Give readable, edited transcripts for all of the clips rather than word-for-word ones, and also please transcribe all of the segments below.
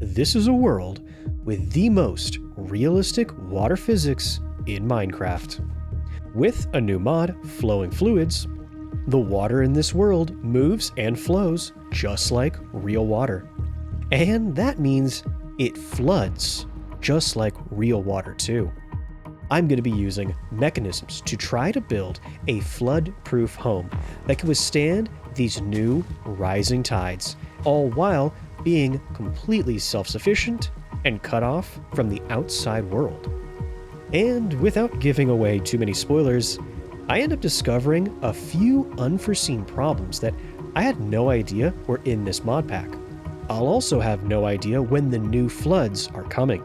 this is a world with the most realistic water physics in Minecraft. With a new mod, Flowing Fluids, the water in this world moves and flows just like real water. And that means it floods just like real water too. I'm going to be using mechanisms to try to build a flood-proof home that can withstand these new rising tides, all while being completely self-sufficient and cut off from the outside world. And without giving away too many spoilers, I end up discovering a few unforeseen problems that I had no idea were in this mod pack. I'll also have no idea when the new floods are coming.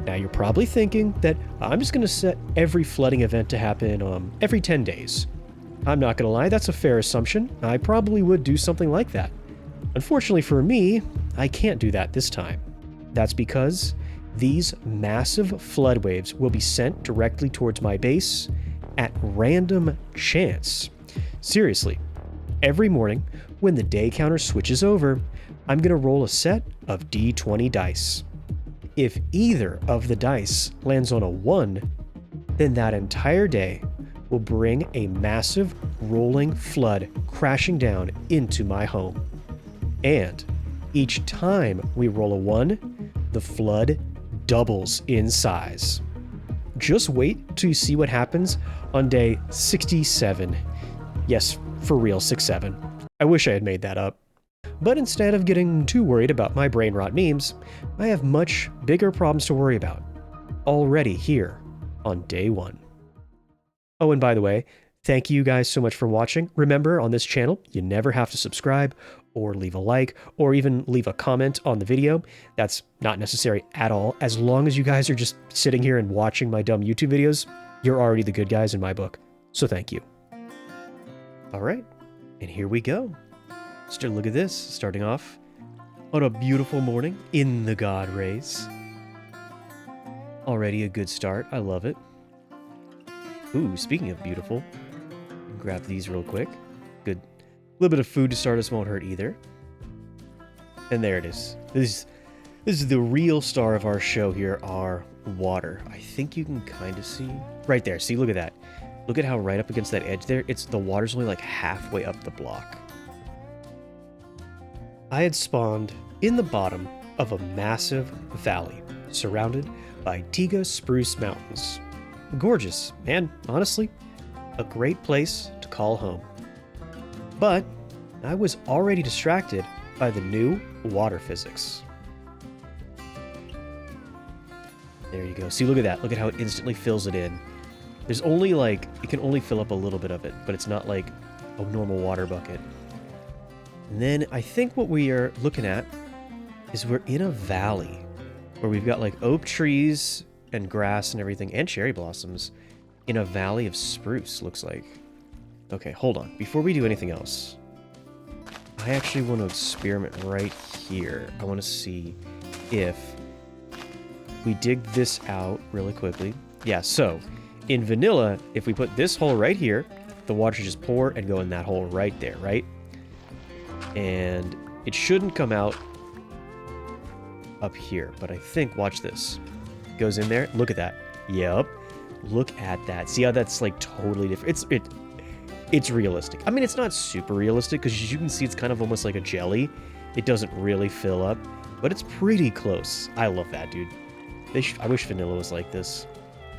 Now you're probably thinking that I'm just going to set every flooding event to happen every 10 days. I'm not going to lie, that's a fair assumption. I probably would do something like that. Unfortunately for me, I can't do that this time. That's because these massive flood waves will be sent directly towards my base at random chance. Seriously, every morning when the day counter switches over, I'm going to roll a set of D20 dice. If either of the dice lands on a 1, then that entire day will bring a massive rolling flood crashing down into my home. And each time we roll a 1, the flood doubles in size. Just wait till you see what happens on day 67. Yes, for real, 6-7. I wish I had made that up. But instead of getting too worried about my brain rot memes, I have much bigger problems to worry about already here on day 1. Oh, and by the way, thank you guys so much for watching. Remember, on this channel, you never have to subscribe or leave a like or even leave a comment on the video. That's not necessary at all. As long as you guys are just sitting here and watching my dumb YouTube videos, you're already the good guys in my book. So thank you. All right, and here we go. Still, look at this, starting off on a beautiful morning in the God rays. Already a good start, I love it. Ooh, speaking of beautiful, grab these real quick. Good. A little bit of food to start us won't hurt either. And there it is. This is the real star of our show here, our water. I think you can kind of see right there. See, look at that. Look at how right up against that edge there, the water's only like halfway up the block. I had spawned in the bottom of a massive valley surrounded by Tiga spruce mountains. Gorgeous, and honestly, a great place to call home. But I was already distracted by the new water physics. There you go. See, look at that. Look at how it instantly fills it in. There's only it can only fill up a little bit of it, but it's not like a normal water bucket. And then I think what we are looking at is we're in a valley where we've got like oak trees and grass and everything and cherry blossoms in a valley of spruce, looks like. Okay, hold on. Before we do anything else, I actually want to experiment right here. I want to see if we dig this out really quickly. Yeah, so in vanilla, if we put this hole right here, the water should just pour and go in that hole right there, right? And it shouldn't come out up here, but I think, watch this. Goes in there, look at that. Yep, look at that. See how that's like totally different? It's realistic. I mean, it's not super realistic because as you can see, it's kind of almost like a jelly. It doesn't really fill up, but it's pretty close. I love that, dude. I wish vanilla was like this.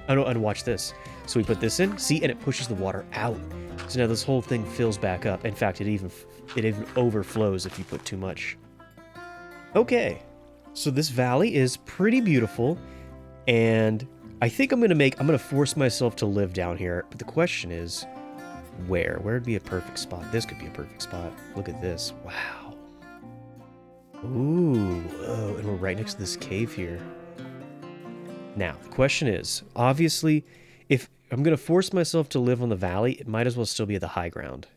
Oh no, and watch this. So we put this in, see, and it pushes the water out. So now this whole thing fills back up. In fact, it even overflows if you put too much. Okay, so this valley is pretty beautiful, and I think I'm gonna force myself to live down here. But the question is, where? Where would be a perfect spot? This could be a perfect spot. Look at this. Wow. Ooh, whoa, and we're right next to this cave here. Now, the question is, obviously, if I'm gonna force myself to live on the valley, it might as well still be at the high ground.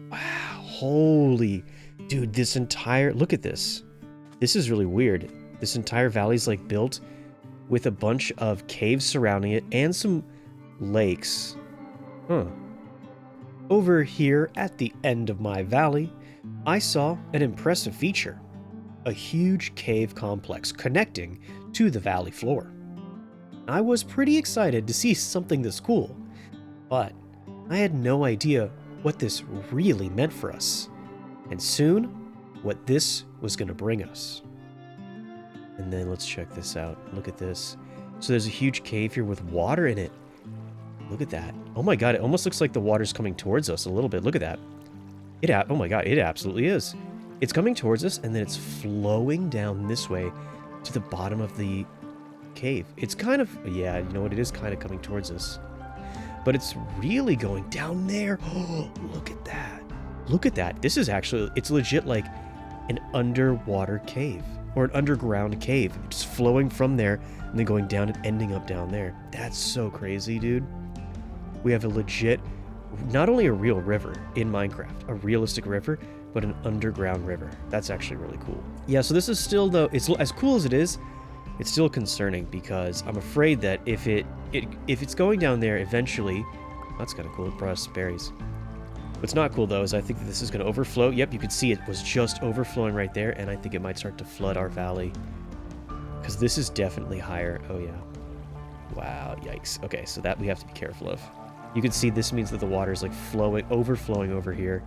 Wow, holy, dude, look at this. This is really weird. This entire valley's like built with a bunch of caves surrounding it and some lakes. Huh. Over here at the end of my valley, I saw an impressive feature. a huge cave complex connecting to the valley floor. I was pretty excited to see something this cool, but I had no idea what this really meant for us, and soon, what this was going to bring us. And then let's check this out. Look at this. So there's a huge cave here with water in it. Look at that. Oh my god, it almost looks like the water's coming towards us a little bit. Look at that. Oh my god, it absolutely is. It's coming towards us, and then it's flowing down this way to the bottom of the cave. It's kind of, yeah, you know what, it is kind of coming towards us. But it's really going down there. Oh, look at that. Look at that. This is actually, it's legit like an underwater cave. Or an underground cave. Just flowing from there, and then going down and ending up down there. That's so crazy, dude. We have a legit, not only a real river in Minecraft, a realistic river, but an underground river. That's actually really cool. Yeah, so this is still, though, it's as cool as it is, it's still concerning because I'm afraid that if it's going down there eventually, that's kind of cool, it brought us berries. What's not cool, though, is I think that this is going to overflow. Yep, you can see it was just overflowing right there, and I think it might start to flood our valley. Because this is definitely higher. Oh, yeah. Wow, yikes. Okay, so that we have to be careful of. You can see this means that the water is like overflowing over here.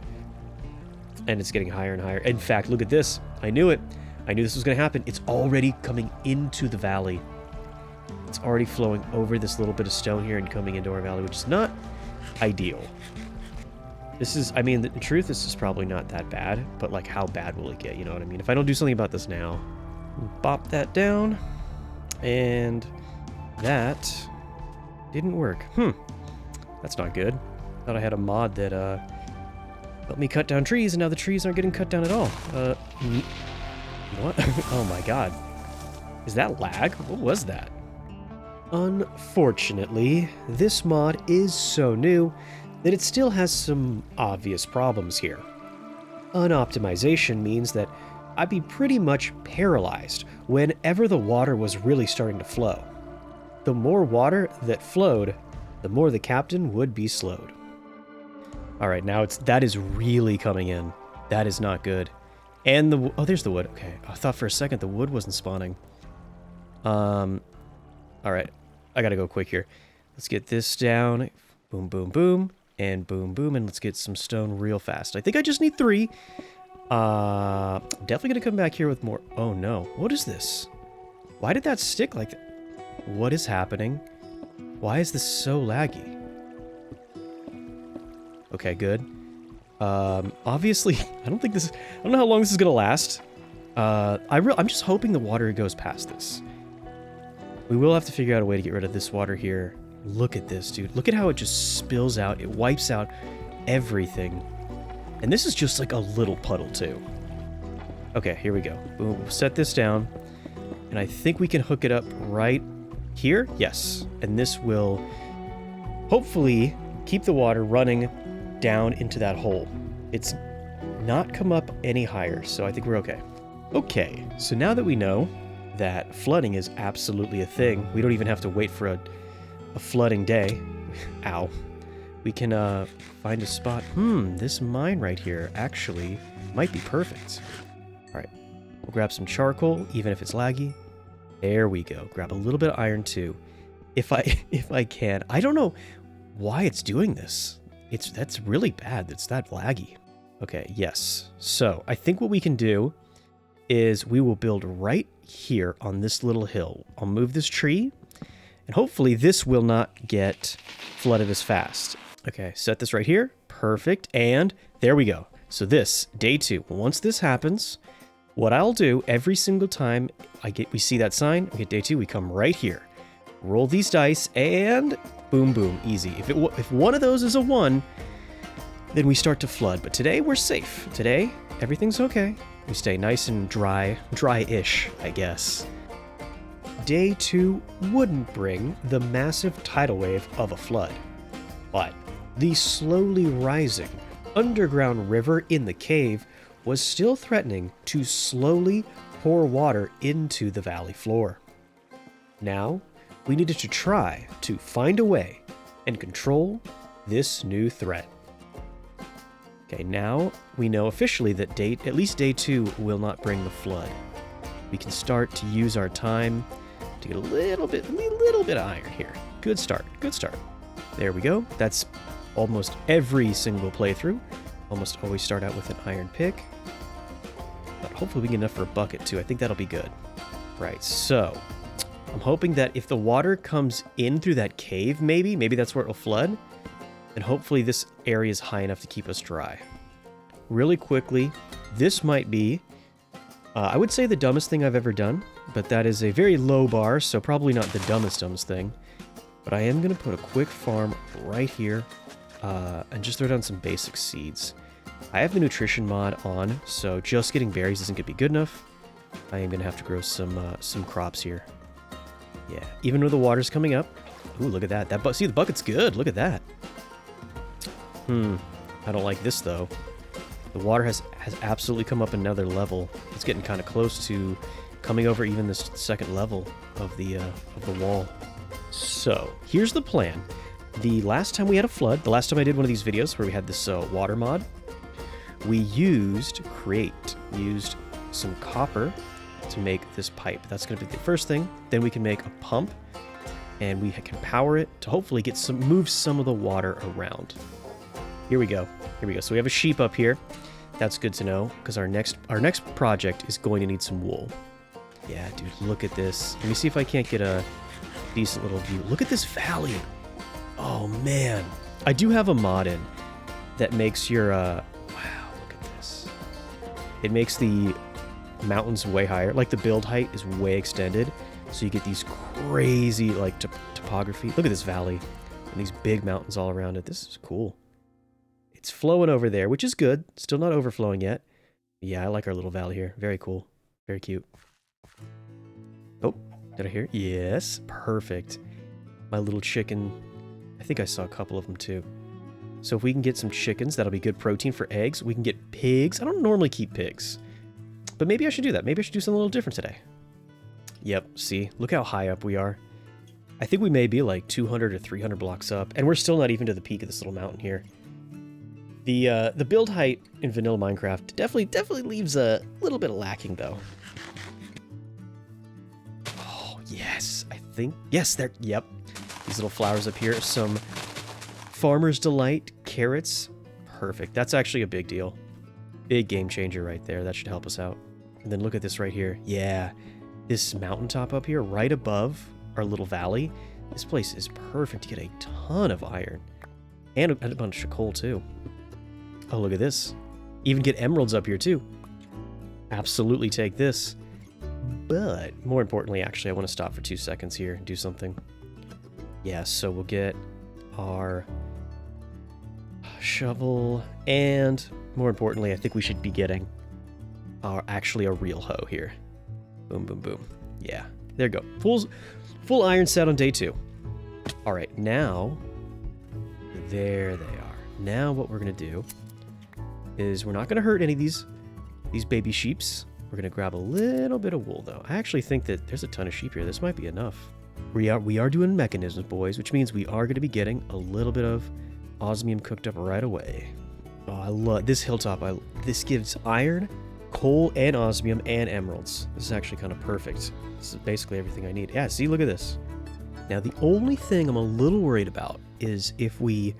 And it's getting higher and higher. In fact, look at this. I knew it. I knew this was going to happen. It's already coming into the valley. It's already flowing over this little bit of stone here and coming into our valley, which is not ideal. This is, I mean, in truth, this is probably not that bad, but like, how bad will it get? You know what I mean? If I don't do something about this now, bop that down, and that didn't work. That's not good. Thought I had a mod that helped me cut down trees, and now the trees aren't getting cut down at all. What? Oh my god. Is that lag? What was that? Unfortunately, this mod is so new that it still has some obvious problems here. Unoptimization means that I'd be pretty much paralyzed whenever the water was really starting to flow. The more water that flowed, the more the captain would be slowed. Alright, now that is really coming in. That is not good. And oh, there's the wood. Okay, I thought for a second the wood wasn't spawning. Alright, I gotta go quick here. Let's get this down. Boom, boom, boom. And boom, boom, and let's get some stone real fast. I think I just need 3. Definitely gonna come back here with more. Oh no, what is this? Why did that stick like that? What is happening? Why is this so laggy? Okay, good. Obviously, I don't know how long this is gonna last. I'm just hoping the water goes past this. We will have to figure out a way to get rid of this water here. Look at this, dude. Look at how it just spills out. It wipes out everything. And this is just like a little puddle, too. Okay, here we go. Boom. We'll set this down. And I think we can hook it up right here. Yes. And this will hopefully keep the water running down into that hole. It's not come up any higher, so I think we're okay. Okay, so now that we know that flooding is absolutely a thing, we don't even have to wait for a flooding day. Ow. We can find a spot. This mine right here actually might be perfect. Alright, we'll grab some charcoal, even if it's laggy. There we go. Grab a little bit of iron too. If I can. I don't know why it's doing this. That's really bad. It's that laggy. Okay, yes. So I think what we can do is we will build right here on this little hill. I'll move this tree, and hopefully this will not get flooded as fast. Okay, set this right here. Perfect. And there we go. So this, day 2. Once this happens, what I'll do every single time we see that sign, we get day 2, we come right here. Roll these dice, and boom, boom, easy. If one of those is a 1, then we start to flood. But today, we're safe. Today, everything's okay. We stay nice and dry-ish, I guess. Day 2 wouldn't bring the massive tidal wave of a flood, but the slowly rising underground river in the cave was still threatening to slowly pour water into the valley floor. Now, we needed to try to find a way and control this new threat. Okay, now we know officially that at least day 2 will not bring the flood. We can start to use our time to get a little bit of iron here. Good start, good start. There we go. That's almost every single playthrough. Almost always start out with an iron pick. But hopefully we get enough for a bucket too. I think that'll be good. Right, so I'm hoping that if the water comes in through that cave, maybe that's where it'll flood. And hopefully this area is high enough to keep us dry. Really quickly, this might be, I would say the dumbest thing I've ever done, but that is a very low bar, so probably not the dumbest thing. But I am going to put a quick farm right here and just throw down some basic seeds. I have the nutrition mod on, so just getting berries isn't going to be good enough. I am going to have to grow some crops here. Yeah, even though the water's coming up. Ooh, look at that. See, the bucket's good. Look at that. I don't like this, though. The water has absolutely come up another level. It's getting kind of close to coming over even this second level of the wall. So, here's the plan. The last time we had a flood, the last time I did one of these videos where we had this water mod, we used some copper to make this pipe. That's going to be the first thing. Then we can make a pump, and we can power it to hopefully move some of the water around. Here we go. So we have a sheep up here. That's good to know, because our next project is going to need some wool. Yeah, dude, look at this. Let me see if I can't get a decent little view. Look at this valley. Oh, man. I do have a mod in that makes your... wow, look at this. It makes the mountains way higher. Like, the build height is way extended, so you get these crazy, like, topography. Look at this valley and these big mountains all around it. This is cool. It's flowing over there, which is good. Still not overflowing yet. Yeah, I like our little valley here. Very cool. Very cute. Oh, did I hear? Yes, perfect. My little chicken. I think I saw a couple of them too. So if we can get some chickens, that'll be good protein for eggs. We can get pigs. I don't normally keep pigs, but maybe I should do that. Maybe I should do something a little different today. Yep, see? Look how high up we are. I think we may be like 200 or 300 blocks up, and we're still not even to the peak of this little mountain here. The build height in vanilla Minecraft definitely leaves a little bit of lacking, though. Oh, yes, I think... Yes, there... Yep. These little flowers up here. Some Farmer's Delight carrots. Perfect. That's actually a big deal. Big game changer right there. That should help us out. And then look at this right here. Yeah. This mountaintop up here, right above our little valley. This place is perfect to get a ton of iron. And a bunch of coal, too. Oh, look at this. Even get emeralds up here, too. Absolutely take this. But, more importantly, actually, I want to stop for 2 seconds here and do something. Yeah, so we'll get our shovel, and, more importantly, I think we should be getting actually a real hoe here. Boom, boom, boom. Yeah, there you go. Full iron set on day 2. All right, now, there they are. Now what we're going to do is we're not going to hurt any of these baby sheeps. We're going to grab a little bit of wool, though. I actually think that there's a ton of sheep here. This might be enough. We are doing mechanisms, boys, which means we are going to be getting a little bit of osmium cooked up right away. Oh, I love this hilltop. This gives iron, coal, and osmium, and emeralds. This is actually kind of perfect. This is basically everything I need. Yeah, see, look at this. Now, the only thing I'm a little worried about is if we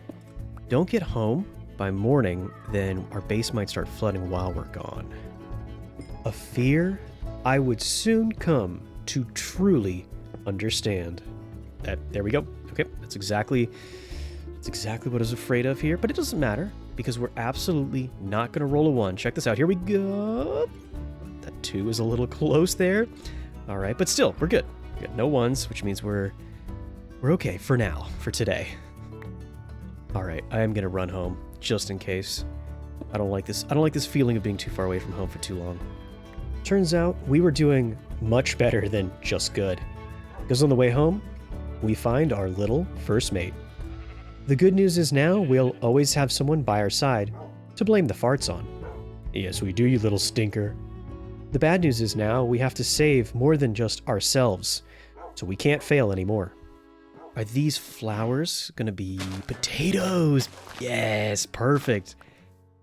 don't get home by morning, then our base might start flooding while we're gone. A fear I would soon come to truly understand. There we go. Okay, that's exactly what I was afraid of here, but it doesn't matter because we're absolutely not going to roll a 1. Check this out. Here we go. That 2 is a little close there. All right, but still, we're good. We got no 1s, which means we're okay for now, for today. All right, I am going to run home just in case. I don't like this feeling of being too far away from home for too long. Turns out we were doing much better than just good. Because on the way home, we find our little first mate. The good news is now we'll always have someone by our side to blame the farts on. Yes, we do, you little stinker. The bad news is now we have to save more than just ourselves, so we can't fail anymore. Are these flowers gonna be potatoes? Yes, perfect.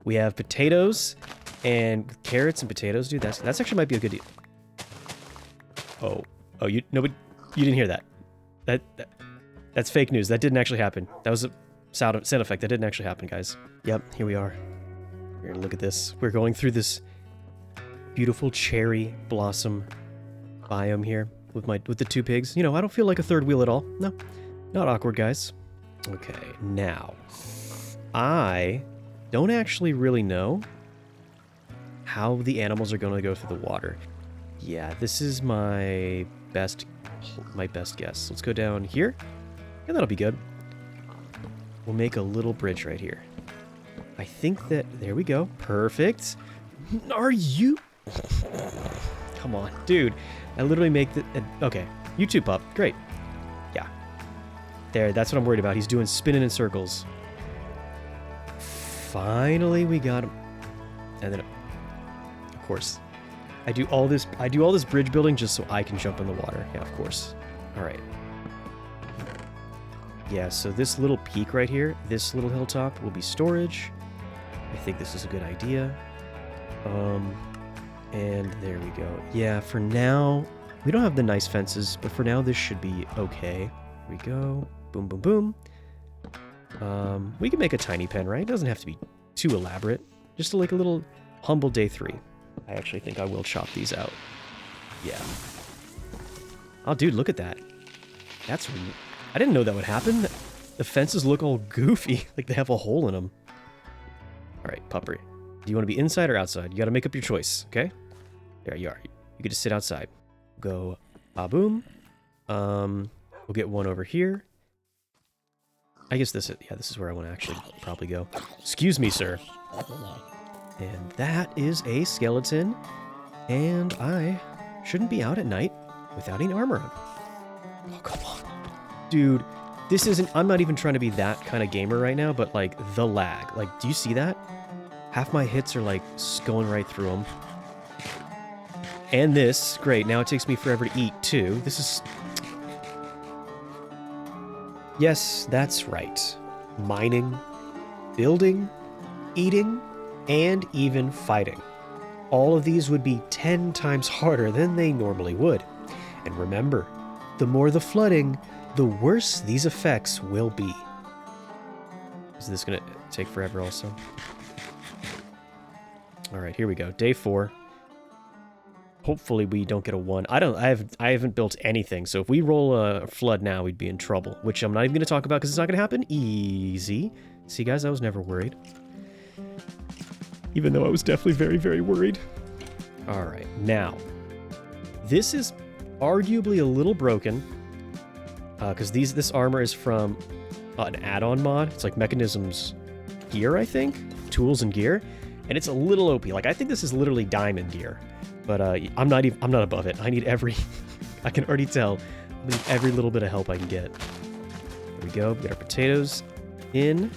We have potatoes and carrots and potatoes, dude. That's actually might be a good deal. Oh, you didn't hear that. That's fake news. That didn't actually happen. That was a sound effect. That didn't actually happen, guys. Yep, here we are. We're gonna look at this. We're going through this beautiful cherry blossom biome here with the 2 pigs. You know, I don't feel like a third wheel at all. No, not awkward, guys. Okay, now I don't actually really know how the animals are going to go through the water. Yeah, this is my best guess. Let's go down here. Yeah, that'll be good. We'll make a little bridge right here. I think that... There we go. Perfect. Are you... Come on, dude. I literally make the... Okay. You too, pup. Great. Yeah. There, that's what I'm worried about. He's doing spinning in circles. Finally, we got him. And then... Of course. I do all this bridge building just so I can jump in the water. Yeah, of course. All right. Yeah, so this little peak right here, this little hilltop will be storage. I think this is a good idea. And there we go. Yeah, for now, we don't have the nice fences, but for now this should be okay. Here we go. Boom, boom, boom. We can make a tiny pen, right? It doesn't have to be too elaborate. Just like a little humble day 3. I actually think I will chop these out. Yeah. Oh, dude, look at that. That's... I didn't know that would happen. The fences look all goofy, like they have a hole in them. All right, puppery. Do you want to be inside or outside? You got to make up your choice, okay? There you are. You get to sit outside. Go, boom. We'll get one over here. I guess this is where I want to actually probably go. Excuse me, sir. And that is a skeleton. And I shouldn't be out at night without any armor on. Oh, come on. Dude, this isn't... I'm not even trying to be that kind of gamer right now, but, like, the lag. Like, do you see that? Half my hits are, like, going right through them. And this. Great, now it takes me forever to eat, too. This is... Yes, that's right. Mining, building, eating, and even fighting. All of these would be 10 times harder than they normally would. And remember, the more the flooding, the worse these effects will be. Is this gonna take forever also? Alright, here we go. Day 4. Hopefully we don't get a 1. I haven't built anything, so if we roll a flood now, we'd be in trouble. Which I'm not even gonna talk about because it's not gonna happen. Easy. See guys, I was never worried. Even though I was definitely very, very worried. Alright, now. This is arguably a little broken. Because this armor is from an add-on mod. It's like Mechanisms Gear, I think? Tools and Gear. And it's a little OP. Like, I think this is literally diamond gear. But I'm not above it. I need every... I can already tell. I need every little bit of help I can get. There we go. We got our potatoes in.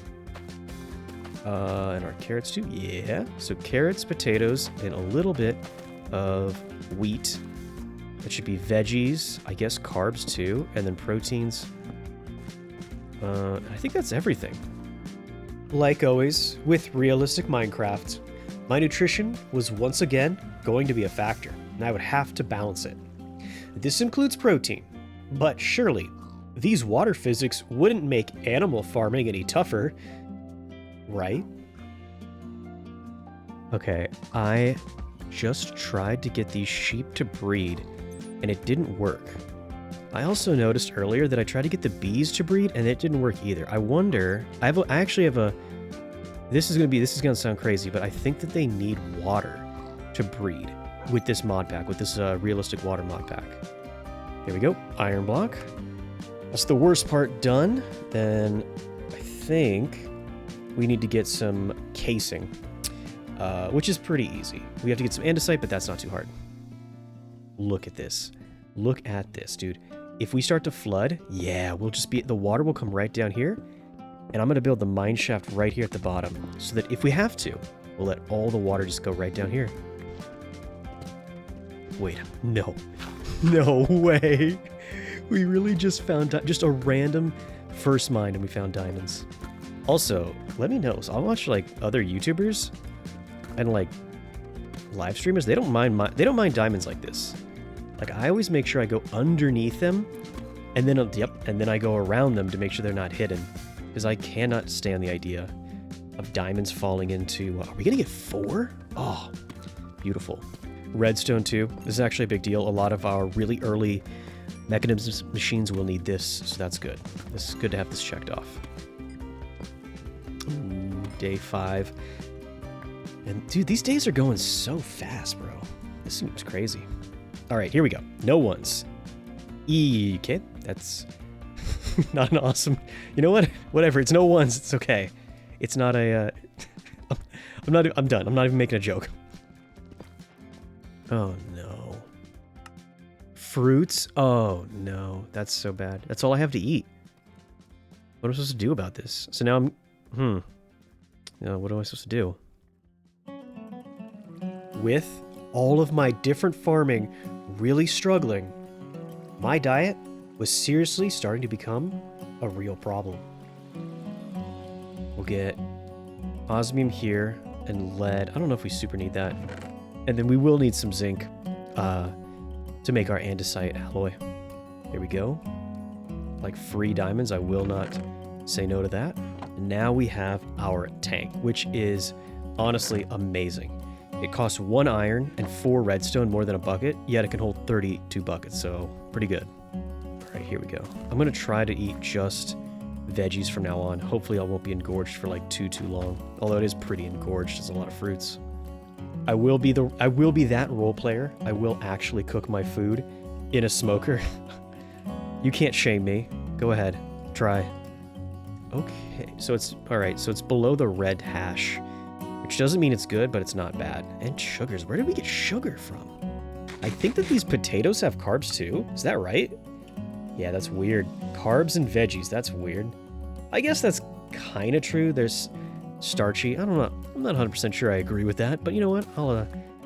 And our carrots too. Yeah. So carrots, potatoes, and a little bit of wheat. That should be veggies, I guess carbs too, and then proteins. I think that's everything. Like always, with realistic Minecraft, my nutrition was once again going to be a factor, and I would have to balance it. This includes protein, but surely these water physics wouldn't make animal farming any tougher, right? Okay, I just tried to get these sheep to breed, and it didn't work. I also noticed earlier that I tried to get the bees to breed, and it didn't work either. I wonder... I actually have a... This is gonna sound crazy, but I think that they need water to breed with this mod pack, with this realistic water mod pack. There we go. Iron block. That's the worst part done. Then I think we need to get some casing, which is pretty easy. We have to get some andesite, but that's not too hard. Look at this. Look at this, dude. If we start to flood, yeah, we'll just be... The water will come right down here, and I'm going to build the mine shaft right here at the bottom, so that if we have to, we'll let all the water just go right down here. Wait, no. No way. We really just found... Just a random first mine, and we found diamonds. Also, let me know. So I'll watch like other YouTubers and like live streamers. They don't mind diamonds like this. Like I always make sure I go underneath them, and then and then I go around them to make sure they're not hidden, because I cannot stand the idea of diamonds falling into. Are we gonna get 4? Oh, beautiful. Redstone too. This is actually a big deal. A lot of our really early mechanisms machines will need this, so that's good. This is good to have this checked off. Ooh, day 5. And dude, these days are going so fast, bro. This seems crazy. All right, here we go. No ones. Okay, that's not an awesome. You know what? Whatever. It's no ones. It's okay. It's not a. I'm done. I'm not even making a joke. Oh no. Fruits? Oh no. That's so bad. That's all I have to eat. What am I supposed to do about this? So now I'm... what am I supposed to do? With all of my different farming really struggling, my diet was seriously starting to become a real problem. We'll get osmium here and lead. I don't know if we super need that. And then we will need some zinc to make our andesite alloy. Here we go. Like free diamonds, I will not say no to that. And now we have our tank, which is honestly amazing. It costs 1 iron and 4 redstone, more than a bucket, yet it can hold 32 buckets, so pretty good. All right, here we go. I'm gonna try to eat just veggies from now on. Hopefully I won't be engorged for like too long, although it is pretty engorged. There's a lot of fruits. I will be that role player. I will actually cook my food in a smoker. You can't shame me. Go ahead, try. Okay, so it's all right. So it's below the red hash, which doesn't mean it's good, but it's not bad. And sugars. Where did we get sugar from? I think that these potatoes have carbs too. Is that right? Yeah, that's weird. Carbs and veggies. That's weird. I guess that's kind of true. There's starchy. I don't know. I'm not 100% sure I agree with that, but you know what?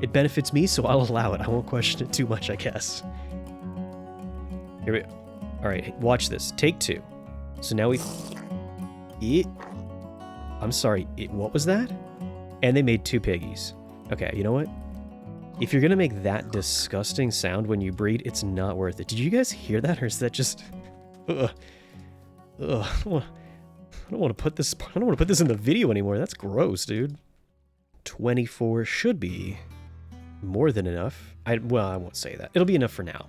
It benefits me, so I'll allow it. I won't question it too much, I guess. Here we go. All right, watch this. Take 2. So now we... I'm sorry, what was that? And they made 2 piggies. Okay, you know what? If you're gonna make that disgusting sound when you breed, it's not worth it. Did you guys hear that, or is that just... Ugh. I don't want to put this in the video anymore. That's gross, dude. 24 should be more than enough. Well, I won't say that. It'll be enough for now.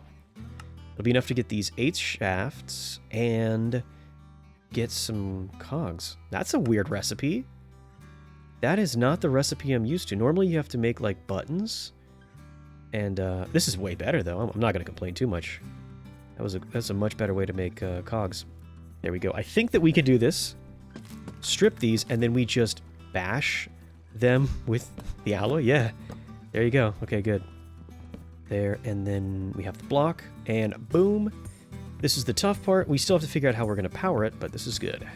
It'll be enough to get these 8 shafts and get some cogs. That's a weird recipe. That is not the recipe I'm used to. Normally you have to make like buttons. And this is way better though. I'm not going to complain too much. That's a much better way to make cogs. There we go. I think that we can do this. Strip these, and then we just bash them with the alloy. Yeah, there you go. Okay, good. There, and then we have the block, and boom. This is the tough part. We still have to figure out how we're going to power it, but this is good.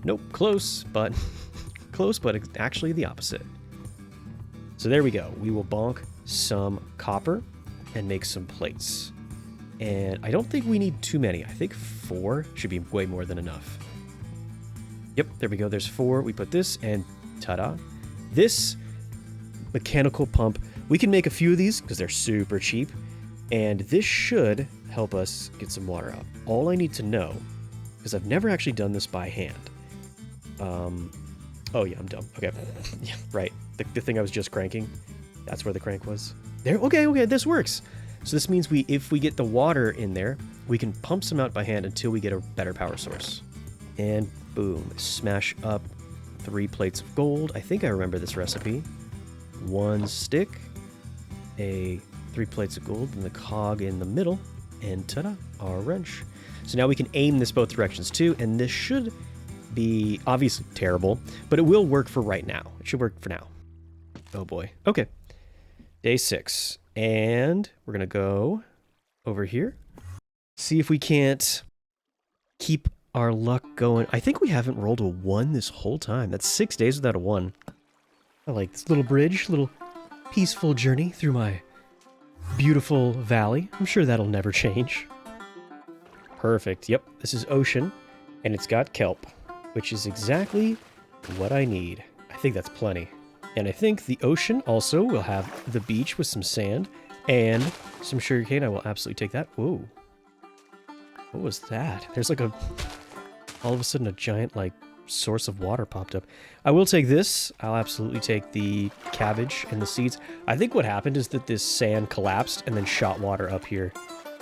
Nope, close, but close, but it's actually the opposite. So there we go. We will bonk some copper and make some plates. And I don't think we need too many. I think 4 should be way more than enough. Yep, there we go. There's 4. We put this, and ta-da. This mechanical pump, we can make a few of these because they're super cheap. And this should help us get some water out. All I need to know, because I've never actually done this by hand. Oh yeah, I'm dumb. Okay, yeah, right. The thing I was just cranking, that's where the crank was. There, okay, this works. So this means if we get the water in there, we can pump some out by hand until we get a better power source. And boom, smash up 3 plates of gold. I think I remember this recipe. 1 stick, 3 plates of gold, and the cog in the middle, and ta-da, our wrench. So now we can aim this both directions too, and this should be obviously terrible, but it will work for right now. It should work for now. Oh boy. Okay. Day 6. And we're going to go over here. See if we can't keep our luck going. I think we haven't rolled a 1 this whole time. That's 6 days without a 1. I like this little bridge, little peaceful journey through my beautiful valley. I'm sure that'll never change. Perfect. Yep, this is ocean. And it's got kelp, which is exactly what I need. I think that's plenty. And I think the ocean also will have the beach with some sand and some sugarcane. I will absolutely take that. Whoa. What was that? There's like all of a sudden a giant like source of water popped up. I will take this. I'll absolutely take the cabbage and the seeds. I think what happened is that this sand collapsed and then shot water up here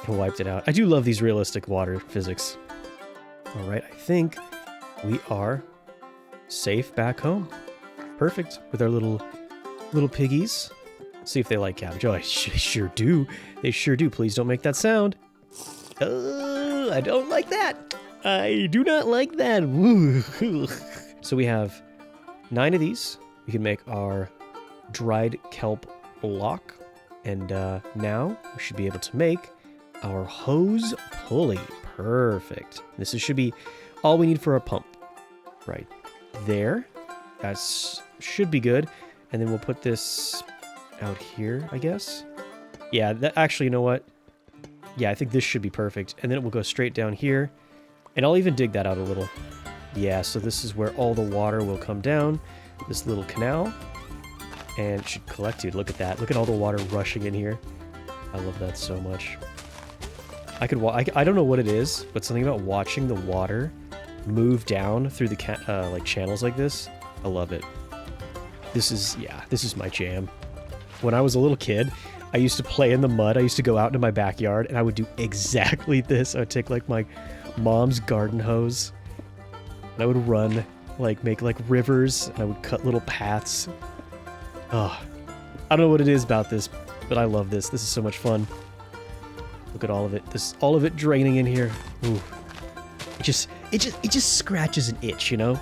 and wiped it out. I do love these realistic water physics. All right, I think we are safe back home. Perfect with our little piggies. Let's see if they like cabbage. Oh, they sure do. They sure do. Please don't make that sound. I don't like that. I do not like that. So we have 9 of these. We can make our dried kelp block. And now we should be able to make our hose pulley. Perfect. This should be all we need for our pump. Right there. That should be good. And then we'll put this out here, I guess. Yeah, actually, you know what? Yeah, I think this should be perfect. And then it will go straight down here. And I'll even dig that out a little. Yeah, so this is where all the water will come down. This little canal. And it should collect, dude. Look at that. Look at all the water rushing in here. I love that so much. I don't know what it is, but something about watching the water move down through the like channels like this. I love it. This is my jam. When I was a little kid, I used to play in the mud. I used to go out into my backyard and I would do exactly this. I would take like my mom's garden hose and I would run, like make like rivers, and I would cut little paths. Oh, I don't know what it is about this, but I love this. This is so much fun. Look at all of it. All of it draining in here. Ooh. It just scratches an itch, you know?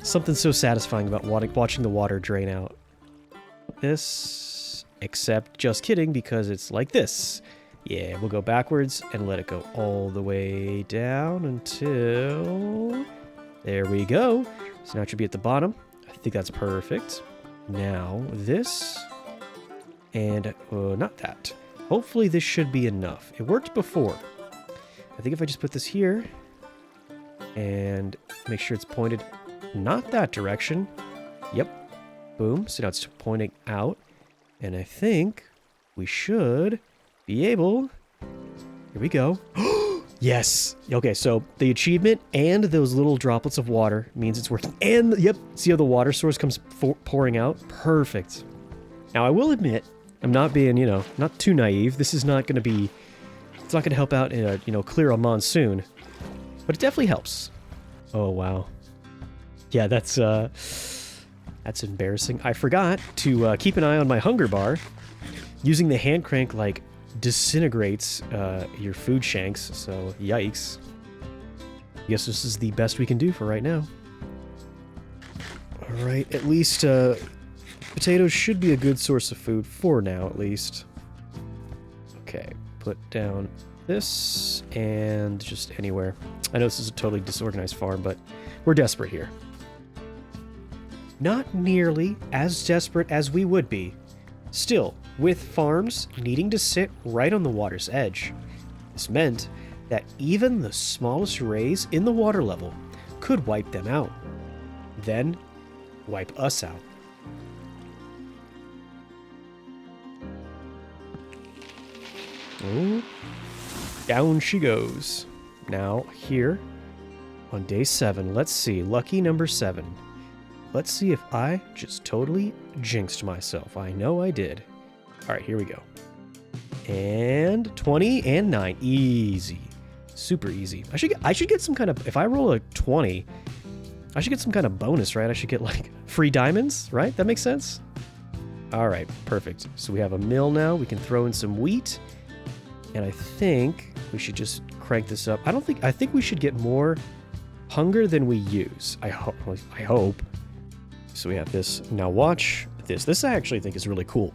Something so satisfying about watching the water drain out. This, except just kidding, because it's like this. Yeah, we'll go backwards and let it go all the way down until... There we go. So now it should be at the bottom. I think that's perfect. Now this, and not that. Hopefully this should be enough. It worked before. I think if I just put this here and make sure it's pointed not that direction. Yep. Boom. So now it's pointing out. And I think we should be able... Here we go. Yes. Okay, so the achievement and those little droplets of water means it's working. And, yep, see how the water source comes pouring out? Perfect. Now, I will admit, I'm not being, not too naive. This is not going to be... It's not going to help out in a, clear a monsoon. But it definitely helps. Oh, wow. Yeah, that's embarrassing. I forgot to keep an eye on my hunger bar. Using the hand crank, like, disintegrates your food shanks, so yikes. I guess this is the best we can do for right now. Alright, at least potatoes should be a good source of food for now, at least. Okay, put down this and just anywhere. I know this is a totally disorganized farm, but we're desperate here. Not nearly as desperate as we would be. Still, with farms needing to sit right on the water's edge, this meant that even the smallest raise in the water level could wipe them out. Then, wipe us out. Oh, down she goes. Now, here, on day 7, let's see, lucky number 7. Let's see if I just totally jinxed myself. I know I did. All right, here we go. And 20 and 9. Easy. Super easy. I should get some kind of... If I roll a 20, I should get some kind of bonus, right? I should get, like, free diamonds, right? That makes sense? All right, perfect. So we have a mill now. We can throw in some wheat. And I think we should just crank this up. I think we should get more hunger than we use. I hope. So we have this. Now watch this. This I actually think is really cool.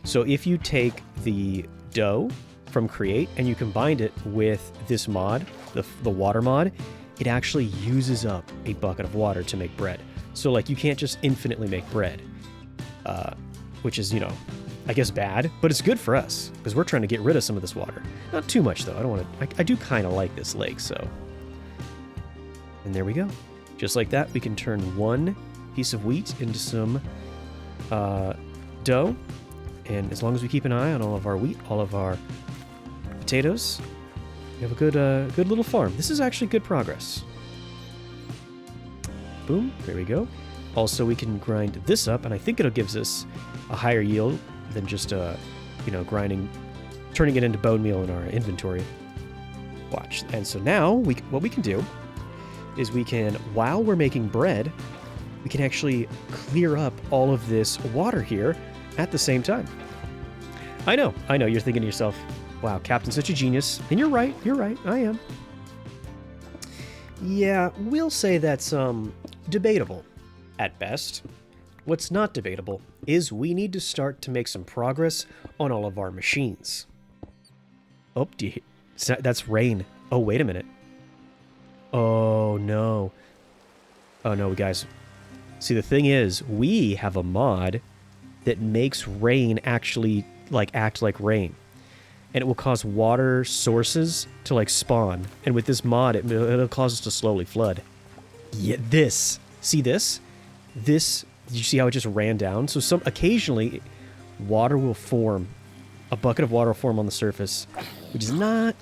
So if you take the dough from Create and you combine it with this mod, the water mod, it actually uses up a bucket of water to make bread. So like you can't just infinitely make bread, which is, I guess bad, but it's good for us because we're trying to get rid of some of this water. Not too much though. I do kind of like this lake, so And there we go. Just like that, we can turn one piece of wheat into some dough. And as long as we keep an eye on all of our wheat, all of our potatoes, we have a good little farm. This is actually good progress. Boom, there we go. Also, we can grind this up, and I think it'll gives us a higher yield than just, turning it into bone meal in our inventory. Watch. And so now, what we can do is we can, while we're making bread, we can actually clear up all of this water here at the same time. I know, you're thinking to yourself, wow, Captain's such a genius. And you're right, I am. Yeah, we'll say that's, debatable at best. What's not debatable is we need to start to make some progress on all of our machines. Oh, that's rain. Oh, wait a minute. Oh, no. Oh, no, guys. See, the thing is, we have a mod that makes rain actually, act like rain. And it will cause water sources to, spawn. And with this mod, it'll cause us to slowly flood. Yeah, this. See this? This, did you see how it just ran down? So occasionally, water will form. A bucket of water will form on the surface, which is not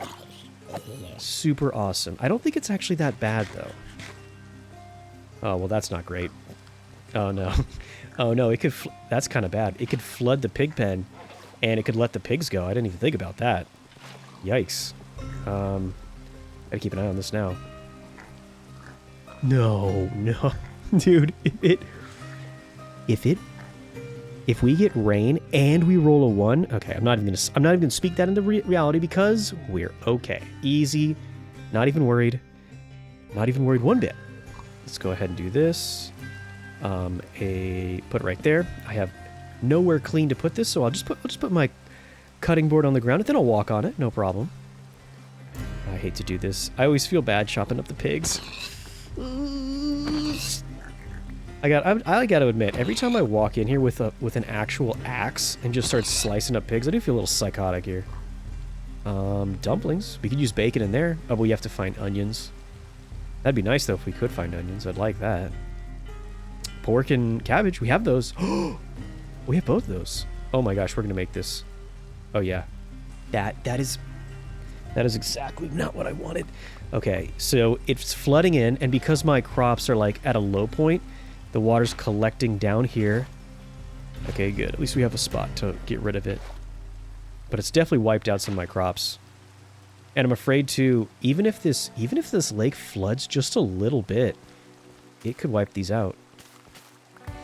super awesome. I don't think it's actually that bad, though. Oh, well, that's not great. Oh, no. Oh, no, it could... That's kind of bad. It could flood the pig pen, and it could let the pigs go. I didn't even think about that. Yikes. Gotta keep an eye on this now. No. Dude, if we get rain and we roll a 1, okay, I'm not even gonna speak that into reality because we're okay. Easy. Not even worried. Not even worried one bit. Let's go ahead and do this. Put it right there. I have nowhere clean to put this, so I'll just put my cutting board on the ground and then I'll walk on it, no problem. I hate to do this. I always feel bad chopping up the pigs. I gotta admit, every time I walk in here with an actual axe and just start slicing up pigs, I do feel a little psychotic here. Dumplings. We could use bacon in there. Oh, but we have to find onions. That'd be nice though if we could find onions. I'd like that. Pork and cabbage. We have those. We have both of those. Oh my gosh, we're gonna make this. Oh yeah. That is exactly not what I wanted. Okay, so it's flooding in, and because my crops are at a low point, the water's collecting down here. Okay, good. At least we have a spot to get rid of it. But it's definitely wiped out some of my crops. And I'm afraid to, even if this lake floods just a little bit, it could wipe these out.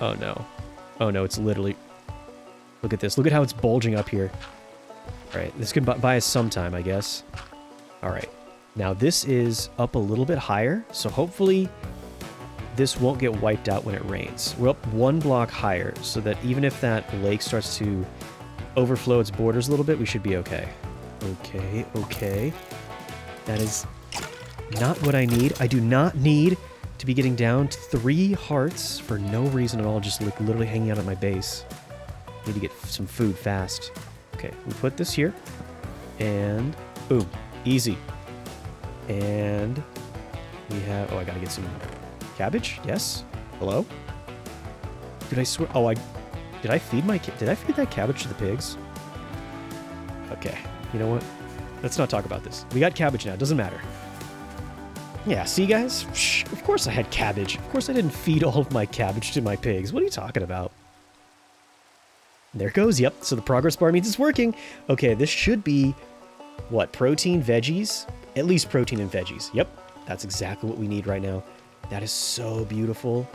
Oh no. Oh no, it's literally... Look at this. Look at how it's bulging up here. Alright, this could buy us some time, I guess. Alright. Now this is up a little bit higher, so hopefully this won't get wiped out when it rains. We're up 1 block higher, so that even if that lake starts to overflow its borders a little bit, we should be okay. Okay. That is not what I need. I do not need to be getting down to 3 hearts for no reason at all, just literally hanging out at my base. Need to get some food fast. Okay, we put this here, and boom, easy. And we have, I gotta get some cabbage. Yes. Hello. Did I swear? Did I feed that cabbage to the pigs? Okay. You know what? Let's not talk about this. We got cabbage now. It doesn't matter. Yeah. See, guys. Shh, of course I had cabbage. Of course I didn't feed all of my cabbage to my pigs. What are you talking about? There it goes. Yep. So the progress bar means it's working. Okay. This should be what? Protein, veggies. At least protein and veggies. Yep. That's exactly what we need right now. That is so beautiful.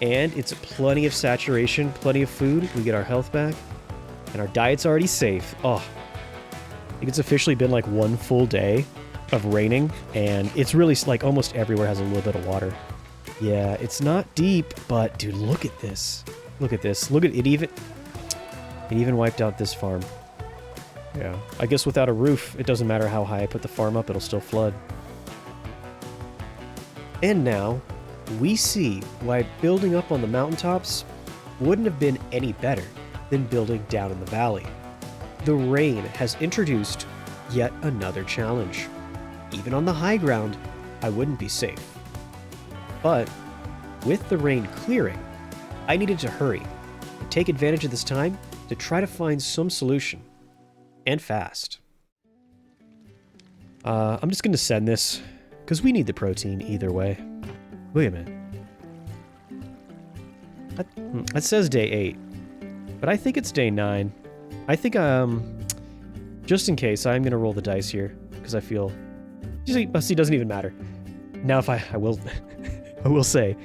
And it's plenty of saturation, plenty of food. We get our health back. And our diet's already safe. Oh, I think it's officially been 1 full day of raining. And it's really almost everywhere has a little bit of water. Yeah, it's not deep, but dude, look at this. Look at this. Look at it. It even wiped out this farm. Yeah, I guess without a roof, it doesn't matter how high I put the farm up, it'll still flood. And now, we see why building up on the mountaintops wouldn't have been any better than building down in the valley. The rain has introduced yet another challenge. Even on the high ground, I wouldn't be safe. But with the rain clearing, I needed to hurry and take advantage of this time to try to find some solution. And fast. I'm just going to send this, because we need the protein either way. Wait a minute. That says day 8, but I think it's day 9. I think, just in case, I'm going to roll the dice here, because I feel... See, it doesn't even matter. Now, if I will... I will say,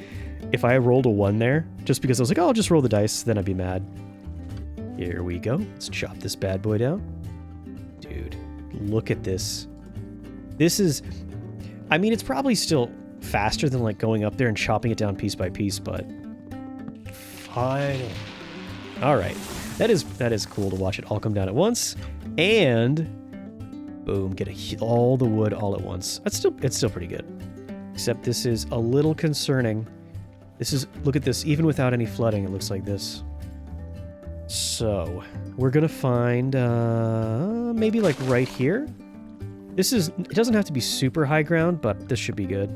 if I rolled a 1 there, just because I was like, oh, I'll just roll the dice, then I'd be mad. Here we go. Let's chop this bad boy down. Dude, look at this. This is... I mean, it's probably still faster than, like, going up there and chopping it down piece by piece, but... Finally. All right. That is cool to watch it all come down at once. And... boom, get all the wood all at once. It's still pretty good. Except this is a little concerning. This is... Look at this. Even without any flooding, it looks like this. So, we're gonna find, maybe like right here. It doesn't have to be super high ground, but this should be good,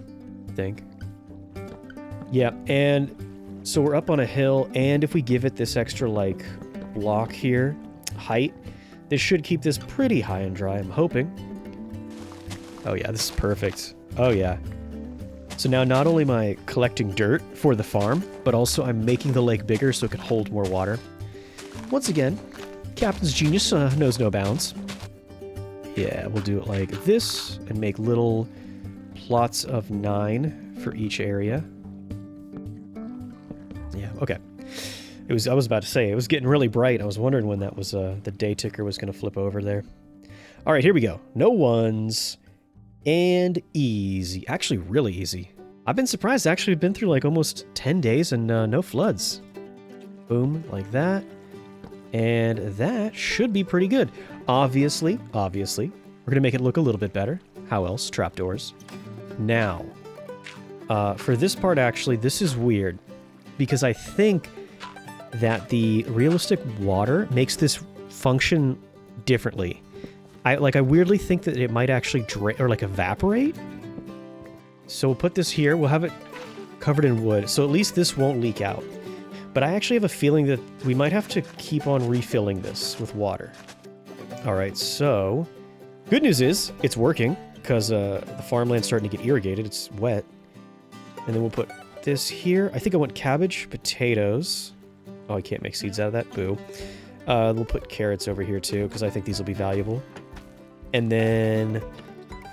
I think. Yeah, and so we're up on a hill, and if we give it this extra, like, block here, height, this should keep this pretty high and dry, I'm hoping. Oh yeah, this is perfect. Oh yeah. So now not only am I collecting dirt for the farm, but also I'm making the lake bigger so it can hold more water. Once again, Captain's genius knows no bounds. Yeah, we'll do it like this and make little plots of 9 for each area. Yeah, okay. I was about to say, it was getting really bright. I was wondering when that was, the day ticker was going to flip over there. All right, here we go. No 1s and easy. Actually, really easy. I've been surprised. Actually, I've been through like almost 10 days and no floods. Boom, like that. And that should be pretty good. Obviously, we're going to make it look a little bit better. How else? Trapdoors. Now, for this part, actually, this is weird. Because I think that the realistic water makes this function differently. I weirdly think that it might actually evaporate. So we'll put this here. We'll have it covered in wood. So at least this won't leak out. But I actually have a feeling that we might have to keep on refilling this with water. All right, so good news is it's working because the farmland's starting to get irrigated. It's wet. And then we'll put this here. I think I want cabbage, potatoes. Oh, I can't make seeds out of that. Boo. We'll put carrots over here too because I think these will be valuable. And then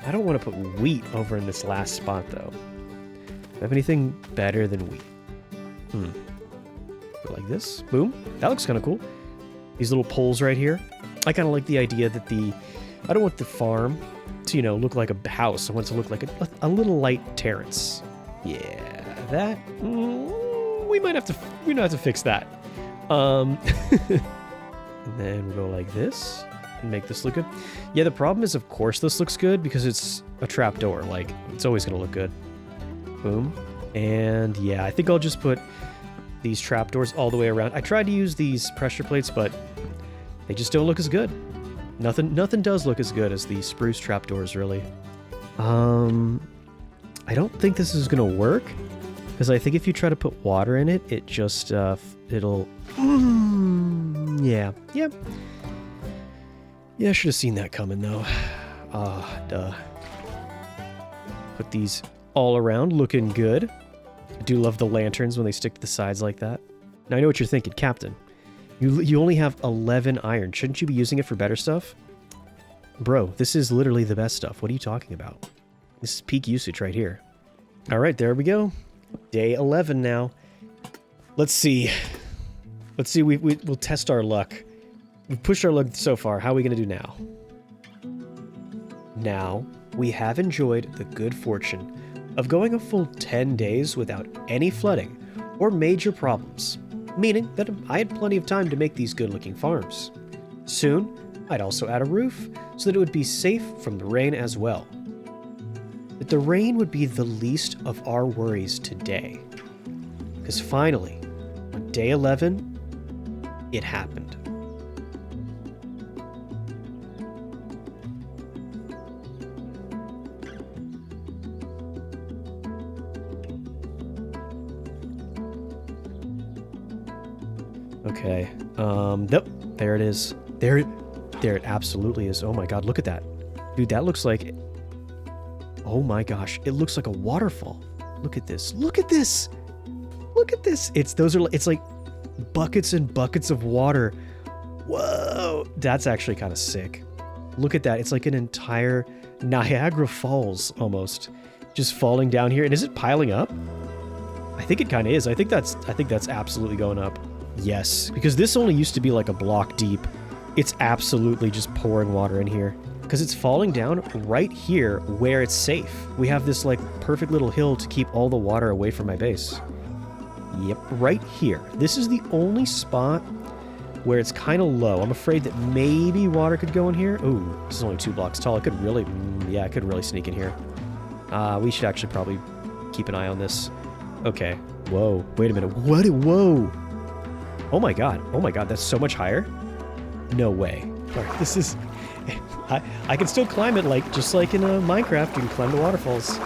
I don't want to put wheat over in this last spot though. Do I have anything better than wheat? Like this. Boom. That looks kind of cool. These little poles right here. I kind of like the idea that I don't want the farm to, look like a house. I want it to look like a little light terrace. Yeah, that... we might have to fix that. And then we'll go like this and make this look good. Yeah, the problem is, of course, this looks good because it's a trapdoor. Like, it's always going to look good. Boom. And yeah, I think I'll just put these trapdoors all the way around. I tried to use these pressure plates, but they just don't look as good. Nothing does look as good as the spruce trapdoors, really. I don't think this is gonna work because I think if you try to put water in it, it just it'll. Yeah. I should have seen that coming though. Duh. Put these all around, looking good. I do love the lanterns when they stick to the sides like that. Now I know what you're thinking, Captain. You only have 11 iron. Shouldn't you be using it for better stuff? Bro, this is literally the best stuff. What are you talking about? This is peak usage right here. All right, there we go. Day 11 now. Let's see. We'll test our luck. We've pushed our luck so far. How are we going to do now? Now, we have enjoyed the good fortune of going a full 10 days without any flooding or major problems, meaning that I had plenty of time to make these good-looking farms. Soon, I'd also add a roof so that it would be safe from the rain as well. That the rain would be the least of our worries today. Because finally, on day 11, it happened. Okay. Nope. There it is. There it absolutely is. Oh my god, look at that. Dude, that looks like... Oh my gosh, it looks like a waterfall. Look at this. Look at this! Look at this! It's like buckets and buckets of water. Whoa! That's actually kind of sick. Look at that. It's like an entire Niagara Falls, almost. Just falling down here. And is it piling up? I think it kind of is. I think that's absolutely going up. Yes, because this only used to be like a block deep. It's absolutely just pouring water in here. Because it's falling down right here where it's safe. We have this like perfect little hill to keep all the water away from my base. Yep, right here. This is the only spot where it's kind of low. I'm afraid that maybe water could go in here. Ooh, this is only 2 blocks tall. It could really, yeah, it could really sneak in here. We should actually probably keep an eye on this. Okay. Whoa, wait a minute. What? Whoa. Oh my god. Oh my god, that's so much higher. No way. All right, this is... I can still climb it, like just like in Minecraft, you can climb the waterfalls.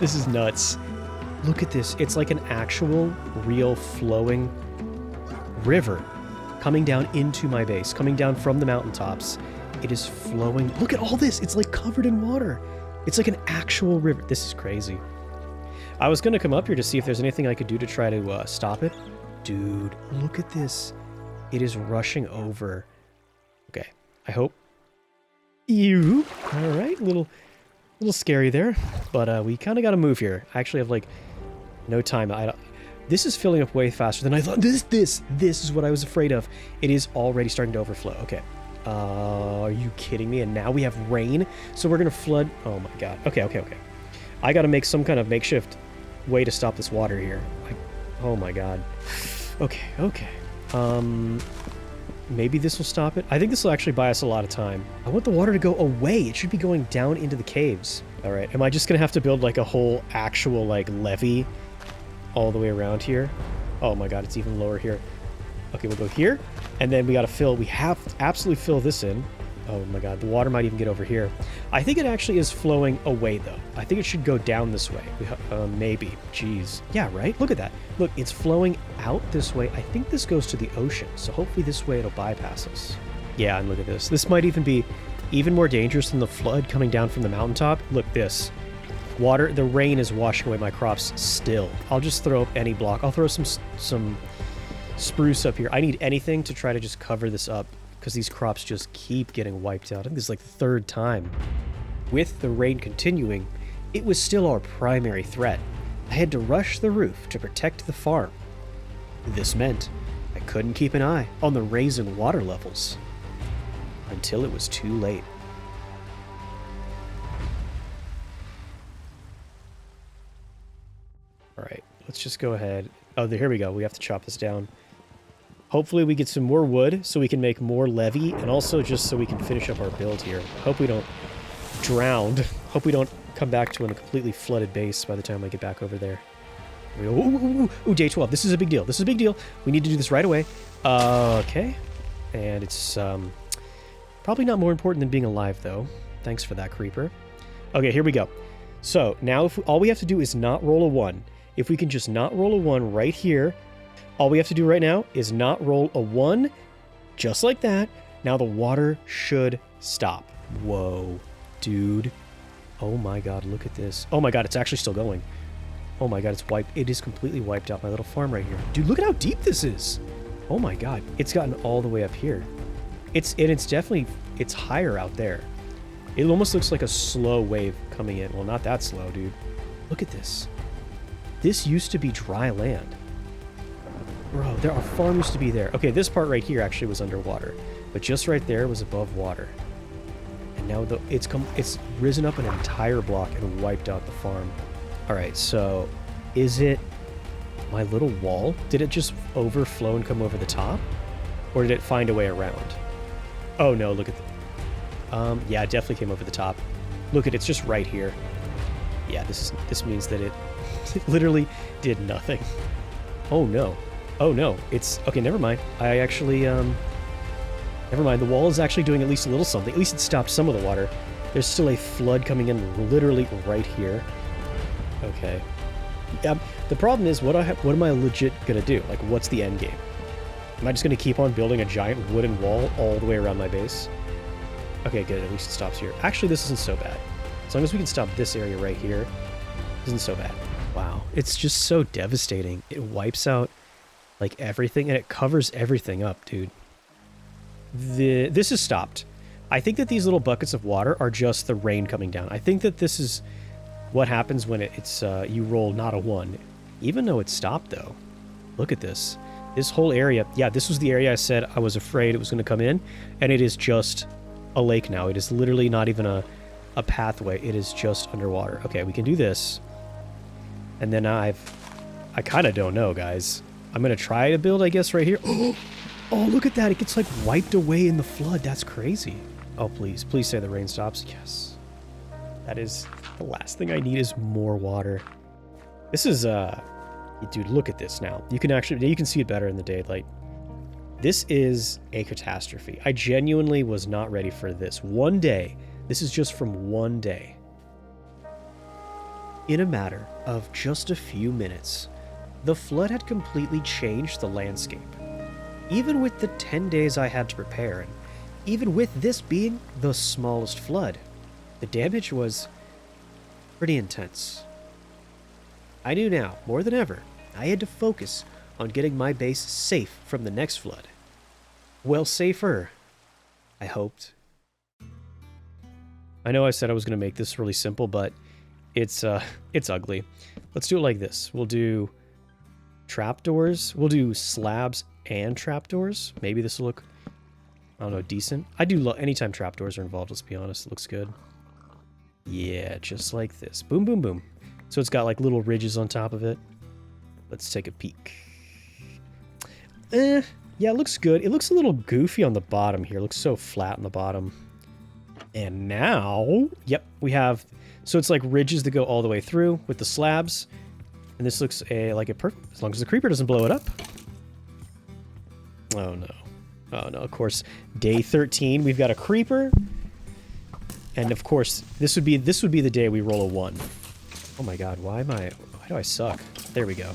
This is nuts. Look at this. It's like an actual, real, flowing river coming down into my base, coming down from the mountaintops. It is flowing. Look at all this. It's like covered in water. It's like an actual river. This is crazy. I was going to come up here to see if there's anything I could do to try to stop it. Dude, look at this. It is rushing over. Okay, I hope. Ew. All right, little scary there, but we kind of got to move here. I actually have like no time. This is filling up way faster than I thought. This is what I was afraid of. It is already starting to overflow. Okay. Are you kidding me? And now we have rain, so we're gonna flood. Oh my god. Okay. I got to make some kind of makeshift way to stop this water here. Oh my god. Okay. Maybe this will stop it. I think this will actually buy us a lot of time. I want the water to go away. It should be going down into the caves. All right. Am I just going to have to build like a whole actual like levee all the way around here? Oh my god, it's even lower here. Okay, we'll go here. And then we got to fill. We have to absolutely fill this in. Oh my god, the water might even get over here. I think it actually is flowing away though. I think it should go down this way. Maybe. Jeez. Yeah, right? Look at that. Look, it's flowing out this way. I think this goes to the ocean, so hopefully this way it'll bypass us. Yeah, and look at this. This might even be even more dangerous than the flood coming down from the mountaintop. Look, this. Water, the rain is washing away my crops still. I'll just throw up any block. I'll throw some spruce up here. I need anything to try to just cover this up, because these crops just keep getting wiped out. I think this is like the 3rd time. With the rain continuing, it was still our primary threat. I had to rush the roof to protect the farm. This meant I couldn't keep an eye on the raising water levels until it was too late. All right, let's just go ahead. Oh, here we go. We have to chop this down. Hopefully we get some more wood so we can make more levee, and also just so we can finish up our build here. Hope we don't drown. Hope we don't come back to a completely flooded base by the time I get back over there. Ooh, day 12. This is a big deal. This is a big deal. We need to do this right away. Okay. And it's probably not more important than being alive, though. Thanks for that, creeper. Okay, here we go. So now all we have to do is not roll a 1. If we can just not roll a 1 right here, all we have to do right now is not roll a 1, just like that. Now the water should stop. Whoa, dude. Oh my god, look at this. Oh my god, it's actually still going. Oh my god, it's wiped. It is completely wiped out my little farm right here. Dude, look at how deep this is. Oh my god, it's gotten all the way up here. It's definitely, it's higher out there. It almost looks like a slow wave coming in. Well, not that slow, dude. Look at this. This used to be dry land. Bro, our farm used to be there. Okay, this part right here actually was underwater, but just right there was above water. And now it's risen up an entire block and wiped out the farm. All right, so is it my little wall? Did it just overflow and come over the top, or did it find a way around? Oh no, look at yeah, it definitely came over the top. Look at it's just right here. Yeah, this means that it literally did nothing. Oh no. Oh no, it's okay, never mind. I actually never mind. The wall is actually doing at least a little something. At least it stopped some of the water. There's still a flood coming in literally right here. Okay. The problem is what am I legit gonna do? Like, what's the end game? Am I just going to keep on building a giant wooden wall all the way around my base? Okay, good. At least it stops here. Actually, this isn't so bad. As long as we can stop this area right here, it isn't so bad. Wow. It's just so devastating. It wipes out, like, everything, and it covers everything up, dude. This is stopped. I think that these little buckets of water are just the rain coming down. I think that this is what happens when it's you roll not a 1. Even though it's stopped, though. Look at this. This whole area, yeah, this was the area I said I was afraid it was going to come in, and it is just a lake now. It is literally not even a pathway. It is just underwater. Okay, we can do this. And then I kind of don't know, guys. I'm going to try to build, I guess, right here. Oh, look at that. It gets, like, wiped away in the flood. That's crazy. Oh, please. Please say the rain stops. Yes. That is the last thing I need is more water. This is, dude, look at this now. You can see it better in the daylight. This is a catastrophe. I genuinely was not ready for this. One day. This is just from one day. In a matter of just a few minutes, the flood had completely changed the landscape. Even with the 10 days I had to prepare, and even with this being the smallest flood, the damage was pretty intense. I knew now, more than ever, I had to focus on getting my base safe from the next flood. Well, safer, I hoped. I know I said I was going to make this really simple, but it's ugly. Let's do it like this. We'll do trapdoors. We'll do slabs and trapdoors. Maybe this will look, I don't know, decent. I do anytime trapdoors are involved, let's be honest, it looks good. Yeah, just like this. Boom, boom, boom. So it's got like little ridges on top of it. Let's take a peek. Yeah, it looks good. It looks a little goofy on the bottom here. It looks so flat on the bottom. And now, yep, we have, so it's like ridges that go all the way through with the slabs. And this looks like a perfect, as long as the creeper doesn't blow it up. Oh no. Oh no, of course, day 13, we've got a creeper. And of course, this would be the day we roll a 1. Oh my god, why do I suck? There we go.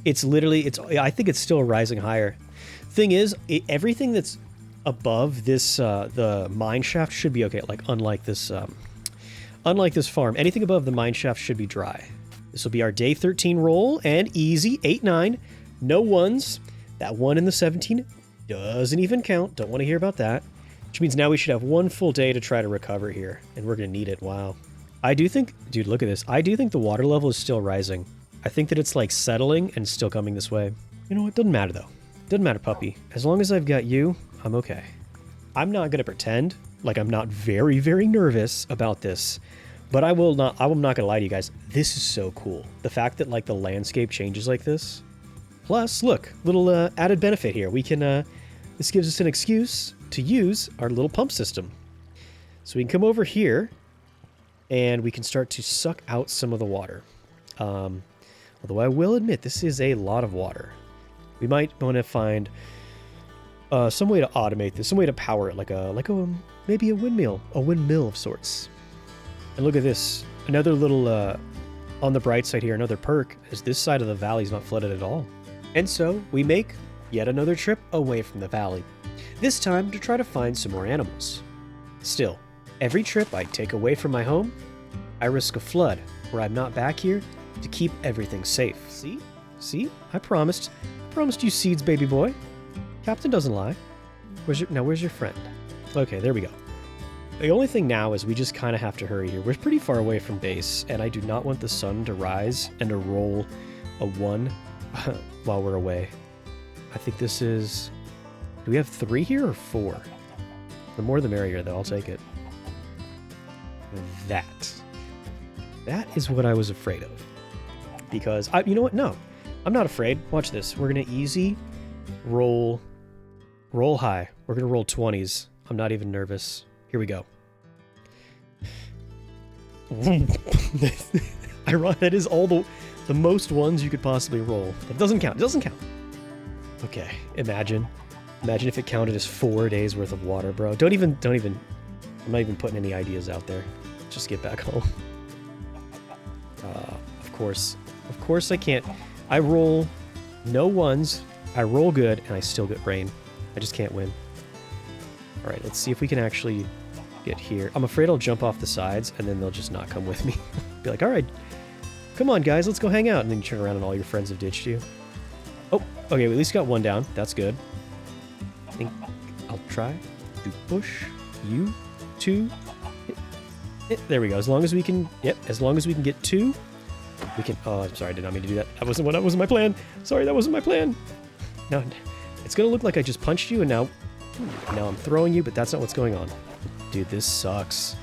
It's literally, I think it's still rising higher. Thing is, everything that's above this, the mine shaft should be okay, like unlike this farm. Anything above the mine shaft should be dry. This will be our day 13 roll, and easy, 8, 9, no 1s. That 1 in the 17 doesn't even count. Don't want to hear about that. Which means now we should have 1 full day to try to recover here, and we're going to need it. Wow. I do think, dude, look at this. I do think the water level is still rising. I think that it's like settling and still coming this way. You know what? Doesn't matter though. Doesn't matter, puppy. As long as I've got you, I'm okay. I'm not going to pretend like I'm not very, very nervous about this. But I'm not going to lie to you guys. This is so cool. The fact that like the landscape changes like this. Plus, look, little added benefit here. We can, this gives us an excuse to use our little pump system. So we can come over here and we can start to suck out some of the water. Although I will admit, this is a lot of water. We might want to find some way to automate this, some way to power it, like maybe a windmill of sorts. And look at this, another little, on the bright side here, another perk, is this side of the valley is not flooded at all. And so we make yet another trip away from the valley, this time to try to find some more animals. Still, every trip I take away from my home, I risk a flood where I'm not back here to keep everything safe. See? See? I promised you seeds, baby boy. Captain doesn't lie. Where's your friend? Okay, there we go. The only thing now is we just kind of have to hurry here. We're pretty far away from base, and I do not want the sun to rise and to roll a 1 while we're away. I think this is... Do we have 3 here or 4? The more the merrier, though. I'll take it. That is what I was afraid of. Because, you know what? No. I'm not afraid. Watch this. We're going to easy roll high. We're going to roll 20s. I'm not even nervous. Here we go. That is all the most ones you could possibly roll. It doesn't count. It doesn't count. Okay. Imagine if it counted as 4 days worth of water, bro. Don't even. I'm not even putting any ideas out there. Just get back home. Of course I can't. I roll no 1s I roll good, and I still get rain. I just can't win. All right, let's see if we can actually get here. I'm afraid I'll jump off the sides, and then they'll just not come with me. Be like, all right, come on, guys, let's go hang out. And then you turn around and all your friends have ditched you. Oh, okay, we at least got one down. That's good. I think I'll try to push you to... There we go. As long as we can... Yep, as long as we can get 2, we can... Oh, I'm sorry, I did not mean to do that. That wasn't my plan. Sorry, that wasn't my plan. No, it's going to look like I just punched you, and now I'm throwing you, but that's not what's going on. Dude, this sucks.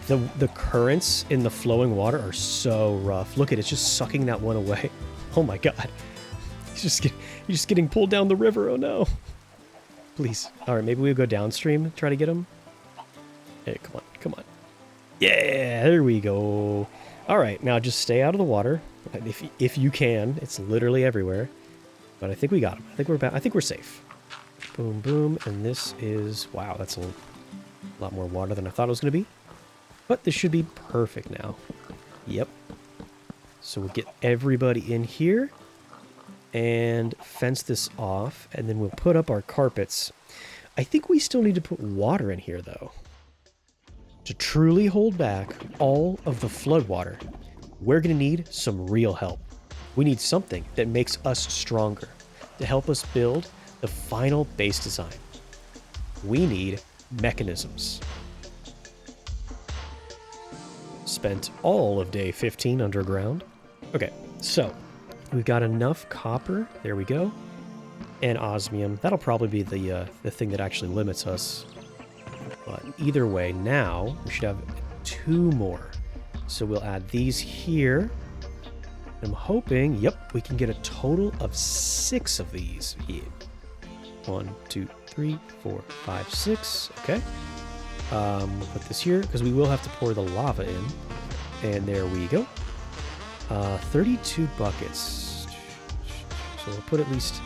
The currents in the flowing water are so rough. Look at it, it's just sucking that one away. Oh my god. He's just getting pulled down the river, oh no. Please. Alright, maybe we'll go downstream, try to get him. Hey, come on, come on. Yeah, there we go. Alright, now just stay out of the water. If you can. It's literally everywhere. But I think we got him. I think we're safe. Boom, boom. And this is... Wow, that's a lot more water than I thought it was going to be. But this should be perfect now. Yep. So we'll get everybody in here. And fence this off. And then we'll put up our carpets. I think we still need to put water in here, though. To truly hold back all of the flood water, we're going to need some real help. We need something that makes us stronger to help us build the final base design. We need mechanisms. Spent all of day 15 underground. Okay, so we've got enough copper. There we go. And osmium. That'll probably be the thing that actually limits us. But either way, now we should have 2 more. So we'll add these here. I'm hoping, yep, we can get a total of 6 of these. Yeah. 1, 2, 3, 4, 5, 6. Okay. We'll put this here because we will have to pour the lava in. And there we go. 32 buckets. So we'll put at least...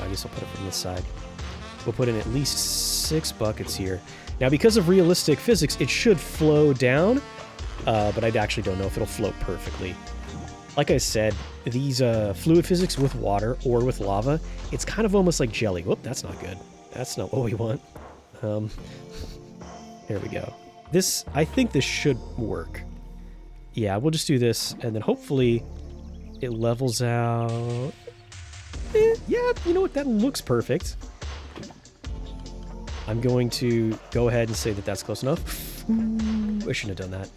I guess I'll put it from this side. We'll put in at least 6 buckets here. Now, because of realistic physics, it should flow down, but I actually don't know if it'll float perfectly. Like I said, these fluid physics with water or with lava, it's kind of almost like jelly. Whoop, that's not good. That's not what we want. There we go. I think this should work. Yeah, we'll just do this, and then hopefully it levels out. Yeah, you know what? That looks perfect. I'm going to go ahead and say that that's close enough. I shouldn't have done that.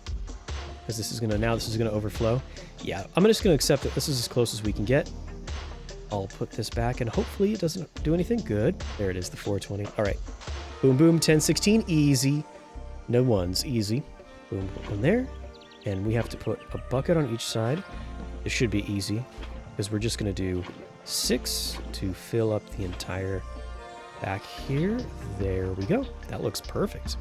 Because this is going to overflow. Yeah, I'm just going to accept that this is as close as we can get. I'll put this back, and hopefully it doesn't do anything good. There it is, the 420. All right. Boom, boom, 10, 16, easy. No ones, easy. Boom, boom, there. And we have to put a bucket on each side. It should be easy, because we're just going to do 6 to fill up the entire back here. There we go. That looks perfect.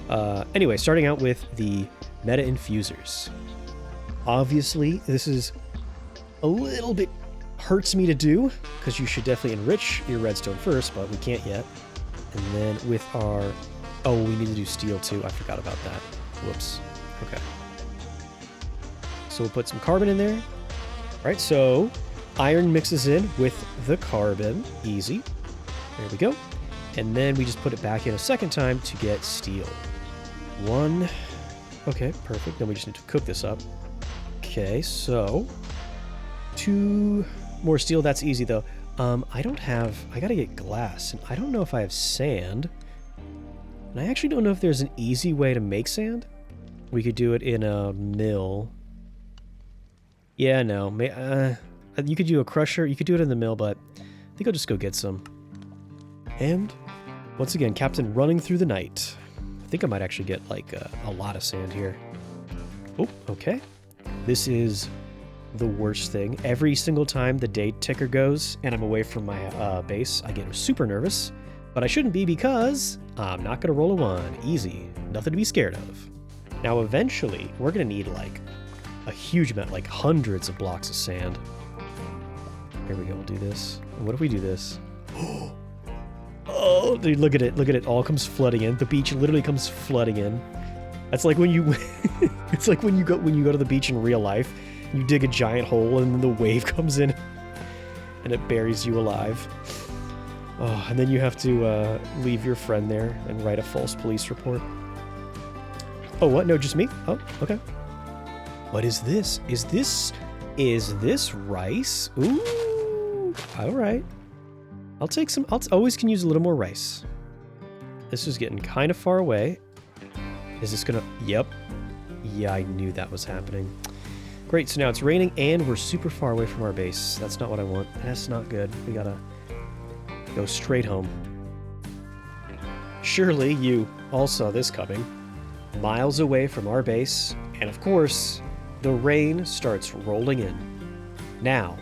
Anyway, starting out with the meta infusers. Obviously, this is a little bit hurts me to do, because you should definitely enrich your redstone first, but we can't yet. And then with our... Oh, we need to do steel too. I forgot about that. Whoops. Okay. So we'll put some carbon in there. All right, so iron mixes in with the carbon. Easy. There we go. And then we just put it back in a second time to get steel. 1. Okay, perfect. Then we just need to cook this up. Okay, so 2 more steel. That's easy, though. I gotta get glass, and I don't know if I have sand. And I actually don't know if there's an easy way to make sand. We could do it in a mill. Yeah, no. You could do a crusher. You could do it in the mill, but I think I'll just go get some. And once again, Captain running through the night. I think I might actually get like a lot of sand here. Oh, okay. This is the worst thing. Every single time the day ticker goes and I'm away from my base, I get super nervous. But I shouldn't be, because I'm not going to roll a 1. Easy. Nothing to be scared of. Now, eventually, we're going to need like a huge amount, like hundreds of blocks of sand. Here we go. We'll do this. And what if we do this? Oh, dude, look at it. Look at it. All comes flooding in. The beach literally comes flooding in. That's like when you... It's like when you go to the beach in real life. You dig a giant hole and then the wave comes in. and it buries you alive. Oh, and then you have to leave your friend there and write a false police report. Oh, what? No, just me? Oh, okay. What is this? Is this rice? Ooh, all right. I'll take some. Always can use a little more rice. This is getting kind of far away. Is this gonna? Yep. Yeah, I knew that was happening. Great, so now it's raining and we're super far away from our base. That's not what I want. That's not good. We gotta go straight home. Surely you all saw this coming. Miles away from our base, and of course, the rain starts rolling in. Now,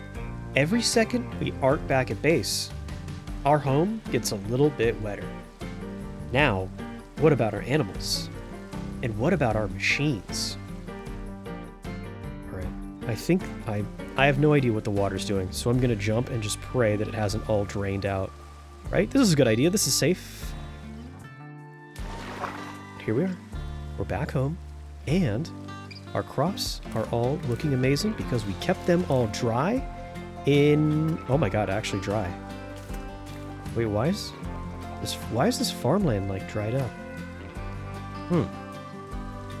every second we aren't back at base, our home gets a little bit wetter. Now, what about our animals? And what about our machines? All right, I think I have no idea what the water's doing, so I'm gonna jump and just pray that it hasn't all drained out. Right? This is a good idea. This is safe. Here we are. We're back home, and our crops are all looking amazing because we kept them all dry in... Oh my god, actually dry. Wait, why is this farmland, like, dried up?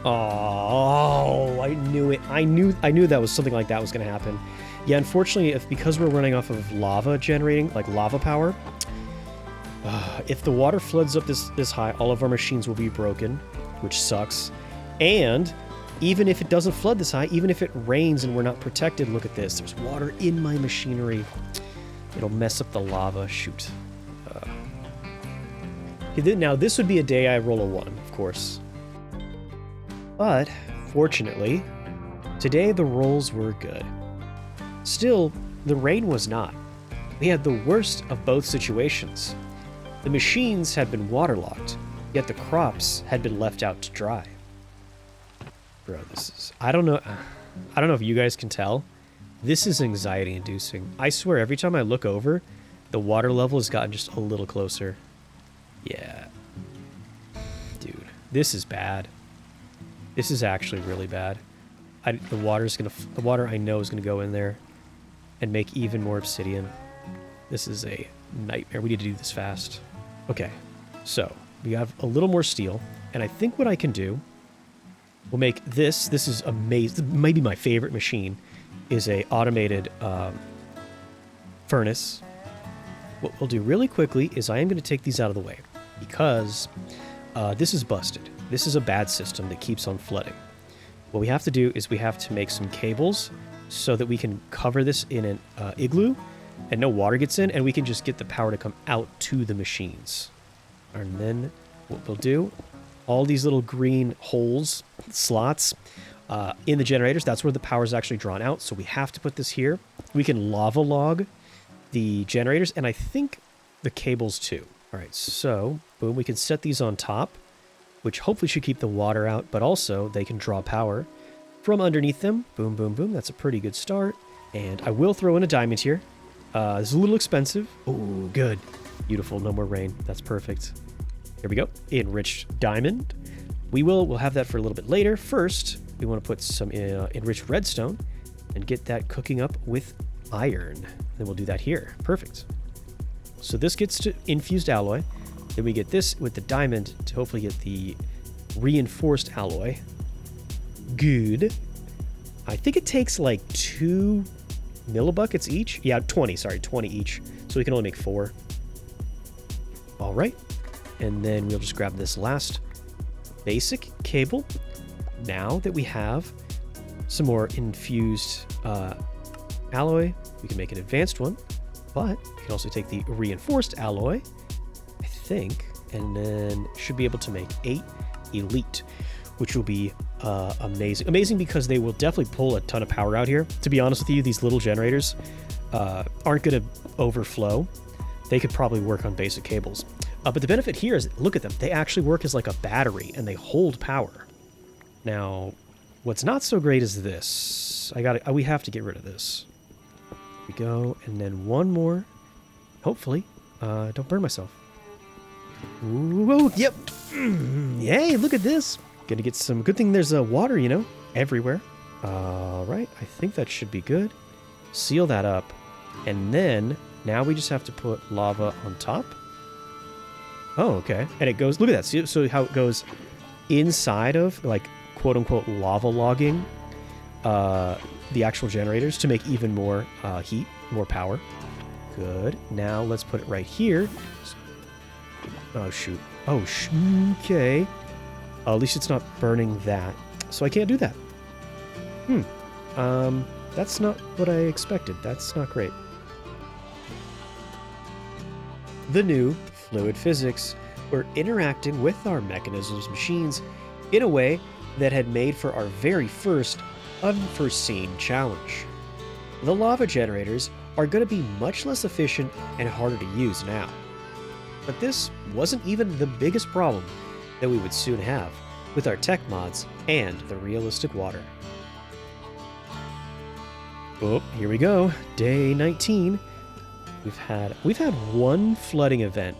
Oh, I knew it. I knew that was something like that was going to happen. Yeah, unfortunately, because we're running off of lava generating, like lava power, if the water floods up this high, all of our machines will be broken, which sucks. And even if it doesn't flood this high, even if it rains and we're not protected, look at this. There's water in my machinery. It'll mess up the lava. Shoot. Now, this would be a day I roll a 1, of course. But, fortunately, today the rolls were good. Still, the rain was not. We had the worst of both situations. The machines had been waterlogged, yet the crops had been left out to dry. Bro, this is... I don't know if you guys can tell. This is anxiety-inducing. I swear, every time I look over, the water level has gotten just a little closer. Yeah. Dude, this is bad. This is actually really bad. The water I know is gonna go in there and make even more obsidian. This is a nightmare. We need to do this fast. Okay, so we have a little more steel, and I think what I can do, we'll make this. This is amazing. Maybe my favorite machine is a automated furnace. What we'll do really quickly is I am going to take these out of the way because this is busted. This is a bad system that keeps on flooding. What we have to do is we have to make some cables so that we can cover this in an igloo and no water gets in, and we can just get the power to come out to the machines. And then what we'll do, all these little green holes, slots in the generators, that's where the power is actually drawn out. So we have to put this here. We can lava log the generators, and I think the cables too. All right, so boom, we can set these on top, which hopefully should keep the water out, but also they can draw power from underneath them. Boom, boom, boom. That's a pretty good start. And I will throw in a diamond here. This is a little expensive. Oh, good. Beautiful. No more rain. That's perfect. Here we go. Enriched diamond. We'll have that for a little bit later. First, we want to put some enriched redstone and get that cooking up with iron. Then we'll do that here. Perfect. So this gets to infused alloy. Then we get this with the diamond to hopefully get the reinforced alloy. Good. I think it takes like 2 millibuckets each. Yeah, 20 each. So we can only make 4. All right. And then we'll just grab this last basic cable. Now that we have some more infused alloy, we can make an advanced one, but we can also take the reinforced alloy, I think, and then should be able to make 8 elite, which will be amazing. Amazing because they will definitely pull a ton of power out here. To be honest with you, these little generators aren't going to overflow. They could probably work on basic cables. But the benefit here is, look at them. They actually work as like a battery, and they hold power. Now, what's not so great is this. We have to get rid of this. Here we go, and then one more. Hopefully, don't burn myself. Ooh, yep. Yay, look at this. Gonna get some, good thing there's water, everywhere. All right, I think that should be good. Seal that up. And then now we just have to put lava on top. Oh, okay. And it goes, look at that. See, so how it goes inside of, like, quote unquote lava logging the actual generators to make even more heat, more power. Good. Now let's put it right here. Oh, shoot. Oh, okay. At least it's not burning that. So I can't do that. That's not what I expected. That's not great. The new fluid physics were interacting with our mechanisms machines in a way that had made for our very first unforeseen challenge. The lava generators are going to be much less efficient and harder to use now. But this wasn't even the biggest problem that we would soon have with our tech mods and the realistic water. Oh, here we go. Day 19. We've had one flooding event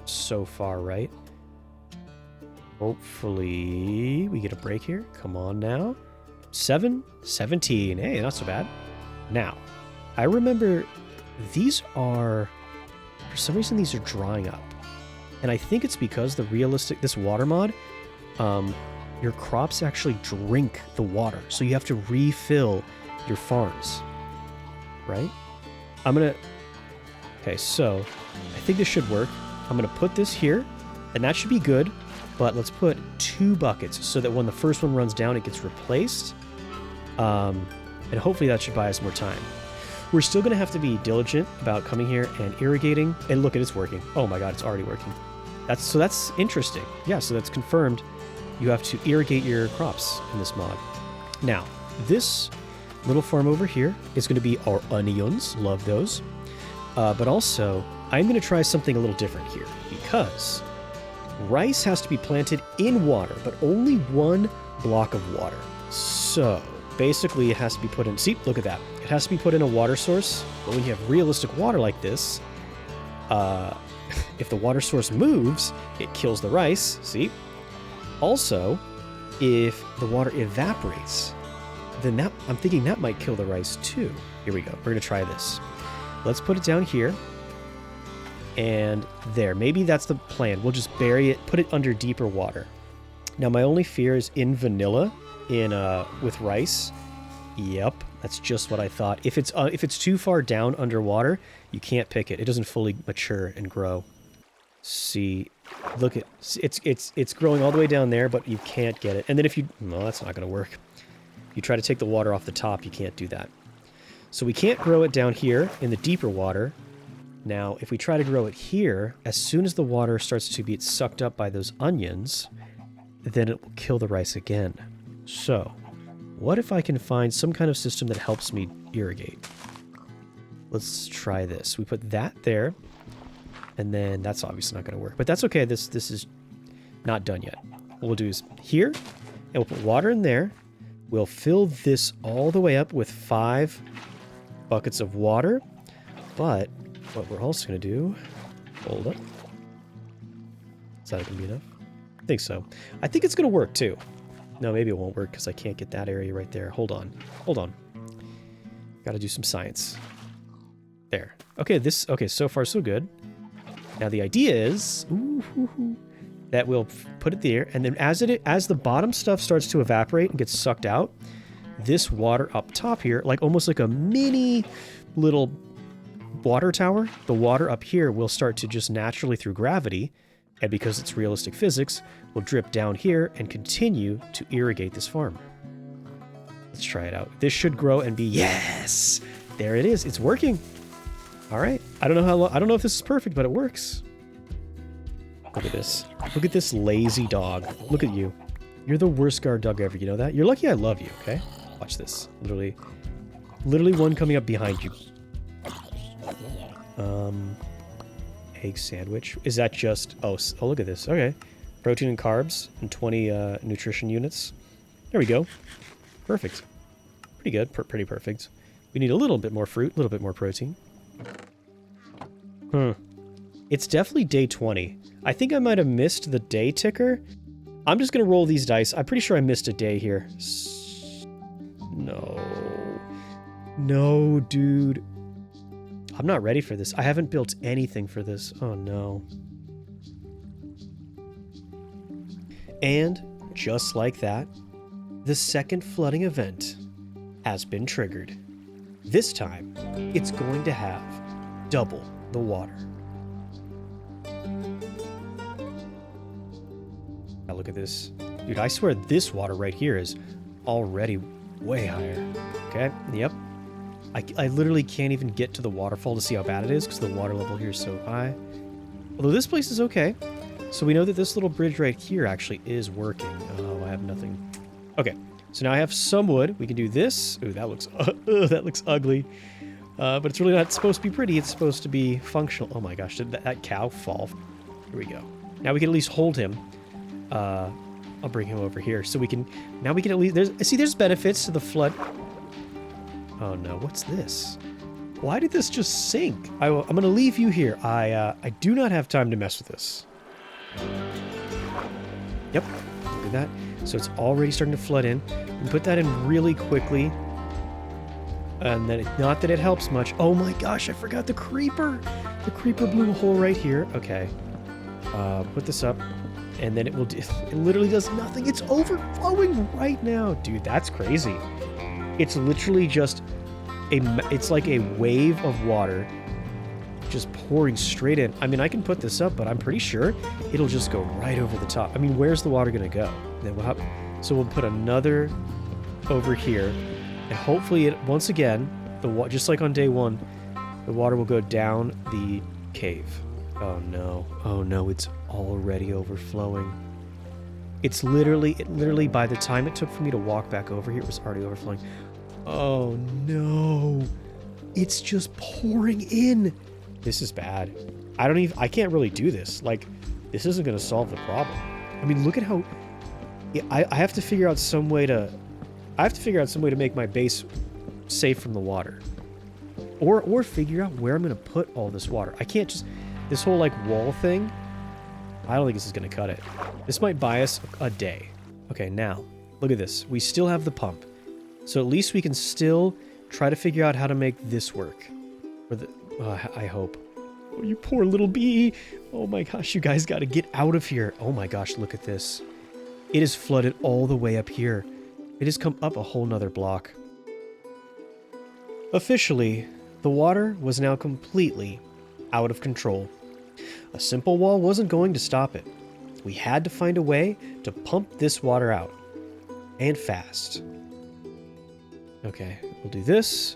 so far, right? Hopefully we get a break here. Come on now. 17. Hey, not so bad. Now, I remember these are, for some reason, these are drying up. And I think it's because this water mod, your crops actually drink the water. So you have to refill your farms, right? Okay, so I think this should work. I'm going to put this here, and that should be good. But let's put 2 buckets so that when the first one runs down, it gets replaced. And hopefully that should buy us more time. We're still going to have to be diligent about coming here and irrigating. And look, it's working. Oh my god, it's already working. That's interesting. Yeah, so that's confirmed. You have to irrigate your crops in this mod. Now, this little farm over here is going to be our onions. Love those. But also, I'm going to try something a little different here because rice has to be planted in water, but only 1 block of water. So basically it has to be put in, see, look at that. It has to be put in a water source, but when you have realistic water like this, if the water source moves, it kills the rice, see? Also, if the water evaporates, then I'm thinking that might kill the rice too. Here we go, we're gonna try this. Let's put it down here. And there, maybe that's the plan. We'll just bury it, put it under deeper water. Now, my only fear is in vanilla, with rice. Yep, that's just what I thought. If it's too far down underwater, you can't pick it. It doesn't fully mature and grow. See, look at it's growing all the way down there, but you can't get it. And then no, that's not going to work. You try to take the water off the top, you can't do that. So we can't grow it down here in the deeper water. Now, if we try to grow it here, as soon as the water starts to be sucked up by those onions, then it will kill the rice again. So, what if I can find some kind of system that helps me irrigate? Let's try this. We put that there, and then that's obviously not going to work. But that's okay. This is not done yet. What we'll do is here, and we'll put water in there. We'll fill this all the way up with 5 buckets of water, but what we're also going to do, hold up. Is that going to be enough? I think so. I think it's going to work too. No, maybe it won't work because I can't get that area right there. Hold on. Got to do some science. There. Okay, so far so good. Now the idea is that we'll put it there, and then as the bottom stuff starts to evaporate and gets sucked out, this water up top here, like almost like a mini little water tower, the water up here will start to just naturally through gravity, and because it's realistic physics, will drip down here and continue to irrigate this farm. Let's try it out. This should grow and be, yes! There it is. It's working. All right. I don't know how long, I don't know if this is perfect, but it works. Look at this. Look at this lazy dog. Look at you. You're the worst guard dog ever. You know that? You're lucky I love you, okay? Watch this. Literally one coming up behind you. Egg sandwich. Is that just... Oh, look at this. Okay. Protein and carbs and 20 nutrition units. There we go. Perfect. Pretty good. Pretty perfect. We need a little bit more fruit, a little bit more protein. It's definitely day 20. I think I might have missed the day ticker. I'm just going to roll these dice. I'm pretty sure I missed a day here. No. No, dude. I'm not ready for this. I haven't built anything for this. Oh no. And just like that, the second flooding event has been triggered. This time, it's going to have double the water. Now look at this. Dude, I swear this water right here is already way higher. Okay, yep. I literally can't even get to the waterfall to see how bad it is because the water level here is so high. Although this place is okay. So we know that this little bridge right here actually is working. Oh, I have nothing. Okay, so now I have some wood. We can do this. Ooh, that looks ugly. But it's really not supposed to be pretty. It's supposed to be functional. Oh my gosh, did that cow fall? Here we go. Now we can at least hold him. I'll bring him over here so we can... Now we can at least... There's benefits to the flood. Oh no, what's this? Why did this just sink? I'm going to leave you here. I do not have time to mess with this. Yep, look at that. So it's already starting to flood in. We can put that in really quickly. And then, not that it helps much. Oh my gosh, I forgot the creeper. The creeper blew a hole right here. Okay. Put this up. And then it will... It literally does nothing. It's overflowing right now. Dude, that's crazy. It's literally just it's like a wave of water just pouring straight in. I mean, I can put this up, but I'm pretty sure it'll just go right over the top. I mean, where's the water going to go? Then we'll have, so we'll put another over here, and hopefully it, once again, just like on day one, the water will go down the cave. Oh no, it's already overflowing. It literally, by the time it took for me to walk back over here, it was already overflowing. Oh no. It's just pouring in. This is bad. I can't really do this. Like, this isn't going to solve the problem. I mean, look at how... I have to figure out some way to... make my base safe from the water. Or figure out where I'm going to put all this water. I can't just... This whole, like, wall thing... I don't think this is going to cut it. This might buy us a day. Okay, now, look at this. We still have the pump. So at least we can still try to figure out how to make this work. I hope. Oh, you poor little bee. Oh my gosh, you guys got to get out of here. Oh my gosh, look at this. It is flooded all the way up here. It has come up a whole nother block. Officially, the water was now completely out of control. A simple wall wasn't going to stop it. We had to find a way to pump this water out. And fast. Okay, we'll do this.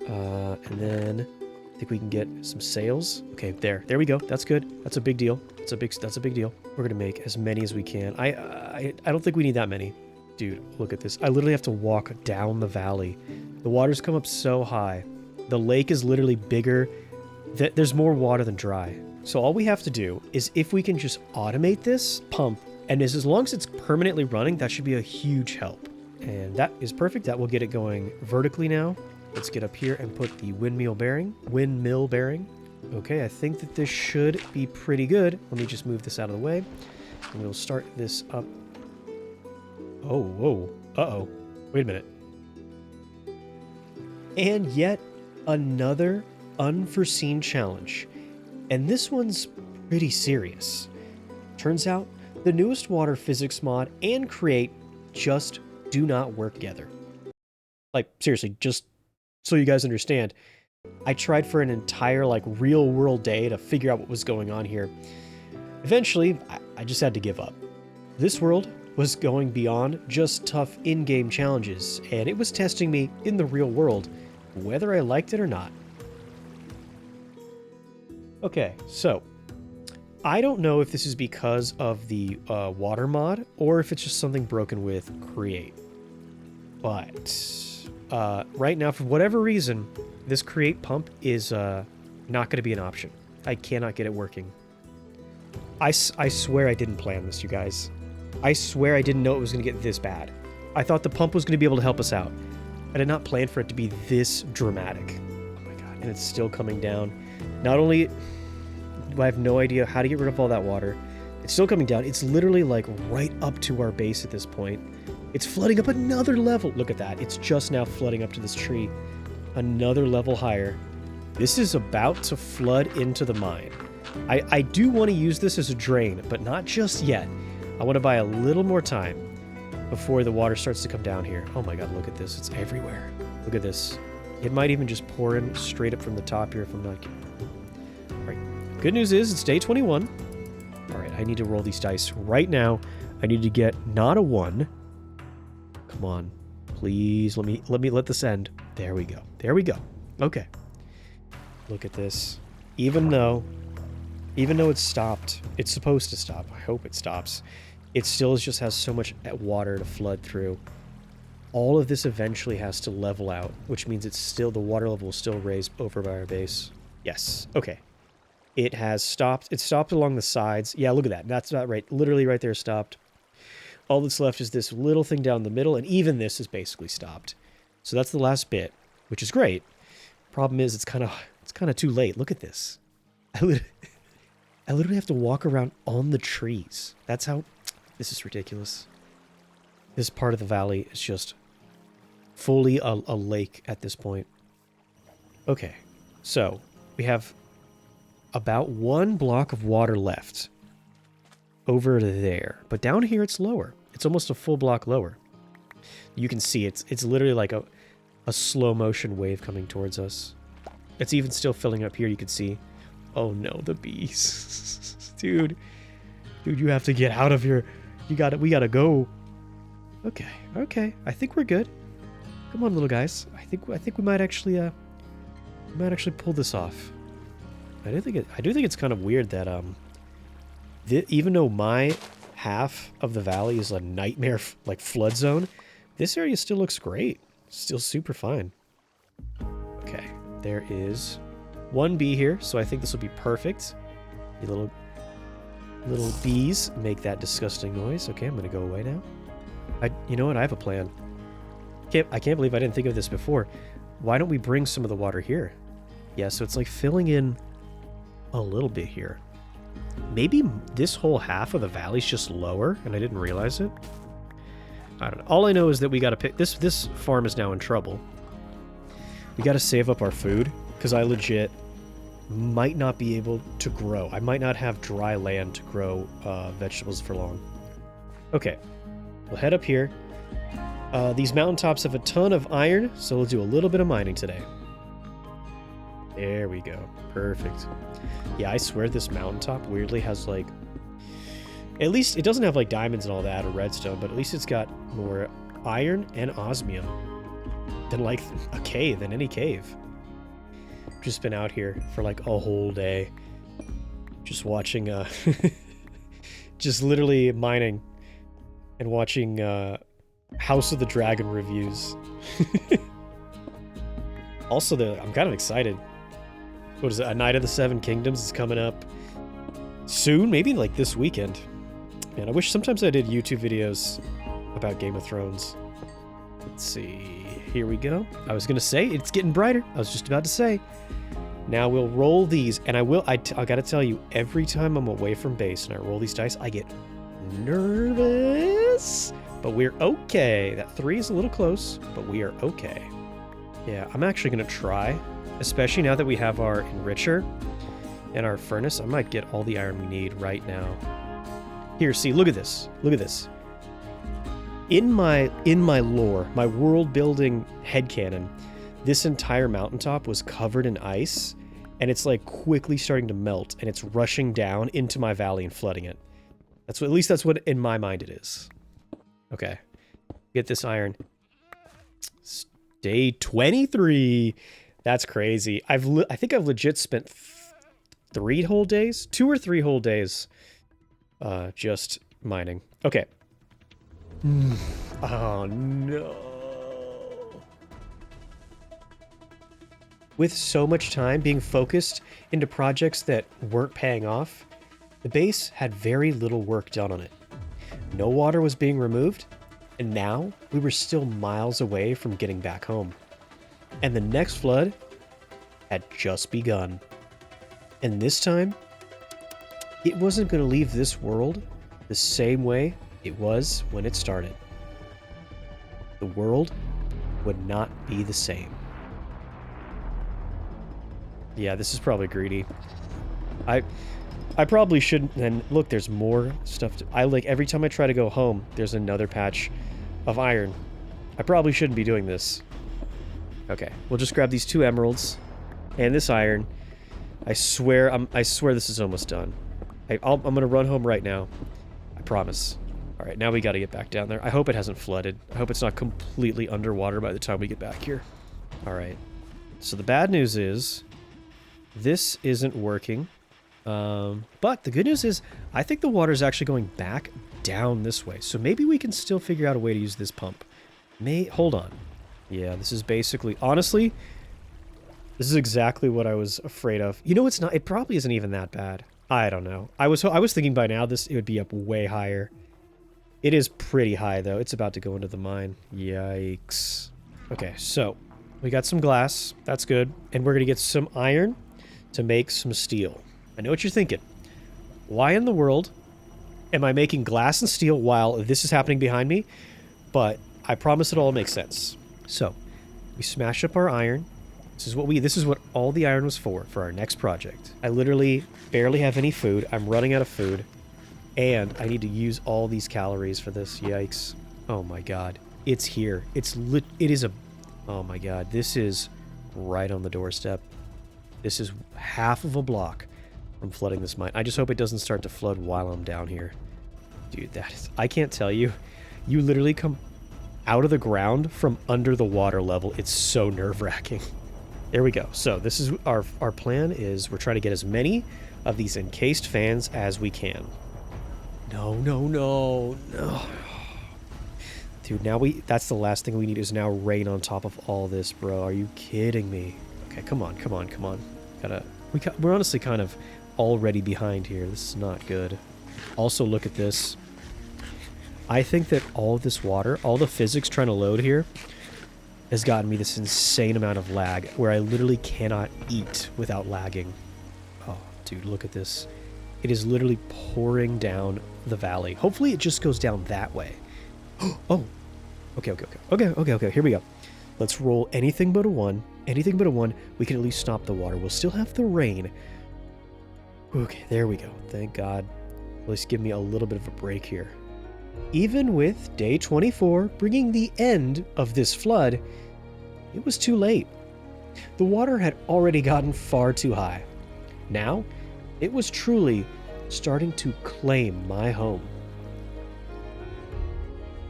And then I think we can get some sails. Okay, there we go. That's good. That's a big deal. That's a big deal. We're gonna make as many as we can. I don't think we need that many. Dude, look at this. I literally have to walk down the valley. The water's come up so high. The lake is literally bigger. There's more water than dry. So all we have to do is if we can just automate this pump, and as long as it's permanently running, that should be a huge help. And that is perfect. That will get it going vertically now. Let's get up here and put the windmill bearing. Okay, I think that this should be pretty good. Let me just move this out of the way. And we'll start this up. Oh, whoa. Uh-oh. Wait a minute. And yet another unforeseen challenge. And this one's pretty serious. Turns out, the newest water physics mod and create just do not work together. Like, seriously, just so you guys understand, I tried for an entire, like, real-world day to figure out what was going on here. Eventually, I just had to give up. This world was going beyond just tough in-game challenges, and it was testing me in the real world, whether I liked it or not. Okay, so I don't know if this is because of the water mod or if it's just something broken with create. But right now, for whatever reason, this create pump is not going to be an option. I cannot get it working. I swear I didn't plan this, you guys. I swear I didn't know it was going to get this bad. I thought the pump was going to be able to help us out. I did not plan for it to be this dramatic. Oh my god, and it's still coming down. Not only do I have no idea how to get rid of all that water, it's still coming down. It's literally like right up to our base at this point. It's flooding up another level. Look at that. It's just now flooding up to this tree. Another level higher. This is about to flood into the mine. I do want to use this as a drain, but not just yet. I want to buy a little more time before the water starts to come down here. Oh my god, look at this. It's everywhere. Look at this. It might even just pour in straight up from the top here if I'm not kidding. Alright. Good news is it's day 21. Alright, I need to roll these dice right now. I need to get not a 1. Come on. Please let this end. There we go. There we go. Okay. Look at this. Even though it's stopped, it's supposed to stop. I hope it stops. It still just has so much water to flood through. All of this eventually has to level out, which means it's still, the water level will still raise over by our base. Yes. Okay. It has stopped. It stopped along the sides. Yeah, look at that. That's not right. Literally right there stopped. All that's left is this little thing down the middle, and even this is basically stopped. So that's the last bit, which is great. Problem is, it's kind of too late. Look at this. I literally have to walk around on the trees. That's how... This is ridiculous. This part of the valley is just fully a lake at this point. Okay, so we have about 1 block of water left over there. But down here it's lower. It's almost a full block lower. You can see it's literally like a slow motion wave coming towards us. It's even still filling up here, you can see. Oh no, the bees. Dude, you have to get out of here. We gotta go. Okay. I think we're good. Come on, little guys. I think we might actually pull this off. I do think it's kind of weird that even though my half of the valley is a nightmare like flood zone, this area still looks great. Still super fine. Okay, there is 1 bee here, so I think this will be perfect. The little bees make that disgusting noise. Okay, I'm gonna go away now. You know what? I have a plan. I can't believe I didn't think of this before. Why don't we bring some of the water here? Yeah, so it's like filling in a little bit here. Maybe this whole half of the valley's just lower, and I didn't realize it. I don't know. All I know is that we gotta pick... This farm is now in trouble. We gotta save up our food, because I legit might not be able to grow. I might not have dry land to grow vegetables for long. Okay. We'll head up here. These mountaintops have a ton of iron, so we'll do a little bit of mining today. There we go. Perfect. Yeah, I swear this mountaintop weirdly has, like... At least it doesn't have, like, diamonds and all that, or redstone, but at least it's got more iron and osmium than, like, a cave, than any cave. Just been out here for, like, a whole day. Just watching, just literally mining and watching, House of the Dragon reviews. Also, I'm kind of excited. What is it? A Night of the Seven Kingdoms is coming up soon, maybe like this weekend. Man, I wish sometimes I did YouTube videos about Game of Thrones. Let's see. Here we go. I was going to say, it's getting brighter. I was just about to say. Now we'll roll these, and I gotta tell you, every time I'm away from base and I roll these dice, I get nervous. But we're okay. That 3 is a little close, but we are okay. Yeah, I'm actually going to try, especially now that we have our enricher and our furnace. I might get all the iron we need right now. Here, see, look at this. Look at this. In my lore, my world-building headcanon, this entire mountaintop was covered in ice, and it's like quickly starting to melt, and it's rushing down into my valley and flooding it. At least that's what in my mind it is. Okay, get this iron. Day 23. That's crazy. I think I've legit spent 3 whole days, 2 or 3 whole days, just mining. Okay. Oh no. With so much time being focused into projects that weren't paying off, the base had very little work done on it. No water was being removed, and now we were still miles away from getting back home. And the next flood had just begun. And this time, it wasn't going to leave this world the same way it was when it started. The world would not be the same. Yeah, this is probably greedy. I probably shouldn't. And look, there's more stuff. I like every time I try to go home, there's another patch of iron. I probably shouldn't be doing this. Okay, we'll just grab these 2 emeralds and this iron. I swear this is almost done. I'm gonna run home right now. I promise. All right, now we got to get back down there. I hope it hasn't flooded. I hope it's not completely underwater by the time we get back here. All right. So the bad news is this isn't working. But the good news is I think the water is actually going back down this way. So maybe we can still figure out a way to use this pump. Hold on. Yeah, this is basically, honestly, this is exactly what I was afraid of. You know, it probably isn't even that bad. I don't know. I was thinking by now it would be up way higher. It is pretty high though. It's about to go into the mine. Yikes. Okay, so we got some glass. That's good. And we're going to get some iron to make some steel. I know what you're thinking. Why in the world am I making glass and steel while this is happening behind me? But I promise it all makes sense. So, we smash up our iron. This is what all the iron was for our next project. I literally barely have any food. I'm running out of food. And I need to use all these calories for this. Yikes. Oh my god. It's here. Oh my god. This is right on the doorstep. This is half of a block from flooding this mine. I just hope it doesn't start to flood while I'm down here. Dude, I can't tell you. You literally come out of the ground from under the water level. It's so nerve-wracking. There we go. So this is our plan is we're trying to get as many of these encased fans as we can. No. Dude, that's the last thing we need is now rain on top of all this, bro. Are you kidding me? Okay, come on. We're honestly kind of already behind here. This is not good. Also, look at this. I think that all of this water, all the physics trying to load here, has gotten me this insane amount of lag where I literally cannot eat without lagging. Oh, dude, look at this. It is literally pouring down the valley. Hopefully it just goes down that way. Oh, okay. Here we go. Let's roll anything but a 1. Anything but a 1. We can at least stop the water. We'll still have the rain. Okay, there we go. Thank God. At least give me a little bit of a break here. Even with day 24 bringing the end of this flood, it was too late. The water had already gotten far too high. Now, it was truly starting to claim my home.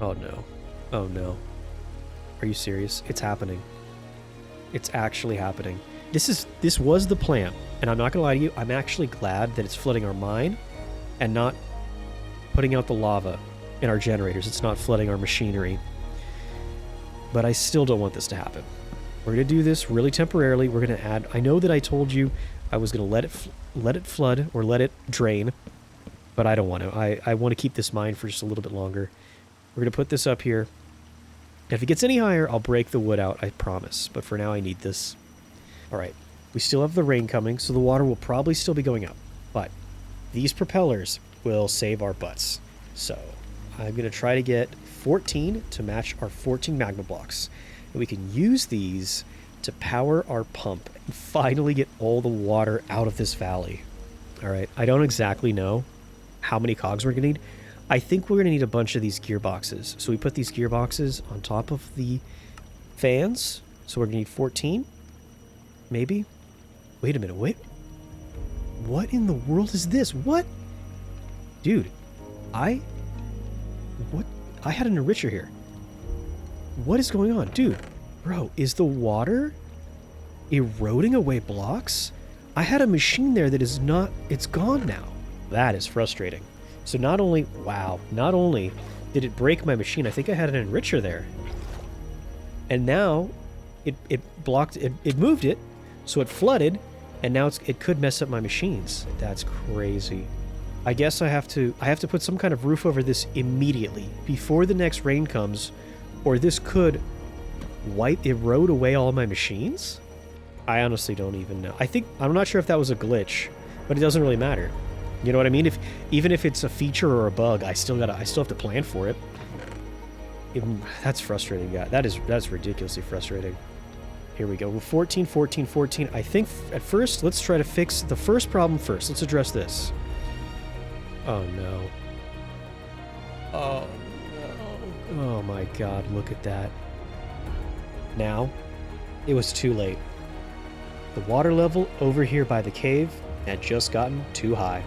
Oh no. Oh no. Are you serious? It's happening. It's actually happening. This was the plan, and I'm not gonna lie to you, I'm actually glad that it's flooding our mine and not putting out the lava in our generators. It's not flooding our machinery. But I still don't want this to happen. We're gonna do this really temporarily. We're gonna add, I know that I told you I was gonna let it flood or let it drain, but I don't want to. I want to keep this mine for just a little bit longer. We're gonna put this up here. If it gets any higher, I'll break the wood out, I promise. But for now, I need this. All right, we still have the rain coming, so the water will probably still be going up. But these propellers will save our butts. So I'm going to try to get 14 to match our 14 magma blocks. And we can use these to power our pump and finally get all the water out of this valley. All right, I don't exactly know how many cogs we're going to need. I think we're going to need a bunch of these gearboxes. So we put these gearboxes on top of the fans. So we're going to need 14. Maybe. Wait a minute. Wait. What in the world is this? What? Dude, I had an enricher here. What is going on? Dude, bro, is the water eroding away blocks? I had a machine there that is not, it's gone now. That is frustrating. So not only did it break my machine, I think I had an enricher there. And now it blocked, it moved it, so it flooded, and now it could mess up my machines. That's crazy. I guess I have to put some kind of roof over this immediately before the next rain comes, or this could erode away all my machines? I honestly don't even know. I'm not sure if that was a glitch, but it doesn't really matter. You know what I mean? Even if it's a feature or a bug, I still have to plan for it. That's frustrating, guy. That's ridiculously frustrating. Here we go. 14, 14, 14. I think at first, let's try to fix the first problem first. Let's address this. Oh, no. Oh, no. Oh, my God. Look at that. Now, it was too late. The water level over here by the cave had just gotten too high.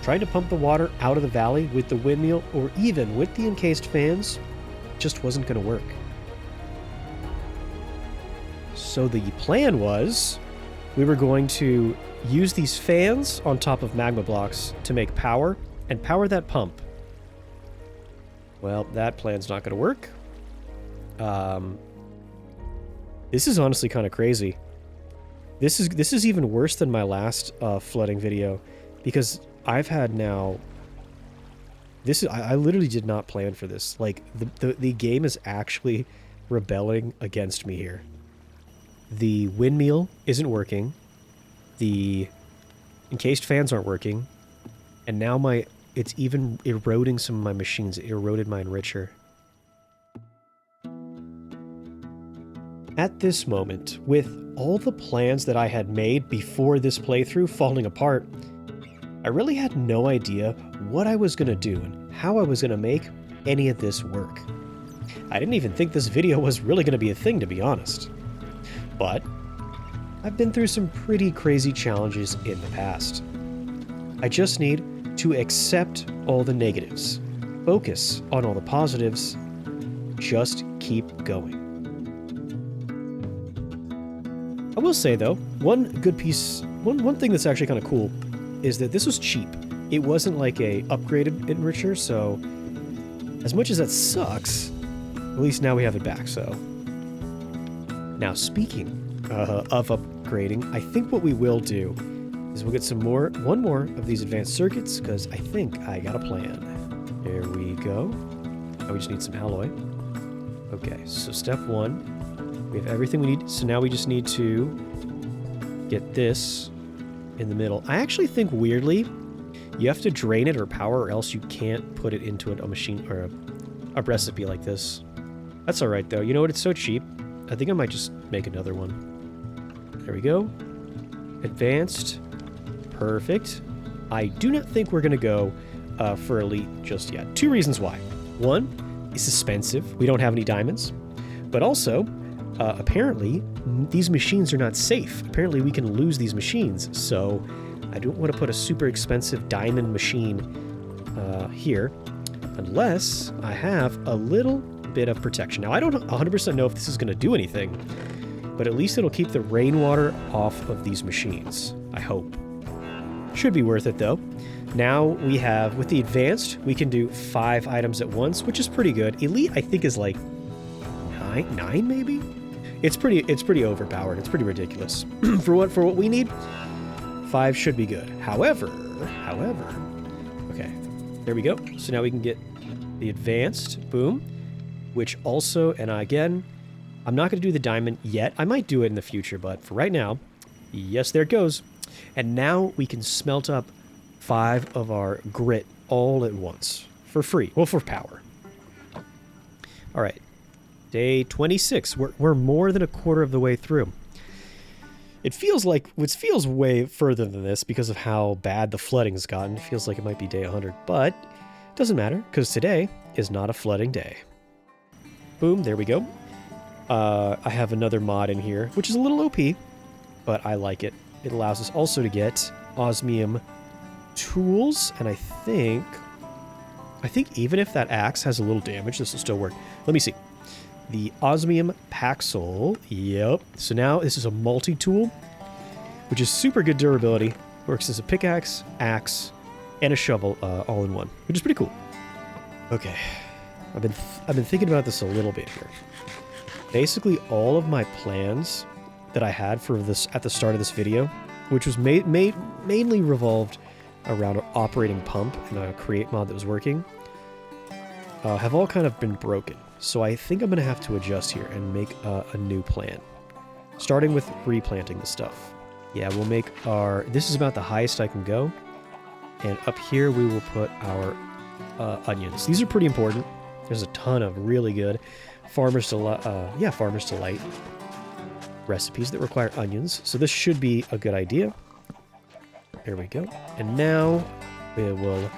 Trying to pump the water out of the valley with the windmill or even with the encased fans just wasn't going to work. So the plan was we were going to use these fans on top of magma blocks to make power and power that pump. Well, that plan's not going to work. This is honestly kind of crazy. This is even worse than my last flooding video, because I've had now... I literally did not plan for this. Like, the game is actually rebelling against me here. The windmill isn't working. The encased fans aren't working. And now it's even eroding some of my machines. It eroded my enricher. At this moment, with all the plans that I had made before this playthrough falling apart, I really had no idea what I was going to do and how I was going to make any of this work. I didn't even think this video was really going to be a thing, to be honest. But I've been through some pretty crazy challenges in the past. I just need to accept all the negatives, focus on all the positives, just keep going. I will say, though, one good piece, one thing that's actually kind of cool is that this was cheap. It wasn't like a upgraded enricher, so as much as that sucks, at least now we have it back, so. Now, speaking of upgrading, I think what we will do is we'll get one more of these advanced circuits, because I think I got a plan. There we go. Now we just need some alloy. Okay, so step 1. We have everything we need, so now we just need to get this in the middle. I actually think, weirdly, you have to drain it or power, or else you can't put it into a machine or a recipe like this. That's alright, though. You know what? It's so cheap. I think I might just make another one. There we go. Advanced. Perfect. I do not think we're going to go for Elite just yet. 2 reasons why. 1, it's expensive. We don't have any diamonds. But also... apparently, these machines are not safe. Apparently, we can lose these machines, so I don't want to put a super expensive diamond machine here, unless I have a little bit of protection. Now, I don't 100% know if this is going to do anything, but at least it'll keep the rainwater off of these machines, I hope. Should be worth it, though. Now we have, with the advanced, we can do 5 items at once, which is pretty good. Elite, I think, is like 9 maybe? It's pretty overpowered. It's pretty ridiculous. for what we need, 5 should be good. However, okay, there we go. So now we can get the advanced, boom, which also, and again, I'm not going to do the diamond yet. I might do it in the future, but for right now, yes, there it goes. And now we can smelt up 5 of our grit all at once for free. Well, for power. All right. Day 26. We're more than a quarter of the way through. It feels way further than this because of how bad the flooding's gotten. It feels like it might be day 100, but it doesn't matter because today is not a flooding day. Boom, there we go. I have another mod in here, which is a little OP, but I like it. It allows us also to get osmium tools, and I think even if that axe has a little damage, this will still work. Let me see. The osmium paxel. Yep. So now this is a multi-tool, which is super good durability. Works as a pickaxe, axe, and a shovel all in one, which is pretty cool. Okay. I've been thinking about this a little bit here. Basically, all of my plans that I had for this at the start of this video, which was mainly revolved around an operating pump and a create mod that was working, have all kind of been broken. So I think I'm going to have to adjust here and make a new plan. Starting with replanting the stuff. Yeah, we'll make this is about the highest I can go. And up here we will put our onions. These are pretty important. There's a ton of really good Farmer's Delight. recipes that require onions, so this should be a good idea. There we go. And now we will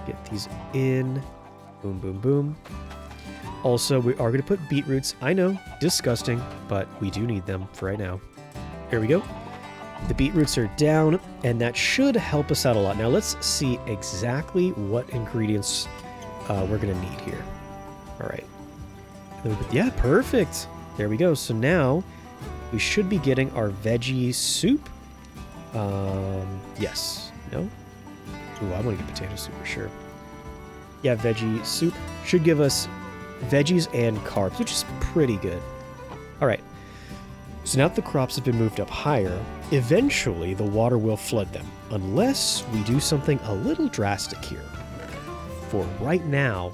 get these in. Boom, boom, boom. Also, we are going to put beetroots. I know, disgusting, but we do need them for right now. Here we go. The beetroots are down, and that should help us out a lot. Now, let's see exactly what ingredients we're going to need here. All right. Yeah, perfect. There we go. So now we should be getting our veggie soup. Yes. No? Ooh, I want to get potato soup for sure. Yeah, veggie soup should give us veggies and carbs, which is pretty good. All right. So now that the crops have been moved up higher, eventually the water will flood them, unless we do something a little drastic here. For right now,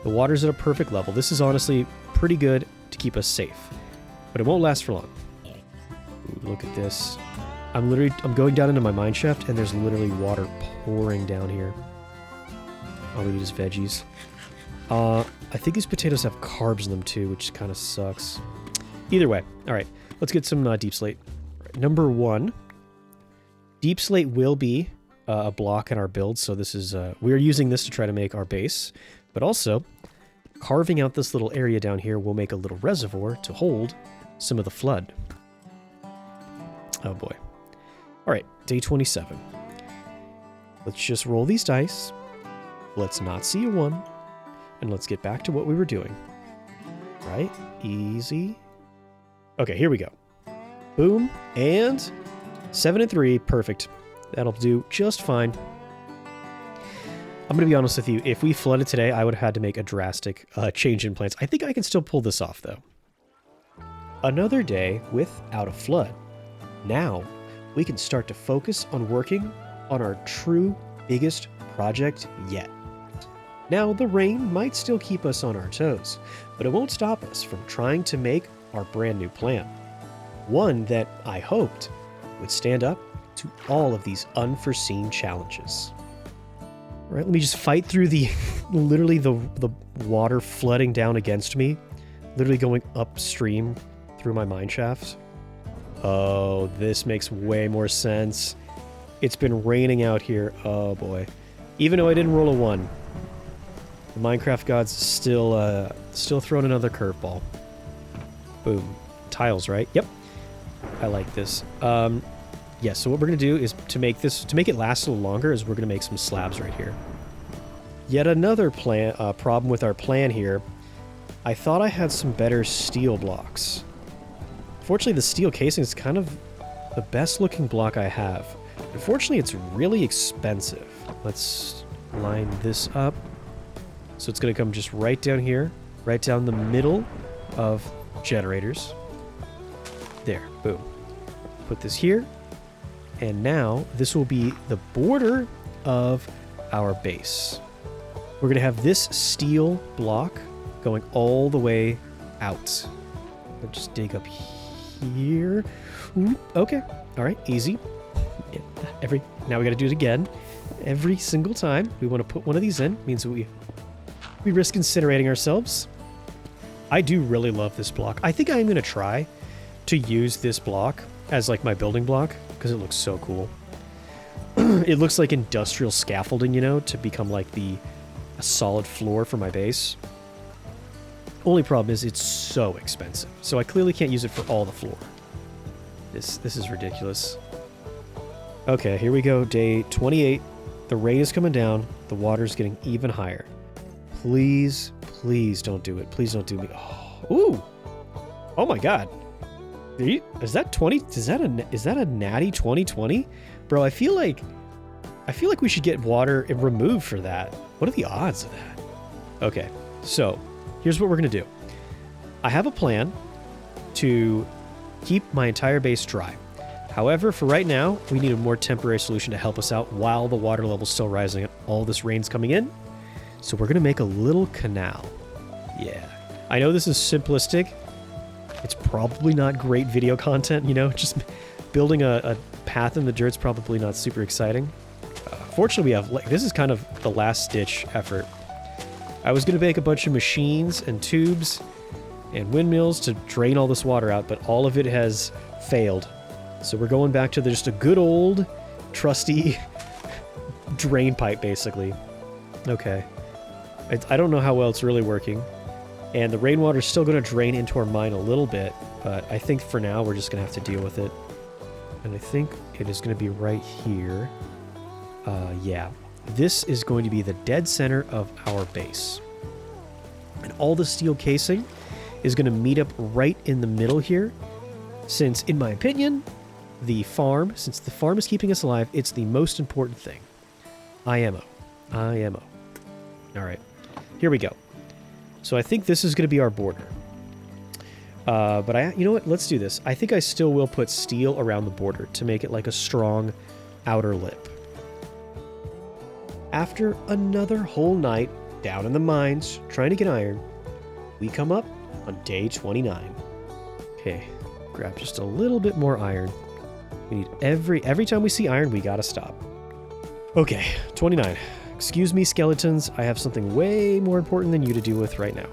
the water's at a perfect level. This is honestly pretty good to keep us safe, but it won't last for long. Ooh, look at this. I'm going down into my mine shaft, and there's literally water pouring down here. All we need is veggies. I think these potatoes have carbs in them too, which kind of sucks. Either way, all right, let's get some deep slate. Right, number 1, deep slate will be a block in our build, so this is we're using this to try to make our base, but also carving out this little area down here will make a little reservoir to hold some of the flood. Oh boy. All right, day 27. Let's just roll these dice. Let's not see a 1. And let's get back to what we were doing. Right? Easy. Okay, here we go. Boom. And 7 and 3. Perfect. That'll do just fine. I'm going to be honest with you. If we flooded today, I would have had to make a drastic change in plans. I think I can still pull this off, though. Another day without a flood. Now, we can start to focus on working on our true biggest project yet. Now, the rain might still keep us on our toes, but it won't stop us from trying to make our brand new plan. One that I hoped would stand up to all of these unforeseen challenges. All right, let me just fight through the literally the water flooding down against me, literally going upstream through my mine shaft. Oh, this makes way more sense. It's been raining out here. Oh boy. Even though I didn't roll a 1, the Minecraft gods still throwing another curveball. Boom. Tiles, right? Yep. I like this. Yeah, so what we're going to do is to make it last a little longer is we're going to make some slabs right here. Yet another problem with our plan here. I thought I had some better steel blocks. Fortunately, the steel casing is kind of the best looking block I have. Unfortunately, it's really expensive. Let's line this up. So it's going to come just right down here, right down the middle of generators. There, boom. Put this here. And now this will be the border of our base. We're going to have this steel block going all the way out. I'll just dig up here. Ooh, okay. All right, easy. Now we got to do it again. Every single time we want to put one of these in, means we risk incinerating ourselves. I do really love this block. I think I'm going to try to use this block as like my building block because it looks so cool. It looks like industrial scaffolding, you know, to become like a solid floor for my base. Only problem is it's so expensive. So I clearly can't use it for all the floor. This is ridiculous. Okay, here we go. Day 28. The rain is coming down. The water's getting even higher. Please, please don't do it. Please don't do me. Oh, ooh. Oh my god. Is that 20? Is that a natty 2020? Bro, I feel like we should get water removed for that. What are the odds of that? Okay, so here's what we're gonna do. I have a plan to keep my entire base dry. However, for right now, we need a more temporary solution to help us out while the water level's still rising and all this rain's coming in. So we're gonna make a little canal. Yeah, I know this is simplistic. It's probably not great video content, you know, just building a path in the dirt's probably not super exciting. Fortunately, we have, like, this is kind of the last ditch effort. I was going to make a bunch of machines and tubes and windmills to drain all this water out, but all of it has failed. So we're going back to just a good old, trusty drain pipe, basically. Okay. I don't know how well it's really working. And the rainwater is still going to drain into our mine a little bit, but I think for now we're just going to have to deal with it. And I think it is going to be right here. Yeah. This is going to be the dead center of our base. And all the steel casing is going to meet up right in the middle here. Since, in my opinion, since the farm is keeping us alive, it's the most important thing. IMO. IMO. All right. Here we go. So I think this is going to be our border. But you know what? Let's do this. I think I still will put steel around the border to make it like a strong outer lip. After another whole night down in the mines trying to get iron, we come up on day 29. Okay, grab just a little bit more iron. We need every time we see iron, we gotta stop. Okay, 29. Excuse me, skeletons. I have something way more important than you to deal with right now.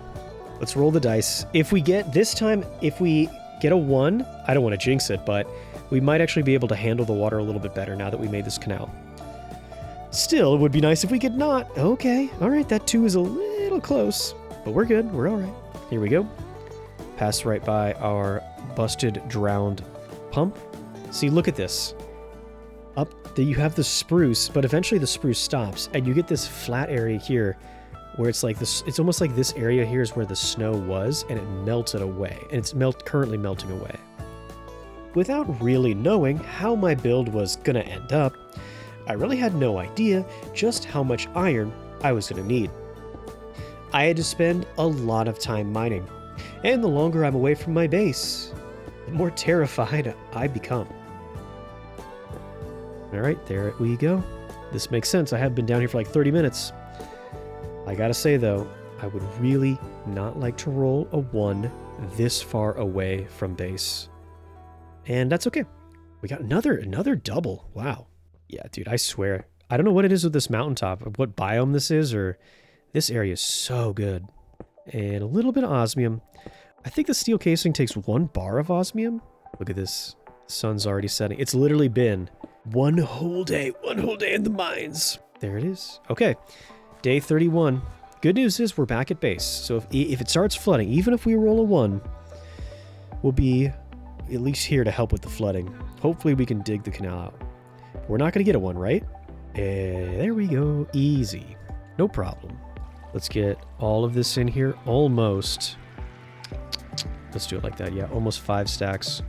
Let's roll the dice. If we get a 1, I don't want to jinx it, but we might actually be able to handle the water a little bit better now that we made this canal. Still, it would be nice if we could not. Okay, all right, that 2 is a little close, but we're good. We're all right. Here we go. Pass right by our busted, drowned pump. See, look at this. Up there you have the spruce, but eventually the spruce stops, and you get this flat area here where it's like this. It's almost like this area here is where the snow was, and it melted away, and it's currently melting away. Without really knowing how my build was gonna end up, I really had no idea just how much iron I was gonna need. I had to spend a lot of time mining, and the longer I'm away from my base, the more terrified I become. Alright, there we go. This makes sense. I have been down here for like 30 minutes. I gotta say though, I would really not like to roll a 1 this far away from base. And that's okay. We got another double. Wow. Yeah, dude, I swear. I don't know what it is with this mountaintop, what biome this is, or this area is so good. And a little bit of osmium. I think the steel casing takes 1 bar of osmium. Look at this. The sun's already setting. It's literally been one whole day in the mines. There it is. Okay, day 31. Good news is we're back at base. So if it starts flooding, even if we roll a 1, we'll be at least here to help with the flooding. Hopefully we can dig the canal out. We're not going to get a 1, right? There we go. Easy. No problem. Let's get all of this in here. Almost. Let's do it like that. Yeah, almost 5 stacks.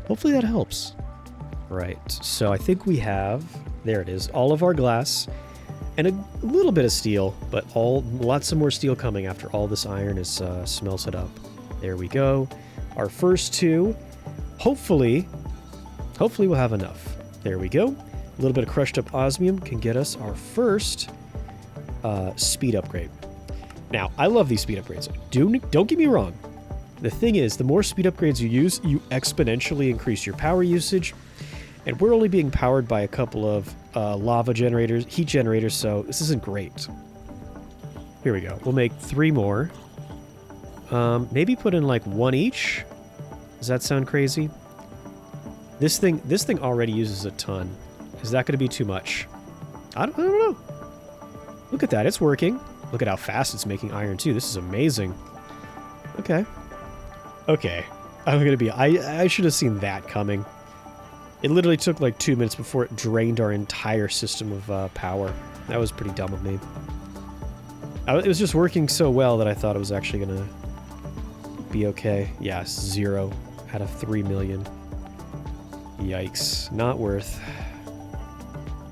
Hopefully that helps. Right. So I think we have, there it is, all of our glass and a little bit of steel, but lots of more steel coming after all this iron is smelted up. There we go. Our first 2. Hopefully we'll have enough. There we go. A little bit of crushed up osmium can get us our first speed upgrade. Now, I love these speed upgrades. Don't get me wrong. The thing is, the more speed upgrades you use, you exponentially increase your power usage. And we're only being powered by a couple of lava generators, heat generators, so this isn't great. Here we go. We'll make 3 more. Maybe put in like 1 each. Does that sound crazy? This thing already uses a ton. Is that going to be too much? I don't know. Look at that. It's working. Look at how fast it's making iron too. This is amazing. Okay. I'm going to be... I should have seen that coming. It literally took like 2 minutes before it drained our entire system of power. That was pretty dumb of me. It was just working so well that I thought it was actually going to be okay. Yeah, 0 out of 3 million. Yikes. Not worth.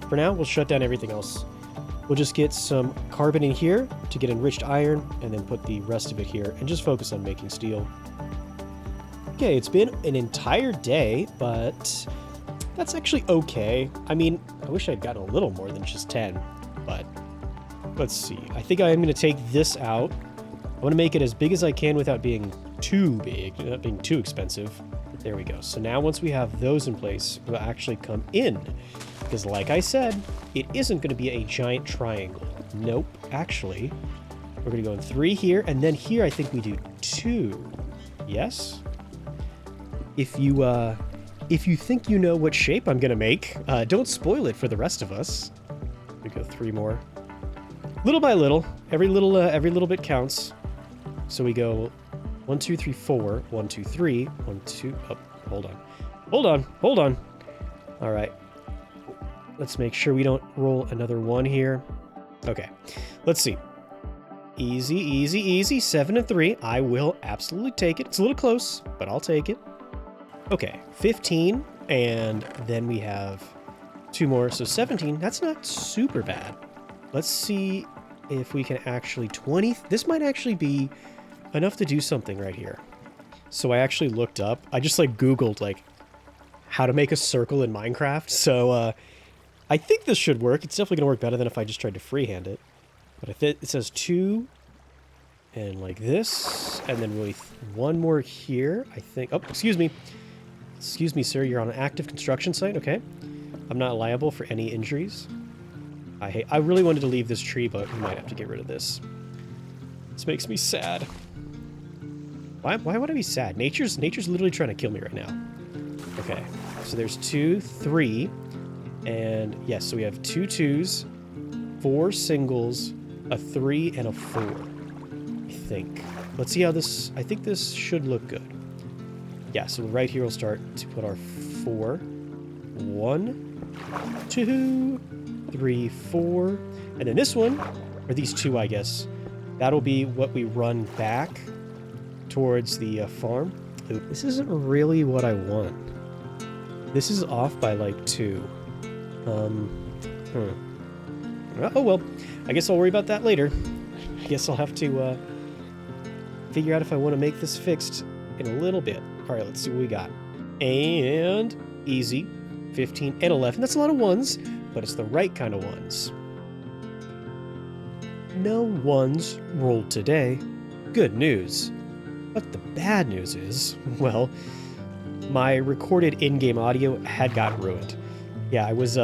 For now, we'll shut down everything else. We'll just get some carbon in here to get enriched iron, and then put the rest of it here, and just focus on making steel. Okay, it's been an entire day, but that's actually okay. I mean, I wish I'd gotten a little more than just 10, but let's see. I think I am going to take this out. I want to make it as big as I can without being too big, not being too expensive. There we go. So now once we have those in place, we'll actually come in. Because like I said, it isn't going to be a giant triangle. Nope. Actually, we're going to go in 3 here, and then here I think we do 2. Yes. If you think you know what shape I'm gonna make, don't spoil it for the rest of us. We go 3 more. Little by little. Every little bit counts. So we go 1, 2, 3, 4. 1, 2, 3. 1, 2. Oh, hold on. Hold on. Hold on. All right. Let's make sure we don't roll another 1 here. Okay. Let's see. Easy, easy, easy. 7 and 3. I will absolutely take it. It's a little close, but I'll take it. Okay. 15. And then we have 2 more. So 17. That's not super bad. Let's see if we can actually 20. This might actually be enough to do something right here. So I actually looked up. I just like Googled like how to make a circle in Minecraft. So I think this should work. It's definitely going to work better than if I just tried to freehand it. But it says 2 and like this. And then really 1 more here, I think. Oh, excuse me. Excuse me, sir. You're on an active construction site. Okay. I'm not liable for any injuries. I really wanted to leave this tree, but we might have to get rid of this. This makes me sad. Why would I be sad? Nature's literally trying to kill me right now. Okay, so there's 2, 3, and yes, so we have 2 2s, 4 singles, a 3, and a 4. I think. Let's see how this. I think this should look good. Yeah, so right here we'll start to put our 4. 1, 2. 3, 4, and then this one, or these 2, I guess, that'll be what we run back towards the farm. Ooh, this isn't really what I want. This is off by like 2. Oh well, I guess I'll worry about that later. I guess I'll have to figure out if I want to make this fixed in a little bit. All right, let's see what we got. And easy, 15 and 11. That's a lot of 1s. But it's the right kind of 1s. No 1s rolled today. Good news. But the bad news is, well, my recorded in-game audio had got ruined. Yeah, I was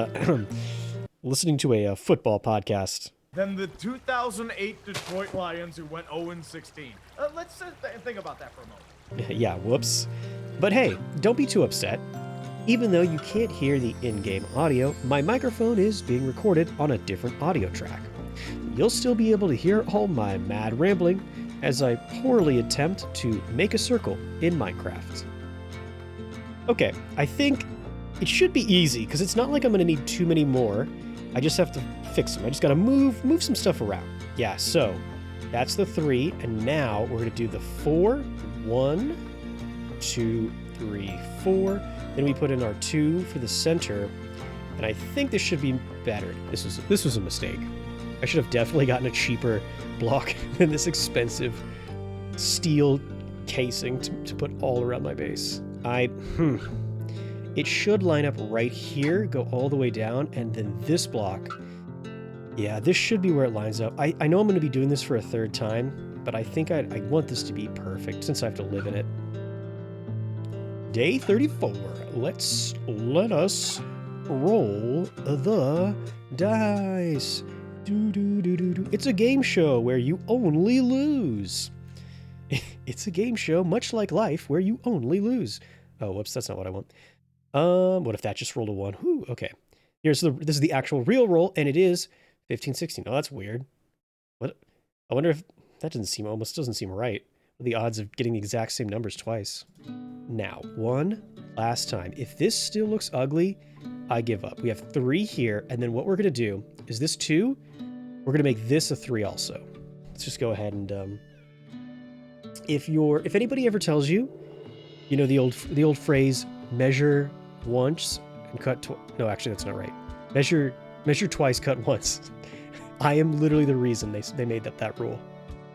listening to a football podcast. Then the 2008 Detroit Lions who went 0-16. Let's think about that for a moment. Yeah, whoops. But hey, don't be too upset. Even though you can't hear the in-game audio, my microphone is being recorded on a different audio track. You'll still be able to hear all my mad rambling as I poorly attempt to make a circle in Minecraft. Okay, I think it should be easy, because it's not like I'm going to need too many more. I just have to fix them. I just got to move some stuff around. Yeah, so that's the 3, and now we're going to do the 4. 1, 2, 3, 4. Then we put in our 2 for the center, and I think this should be better. This was a mistake. I should have definitely gotten a cheaper block than this expensive steel casing to put all around my base. It should line up right here, go all the way down, and then this block. Yeah, this should be where it lines up. I know I'm going to be doing this for a 3rd time, but I think I want this to be perfect since I have to live in it. Day 34. Let us roll the dice. It's a game show where you only lose. It's a game show much like life where you only lose. Oh, whoops, that's not what I want. What if that just rolled a 1? Whew, okay. This is the actual real roll, and it is 15, 16. Oh, that's weird. What? I wonder if that almost doesn't seem right. The odds of getting the exact same numbers twice. Now, one last time. If this still looks ugly, I give up. We have 3 here, and then what we're going to do is this 2, we're going to make this a 3 also. Let's just go ahead and, if anybody ever tells you, you know, the old phrase, measure once and cut twice. No, actually, that's not right. Measure twice, cut once. I am literally the reason they made that rule.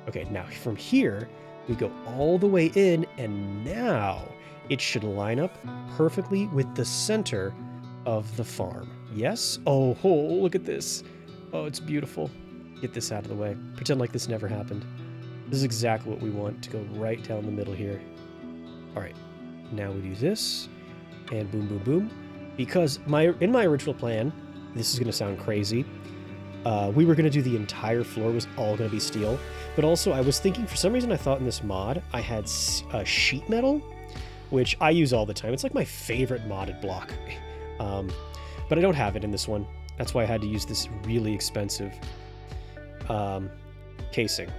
Okay, now from here, we go all the way in, and now it should line up perfectly with the center of the farm. Yes? Oh, look at this. Oh, it's beautiful. Get this out of the way. Pretend like this never happened. This is exactly what we want, to go right down the middle here. All right, now we do this, and boom, boom, boom. Because in my original plan, this is going to sound crazy, We were going to do the entire floor was all going to be steel. But also I was thinking, for some reason I thought in this mod I had sheet metal, which I use all the time. It's like my favorite modded block. But I don't have it in this one. That's why I had to use this really expensive casing.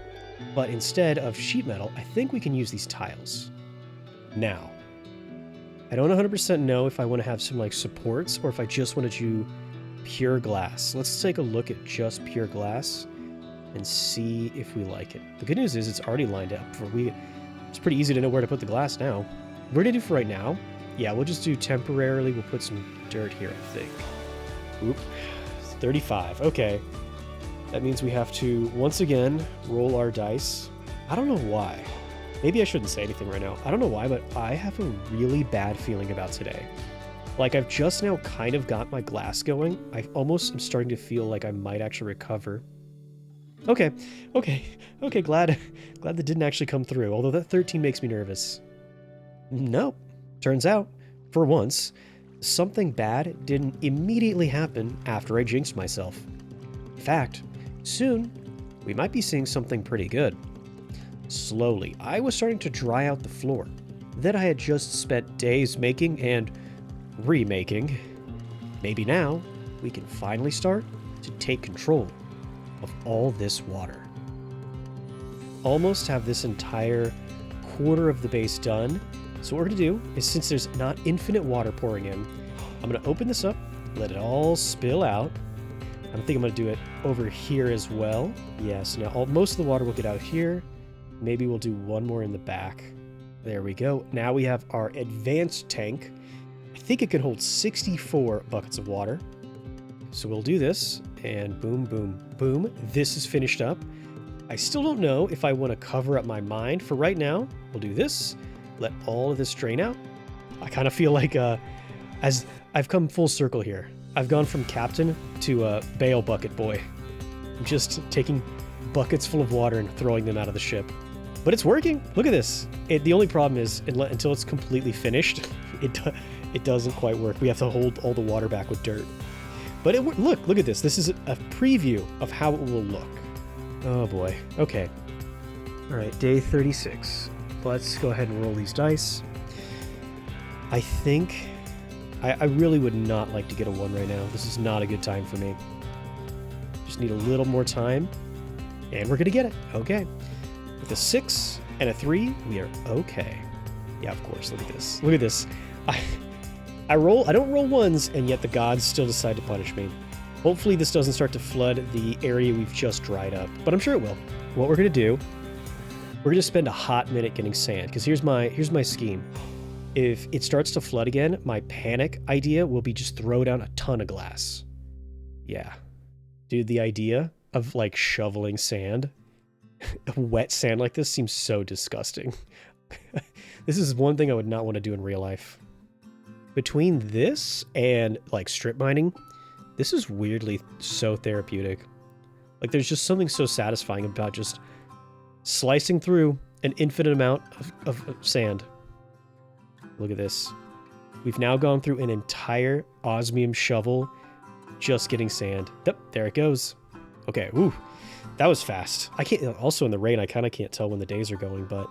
But instead of sheet metal, I think we can use these tiles. Now, I don't 100% know if I want to have some like supports or if I just want to do pure glass. Let's take a look at just pure glass and see if we like it. The good news is it's already lined up. It's pretty easy to know where to put the glass now. We're going to do for right now, yeah, we'll just do temporarily. We'll put some dirt here, I think. Oop, 35. Okay. That means we have to, once again, roll our dice. I don't know why. Maybe I shouldn't say anything right now. I don't know why, but I have a really bad feeling about today. Like, I've just now kind of got my glass going. I almost am starting to feel like I might actually recover. Okay. Glad that didn't actually come through, although that 13 makes me nervous. Nope. Turns out, for once, something bad didn't immediately happen after I jinxed myself. In fact, soon, we might be seeing something pretty good. Slowly, I was starting to dry out the floor that I had just spent days making and remaking. Maybe now, we can finally start to take control of all this water. Almost have this entire quarter of the base done. So what we're going to do is, since there's not infinite water pouring in, I'm going to open this up, let it all spill out. I think I'm going to do it over here as well. Yes, now most of the water will get out here. Maybe we'll do one more in the back. There we go. Now we have our advanced tank. I think it can hold 64 buckets of water. So we'll do this, and boom, boom, boom. This is finished up. I still don't know if I want to cover up my mine. For right now, we'll do this. Let all of this drain out. I kind of feel like as I've come full circle here. I've gone from captain to bale bucket boy. I'm just taking buckets full of water and throwing them out of the ship. But it's working. Look at this. The only problem is until it's completely finished, it doesn't quite work. We have to hold all the water back with dirt. But look at this. This is a preview of how it will look. Oh boy. Okay. All right, day 36. Let's go ahead and roll these dice. I think I really would not like to get a 1 right now. This is not a good time for me. Just need a little more time, and we're gonna get it. Okay. With a 6 and a 3, we are okay. Yeah, of course. Look at this. Look at this. I don't roll 1s, and yet the gods still decide to punish me. Hopefully this doesn't start to flood the area we've just dried up, but I'm sure it will. What we're gonna do, we're gonna spend a hot minute getting sand, because here's my scheme. If it starts to flood again, my panic idea will be just throw down a ton of glass. Yeah. Dude, the idea of like shoveling sand, wet sand like this seems so disgusting. This is one thing I would not want to do in real life. Between this and like strip mining, this is weirdly so therapeutic. Like there's just something so satisfying about just slicing through an infinite amount of sand. Look at this. We've now gone through an entire osmium shovel just getting sand. Yep, there it goes. Okay, ooh, that was fast. I can't, also in the rain, I kind of can't tell when the days are going, but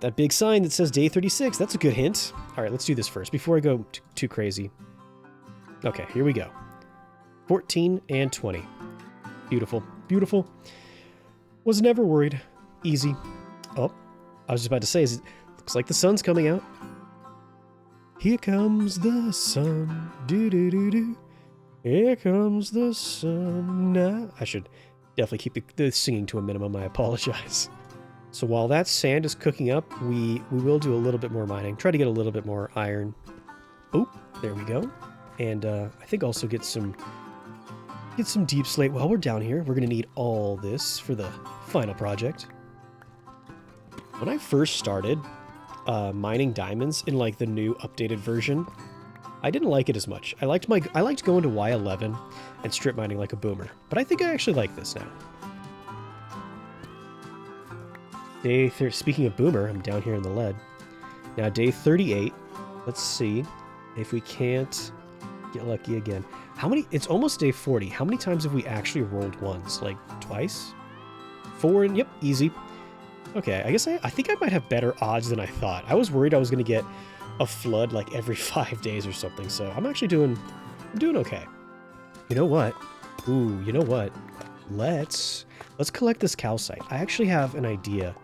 that big sign that says day 36, that's a good hint. All right, let's do this first before I go too crazy. Okay, here we go. 14 and 20. Beautiful, beautiful. Was never worried. Easy. Oh, I was just about to say, looks like the sun's coming out. Here comes the sun. Do-do-do-do. Here comes the sun now. I should definitely keep the singing to a minimum. I apologize. So while that sand is cooking up, we will do a little bit more mining. Try to get a little bit more iron. Oh, there we go. And I think also get some deep slate. While we're down here, we're going to need all this for the final project. When I first started mining diamonds in like the new updated version, I didn't like it as much. I liked going to Y11 and strip mining like a boomer, but I think I actually like this now. Speaking of boomer, I'm down here in the lead. Now day 38. Let's see if we can't get lucky again. How many? It's almost day 40. How many times have we actually rolled ones? Like twice? 4, and yep, easy. Okay, I guess I think I might have better odds than I thought. I was worried I was going to get a flood like every 5 days or something, so I'm actually doing okay. You know what? Ooh, you know what? Let's collect this calcite. I actually have an idea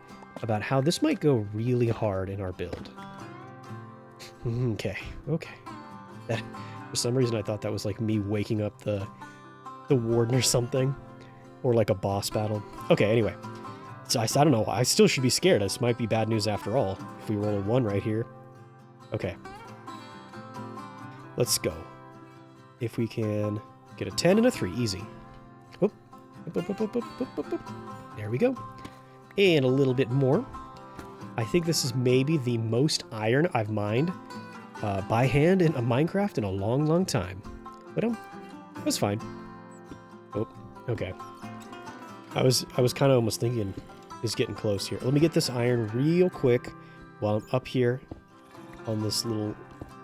about how this might go really hard in our build. Okay. That, for some reason I thought that was like me waking up the warden or something. Or like a boss battle. Okay, anyway. So I don't know. I still should be scared. This might be bad news after all. If we roll a 1 right here. Okay. Let's go. If we can get a 10 and a 3. Easy. Whoop. There we go. And a little bit more. I think this is maybe the most iron I've mined by hand in a Minecraft in a long, long time. But that's fine. Oh, okay. I was kind of almost thinking it's getting close here. Let me get this iron real quick while I'm up here on this little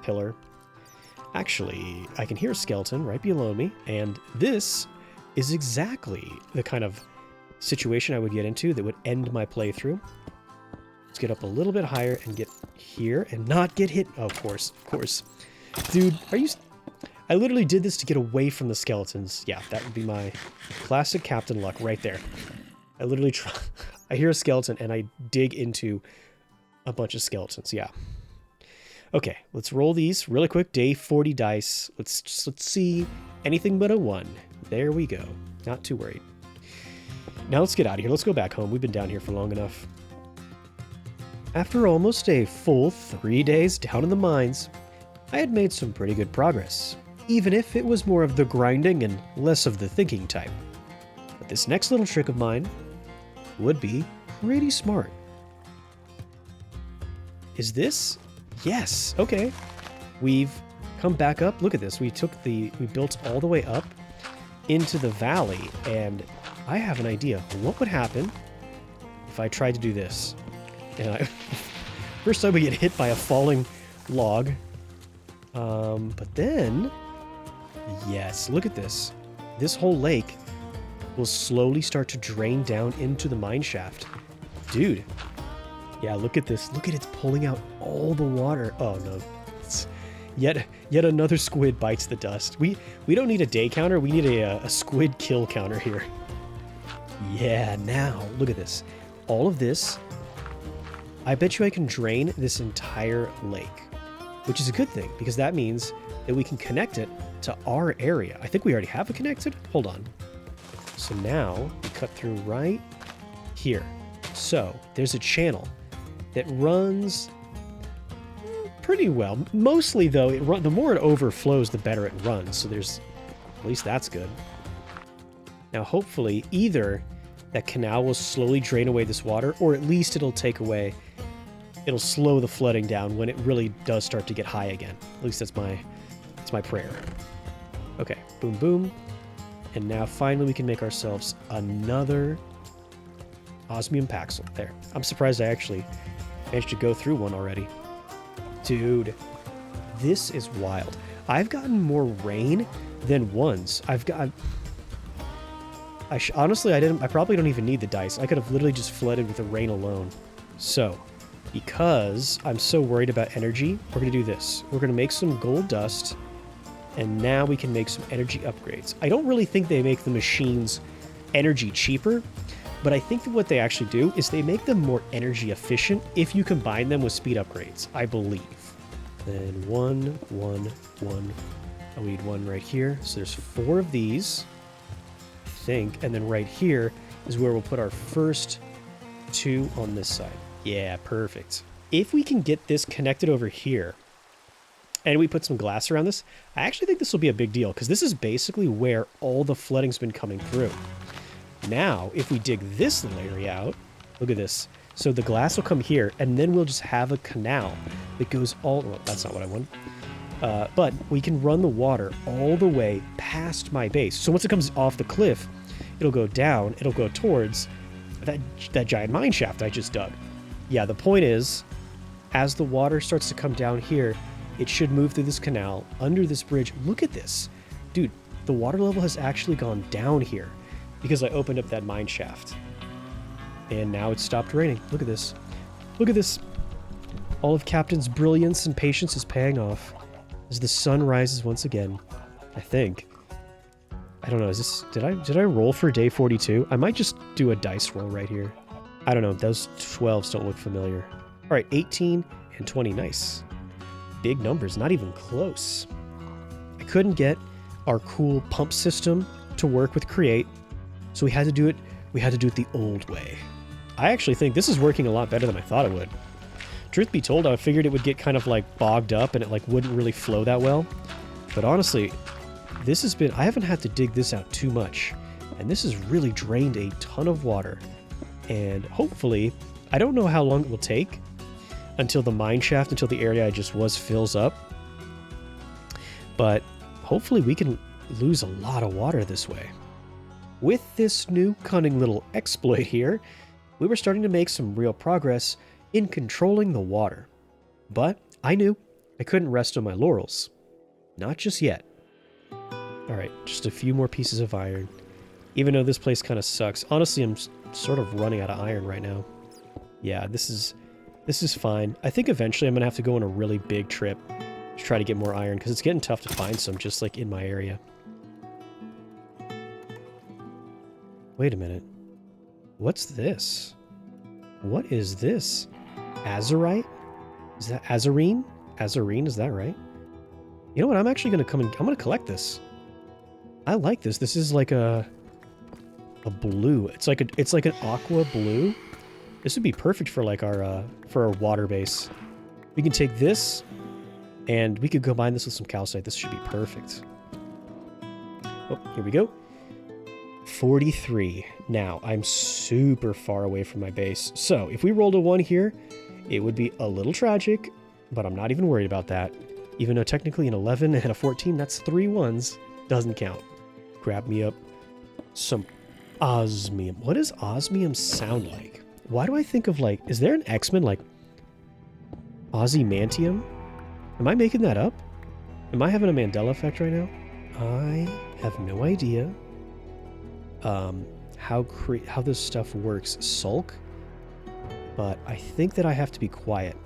pillar. Actually, I can hear a skeleton right below me, and this is exactly the kind of situation I would get into that would end my playthrough. Let's get up a little bit higher and get here and not get hit. Oh, of course. Dude, are you... I literally did this to get away from the skeletons. Yeah, that would be my classic Captain Luck right there. I literally try... I hear a skeleton and I dig into a bunch of skeletons. Yeah. Okay, let's roll these really quick. Day 40 dice. Let's see. Anything but a 1. There we go. Not too worried. Now let's get out of here. Let's go back home. We've been down here for long enough. After almost a full 3 days down in the mines, I had made some pretty good progress, even if it was more of the grinding and less of the thinking type. But this next little trick of mine would be pretty smart. Is this? Yes, okay. We've come back up. Look at this. We built all the way up into the valley, and I have an idea. What would happen if I tried to do this? And first time we get hit by a falling log. But then, yes, look at this. This whole lake will slowly start to drain down into the mine shaft. Dude. Yeah, look at this. Look at it's pulling out all the water. Oh no. It's yet another squid bites the dust. We don't need a day counter. We need a squid kill counter here. Yeah, now look at this. All of this, I bet you I can drain this entire lake, which is a good thing because that means that we can connect it to our area. I think we already have it connected. Hold on. So now we cut through right here. So there's a channel that runs pretty well. Mostly though, the more it overflows, the better it runs. So there's, at least that's good. Now hopefully either that canal will slowly drain away this water, or at least it'll slow the flooding down when it really does start to get high again. At least that's my prayer. Okay, boom, boom. And now finally we can make ourselves another osmium paxel. There. I'm surprised I actually managed to go through one already. Dude, this is wild. I've gotten more rain than once. Honestly, I probably don't even need the dice. I could have literally just flooded with the rain alone. So, because I'm so worried about energy, we're going to do this. We're going to make some gold dust, and now we can make some energy upgrades. I don't really think they make the machines energy cheaper, but I think that what they actually do is they make them more energy efficient if you combine them with speed upgrades, I believe. Then 1, 1, 1. Oh, we need 1 right here. So there's 4 of these, I think. And then right here is where we'll put our first 2 on this side. Yeah, perfect. If we can get this connected over here, and we put some glass around this, I actually think this will be a big deal, because this is basically where all the flooding's been coming through. Now, if we dig this area out, look at this. So the glass will come here, and then we'll just have a canal that goes all... Well, that's not what I want. But we can run the water all the way past my base. So once it comes off the cliff, it'll go down, it'll go towards that giant mine shaft I just dug. Yeah, the point is, as the water starts to come down here, it should move through this canal, under this bridge. Look at this. Dude, the water level has actually gone down here because I opened up that mine shaft. And now it's stopped raining. Look at this. Look at this. All of Captain's brilliance and patience is paying off as the sun rises once again. I think. I don't know, is this... Did I roll for day 42? I might just do a dice roll right here. I don't know, those 12s don't look familiar. Alright, 18 and 20, nice. Big numbers, not even close. I couldn't get our cool pump system to work with Create, so we had to do it the old way. I actually think this is working a lot better than I thought it would. Truth be told, I figured it would get kind of like bogged up and it like wouldn't really flow that well. But honestly, this has been, I haven't had to dig this out too much. And this has really drained a ton of water. And hopefully, I don't know how long it will take until the mine shaft, until the area I just was fills up. But hopefully we can lose a lot of water this way. With this new cunning little exploit here, we were starting to make some real progress in controlling the water. But I knew I couldn't rest on my laurels. Not just yet. Alright, just a few more pieces of iron. Even though this place kind of sucks. Honestly, I'm sort of running out of iron right now. Yeah, this is fine. I think eventually I'm going to have to go on a really big trip to try to get more iron, because it's getting tough to find some just like in my area. Wait a minute. What's this? What is this? Azurite? Is that Azurine? Azurine, is that right? You know what? I'm actually going to come and I'm going to collect this. I like this. This is like a blue. It's like an aqua blue. This would be perfect for like our water base. We can take this and we could combine this with some calcite. This should be perfect. Oh, here we go. 43. Now, I'm super far away from my base. So, if we rolled a 1 here, it would be a little tragic, but I'm not even worried about that. Even though technically an 11 and a 14, that's 3 1s. Doesn't count. Grab me up some osmium. What does osmium sound like? Why do I think of like... Is there an X-Men like... Ozymantium? Am I making that up? Am I having a Mandela effect right now? I have no idea how this stuff works. Sulk? But I think that I have to be quiet.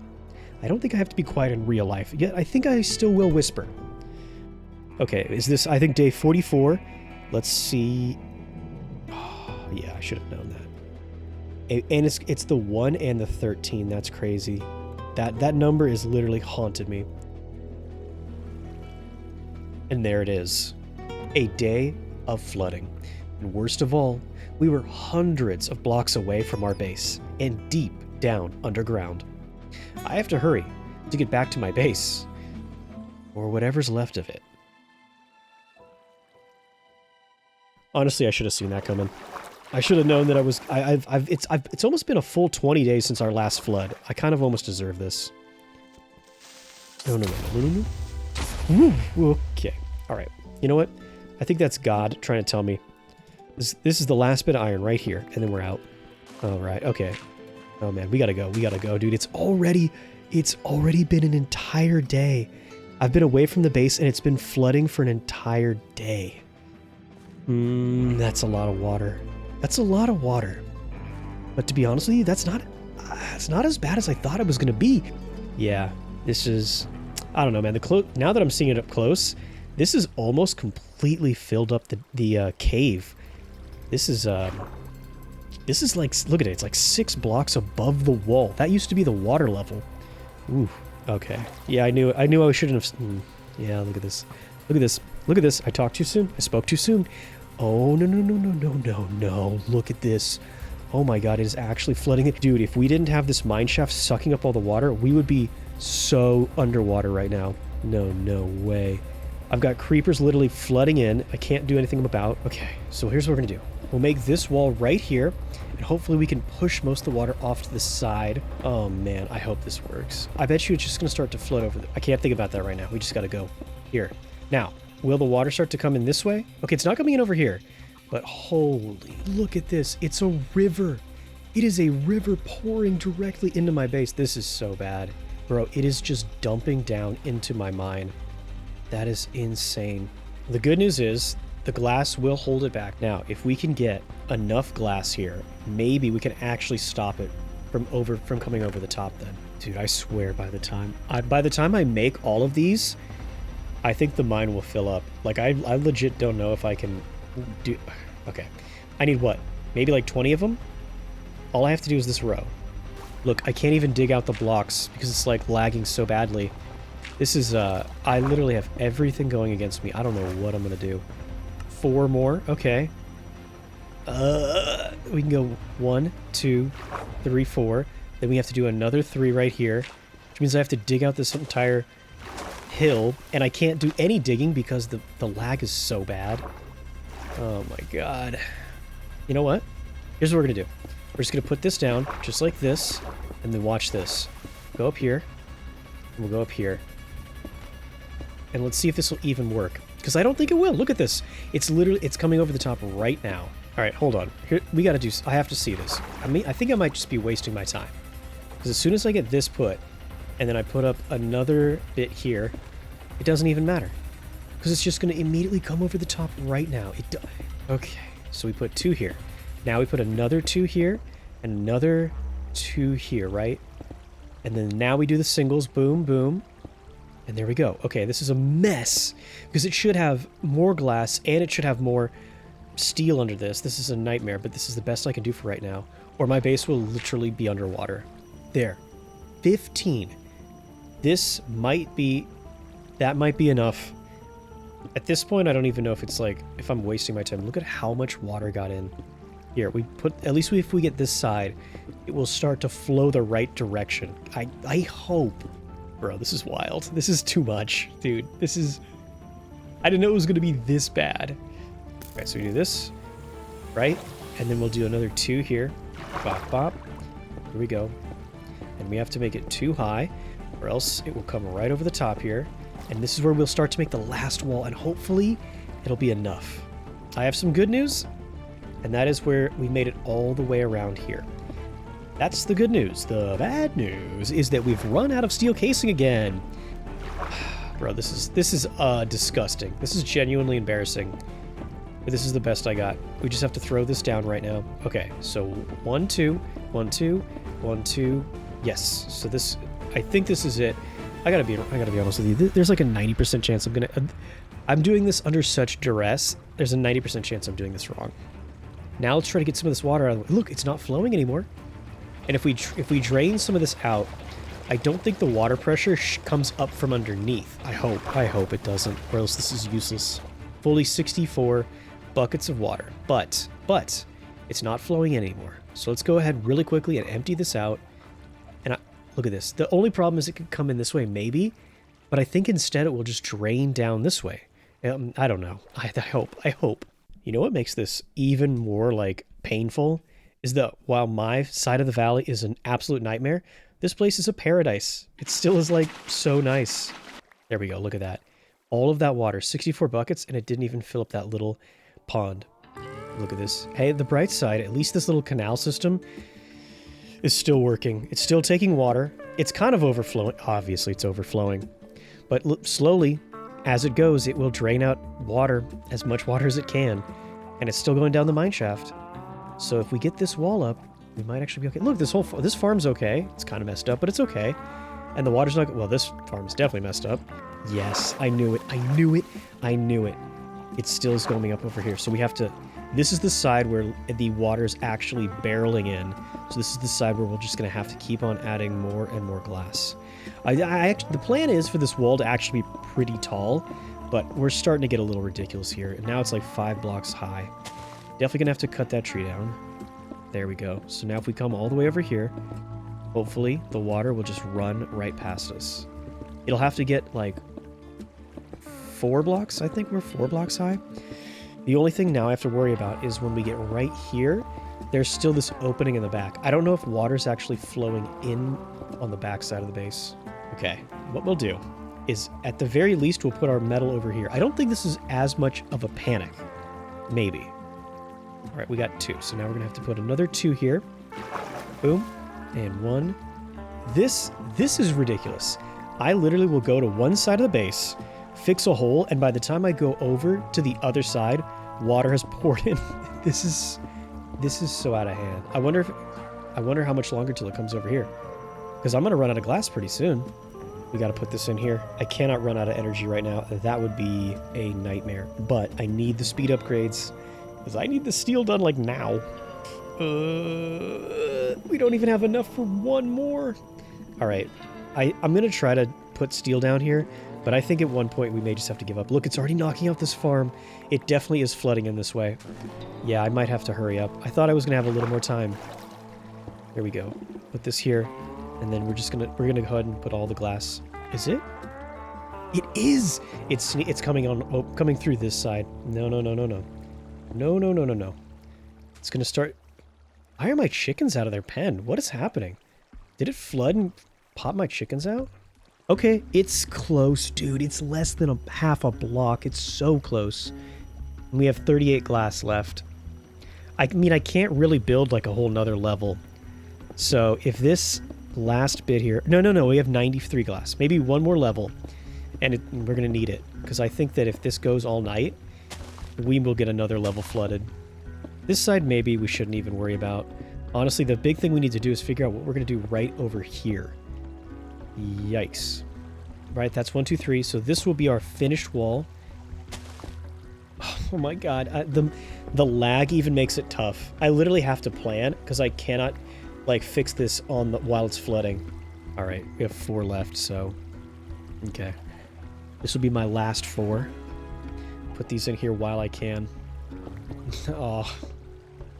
I don't think I have to be quiet in real life, yet I think I still will whisper. Okay, is this, I think, day 44? Let's see. Oh, yeah, I should have known that. And it's the 1 and the 13. That's crazy. That number is literally haunted me. And there it is. A day of flooding. And worst of all, we were hundreds of blocks away from our base and deep down underground. I have to hurry to get back to my base, or whatever's left of it. Honestly, I should have seen that coming. I should have known that I was... It's almost been a full 20 days since our last flood. I kind of almost deserve this. No. Woo, okay. Alright. You know what? I think that's God trying to tell me. This is the last bit of iron right here, and then we're out. Alright, okay. Oh man, we gotta go, dude. It's already been an entire day. I've been away from the base, and it's been flooding for an entire day. That's a lot of water. That's a lot of water. But to be honest with you, it's not as bad as I thought it was gonna be. Yeah, this is... I don't know, man. Now that I'm seeing it up close, this is almost completely filled up the cave. This is like, look at it. It's like 6 blocks above the wall. That used to be the water level. Ooh, okay. Yeah, I knew I shouldn't have... yeah, look at this. Look at this. Look at this. I talked too soon. I spoke too soon. Oh, no. Look at this. Oh my god, it is actually flooding it. Dude, if we didn't have this mine shaft sucking up all the water, we would be so underwater right now. No way. I've got creepers literally flooding in. I can't do anything about. Okay, so here's what we're gonna do. We'll make this wall right here, and hopefully we can push most of the water off to the side. Oh man, I hope this works. I bet you it's just gonna start to flood over there. I can't think about that right now. We just gotta go. Here. Now, will the water start to come in this way? Okay, it's not coming in over here, but holy, look at this. It's a river. It is a river pouring directly into my base. This is so bad. Bro, it is just dumping down into my mine. That is insane. The good news is the glass will hold it back. Now, if we can get enough glass here, maybe we can actually stop it from coming over the top then. Dude, I swear by the time I make all of these, I think the mine will fill up. Like, I legit don't know if I can do... Okay. I need what? Maybe like 20 of them? All I have to do is this row. Look, I can't even dig out the blocks because it's like lagging so badly. This is, I literally have everything going against me. I don't know what I'm gonna do. 4 more? Okay. We can go 1, 2, 3, 4. Then we have to do another 3 right here, which means I have to dig out this entire hill, and I can't do any digging because the lag is so bad. Oh my god. You know what? Here's what we're gonna do. We're just gonna put this down, just like this, and then watch this. Go up here, and we'll go up here. And let's see if this will even work. Because I don't think it will. Look at this. It's coming over the top right now. Alright, hold on. Here, I have to see this. I think I might just be wasting my time. Because as soon as I get this put, and then I put up another bit here, it doesn't even matter. Because it's just going to immediately come over the top right now. Okay, so we put 2 here. Now we put another 2 here, and another 2 here, right? And then now we do the singles. Boom, boom. And there we go. Okay, this is a mess. Because it should have more glass, and it should have more steel under this. This is a nightmare, but this is the best I can do for right now. Or my base will literally be underwater. There. 15. That might be enough. At this point, I don't even know if it's like, if I'm wasting my time. Look at how much water got in. Here, at least if we get this side, it will start to flow the right direction. I hope. Bro, this is wild. This is too much, dude. I didn't know it was going to be this bad. All right, so we do this, right? And then we'll do another 2 here. Bop, bop. Here we go. And we have to make it too high, or else it will come right over the top here. And this is where we'll start to make the last wall, and hopefully it'll be enough. I have some good news, and that is where we made it all the way around here. That's the good news. The bad news is that we've run out of steel casing again. Bro, this is disgusting. This is genuinely embarrassing. But this is the best I got. We just have to throw this down right now. Okay, so 1, 2, 1, 2, 1, 2. Yes. So this, I think this is it. I gotta be honest with you. There's like a 90% chance I'm doing this under such duress. There's a 90% chance I'm doing this wrong. Now let's try to get some of this water out of the way. Look, it's not flowing anymore. And if we drain some of this out, I don't think the water pressure comes up from underneath. I hope it doesn't, or else this is useless. Fully 64 buckets of water, but it's not flowing anymore. So let's go ahead really quickly and empty this out. And look at this. The only problem is it could come in this way, maybe, but I think instead it will just drain down this way. I don't know. I hope. You know what makes this even more like painful? Is that while my side of the valley is an absolute nightmare, this place is a paradise. It still is like so nice. There we go, look at that. All of that water, 64 buckets, and it didn't even fill up that little pond. Look at this. Hey, the bright side, at least this little canal system is still working. It's still taking water. It's kind of overflowing. Obviously, it's overflowing. But slowly, as it goes, it will drain out water, as much water as it can. And it's still going down the mine shaft. So if we get this wall up, we might actually be okay. Look, this farm's okay. It's kind of messed up, but it's okay. And the water's not... Well, this farm is definitely messed up. Yes, I knew it. It still is going up over here. So we have to... This is the side where the water's actually barreling in. So this is the side where we're just going to have to keep on adding more and more glass. The plan is for this wall to actually be pretty tall, but we're starting to get a little ridiculous here. And now it's like 5 blocks high. Definitely going to have to cut that tree down. There we go. So now if we come all the way over here, hopefully the water will just run right past us. It'll have to get like 4 blocks. I think we're 4 blocks high. The only thing now I have to worry about is when we get right here, there's still this opening in the back. I don't know if water's actually flowing in on the back side of the base. Okay, what we'll do is at the very least, we'll put our metal over here. I don't think this is as much of a panic. Maybe. All right, we got 2. So now we're gonna have to put another 2 here. Boom, and 1. This is ridiculous. I literally will go to one side of the base, fix a hole, and by the time I go over to the other side, water has poured in. This is so out of hand. I wonder how much longer till it comes over here. Because I'm going to run out of glass pretty soon. We got to put this in here. I cannot run out of energy right now. That would be a nightmare. But I need the speed upgrades. Because I need the steel done like now. We don't even have enough for one more. All right. I'm going to try to put steel down here. But I think at one point we may just have to give up. Look, it's already knocking out this farm. It definitely is flooding in this way. Yeah, I might have to hurry up. I thought I was going to have a little more time. There we go. Put this here. And then we're gonna go ahead and put all the glass. Is it? It is! It's coming on, coming through this side. No. No. It's gonna start... Why are my chickens out of their pen? What is happening? Did it flood and pop my chickens out? Okay, it's close, dude. It's less than half a block. It's so close. And we have 38 glass left. I mean, I can't really build like a whole nother level. So if this last bit here... No, we have 93 glass. Maybe one more level, and we're going to need it. Because I think that if this goes all night, we will get another level flooded. This side, maybe we shouldn't even worry about. Honestly, the big thing we need to do is figure out what we're going to do right over here. Yikes. Right, that's 1, 2, 3. So this will be our finished wall. Oh my god. The lag even makes it tough. I literally have to plan because I cannot like fix this while it's flooding. All right, we have 4 left, so okay. This will be my last 4. Put these in here while I can. Oh,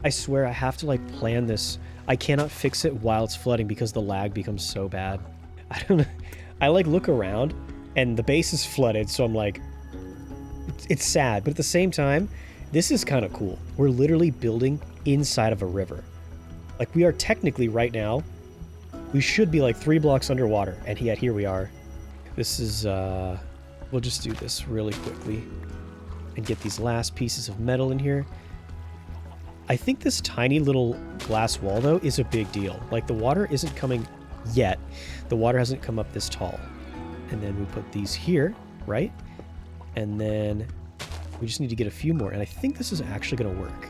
I swear I have to like plan this. I cannot fix it while it's flooding because the lag becomes so bad. I don't know. I like look around and the base is flooded, so I'm like, it's sad, but at the same time, this is kind of cool. We're literally building inside of a river. Like we are technically right now, we should be like 3 blocks underwater, and yet here we are. This is, we'll just do this really quickly and get these last pieces of metal in here. I think this tiny little glass wall though is a big deal. Like the water isn't coming yet. The water hasn't come up this tall. And then we put these here, right? And then we just need to get a few more. And I think this is actually going to work.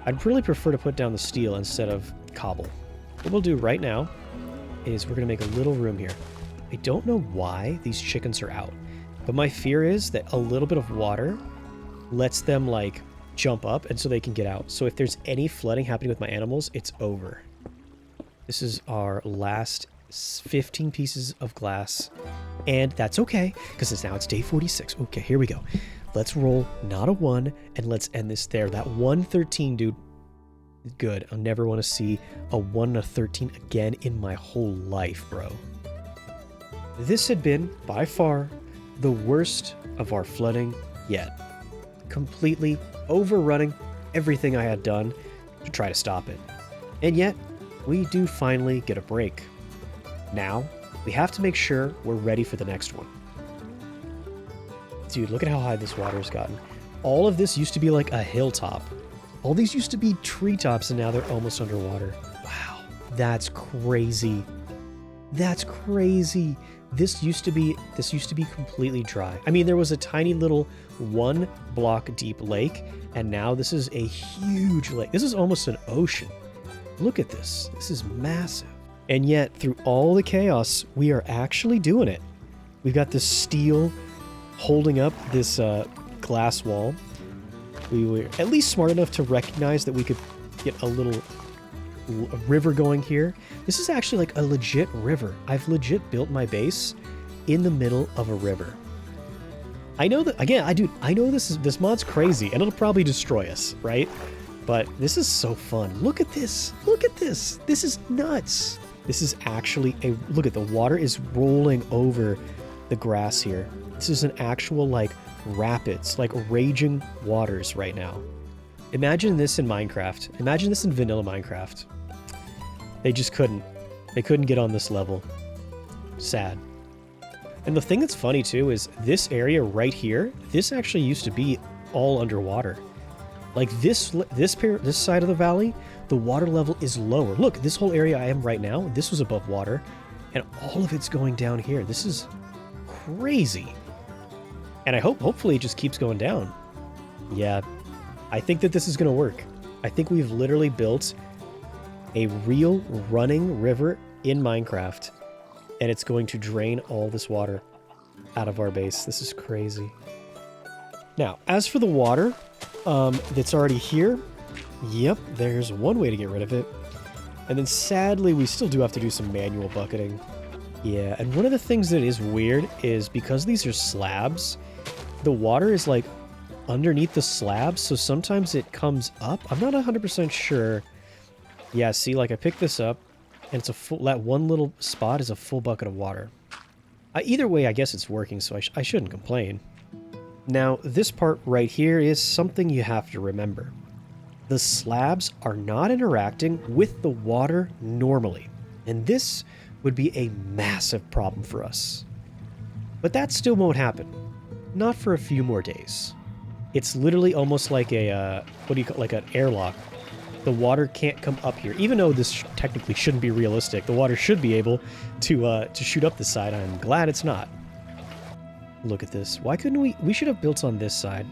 I'd really prefer to put down the steel instead of cobble. What we'll do right now is we're going to make a little room here. I don't know why these chickens are out, but my fear is that a little bit of water lets them like jump up and so they can get out. So if there's any flooding happening with my animals, it's over. This is our last 15 pieces of glass, and that's okay because now it's day 46. Okay, here we go. Let's roll not a 1, and let's end this there. That 113, dude. Good. I'll never want to see a 1 and a 13 again in my whole life, bro. This had been, by far, the worst of our flooding yet. Completely overrunning everything I had done to try to stop it. And yet, we do finally get a break. Now, we have to make sure we're ready for the next one. Dude, look at how high this water has gotten. All of this used to be like a hilltop. All these used to be treetops, and now they're almost underwater. Wow, that's crazy. That's crazy. This used to be completely dry. I mean, there was a tiny little 1 block deep lake, and now this is a huge lake. This is almost an ocean. Look at this. This is massive. And yet, through all the chaos, we are actually doing it. We've got this steel holding up this glass wall. We were at least smart enough to recognize that we could get a river going here. This is actually like a legit river. I've legit built my base in the middle of a river. I know that, again, I know this mod's crazy, and it'll probably destroy us, right? But this is so fun. Look at this. Look at this. This is nuts. This is actually look at the water is rolling over the grass here. This is an actual like rapids, like raging waters right now. Imagine this in Minecraft. Imagine this in vanilla Minecraft. They just couldn't. They couldn't get on this level. Sad. And the thing that's funny too is this area right here, this actually used to be all underwater. Like this side of the valley, the water level is lower. Look, this whole area I am right now, this was above water, and all of it's going down here. This is crazy. And I hopefully it just keeps going down. Yeah, I think that this is going to work. I think we've literally built a real running river in Minecraft, and it's going to drain all this water out of our base. This is crazy. Now, as for the water that's already here, yep, there's one way to get rid of it. And then sadly, we still do have to do some manual bucketing. Yeah, and one of the things that is weird is because these are slabs, the water is like underneath the slabs, so sometimes it comes up. I'm not 100% sure. Yeah, see, like I picked this up, and it's a full, that one little spot is a full bucket of water. Either way, I guess it's working, so I shouldn't complain. Now, this part right here is something you have to remember. The slabs are not interacting with the water normally, and this would be a massive problem for us. But that still won't happen. Not for a few more days. It's literally almost like a, what do you call, like an airlock. The water can't come up here, even though this technically shouldn't be realistic. The water should be able to shoot up the side. I'm glad it's not. Look at this. Why couldn't we should have built on this side.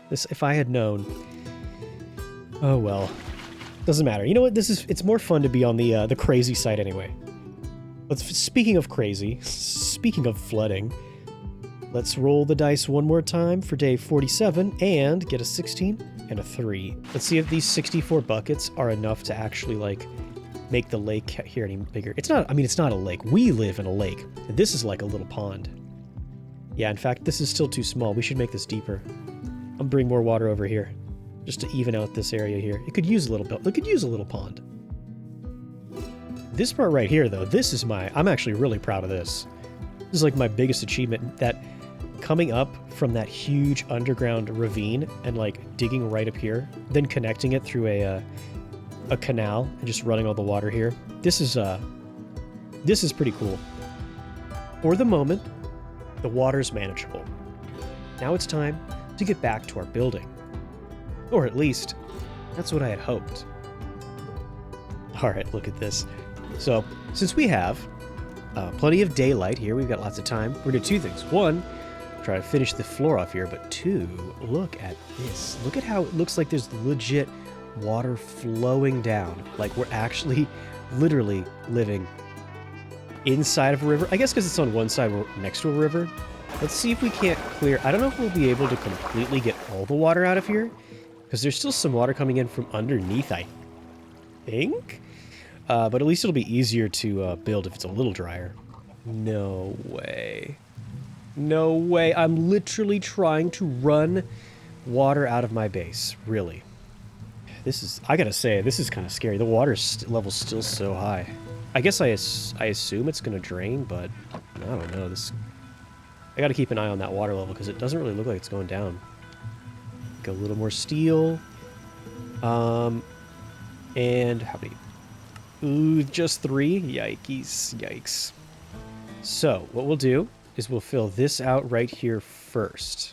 This, if I had known. Oh well. Doesn't matter. You know what? It's more fun to be on the crazy side anyway. Speaking of crazy, speaking of flooding, let's roll the dice one more time for day 47 and get a 16 and a 3. Let's see if these 64 buckets are enough to actually, like, make the lake here any bigger. It's not, I mean, it's not a lake. We live in a lake. And this is like a little pond. Yeah, in fact, this is still too small. We should make this deeper. I'll bring more water over here just to even out this area here. It could use a little bit. It could use a little pond. This part right here, though, this is I'm actually really proud of this. This is like my biggest achievement, that coming up from that huge underground ravine and like digging right up here, then connecting it through a canal and just running all the water here. This is pretty cool. For the moment, the water's manageable. Now it's time to get back to our building. Or at least, that's what I had hoped. Alright, look at this. So, since we have plenty of daylight here, we've got lots of time, we're going to do 2 things. 1, try to finish the floor off here, but 2, look at this. Look at how it looks like there's legit water flowing down. Like we're actually literally living inside of a river. I guess because it's on one side, we're next to a river. Let's see if we can't clear. I don't know if we'll be able to completely get all the water out of here, because there's still some water coming in from underneath, I think. But at least it'll be easier to build if it's a little drier. No way. No way. I'm literally trying to run water out of my base. Really. This is, I gotta say, this is kind of scary. The water level's still so high. I guess I assume it's going to drain, but I don't know. I gotta keep an eye on that water level because it doesn't really look like it's going down. Go a little more steel. And how many? Ooh, just 3? Yikes. Yikes. So, what we'll do is we'll fill this out right here first.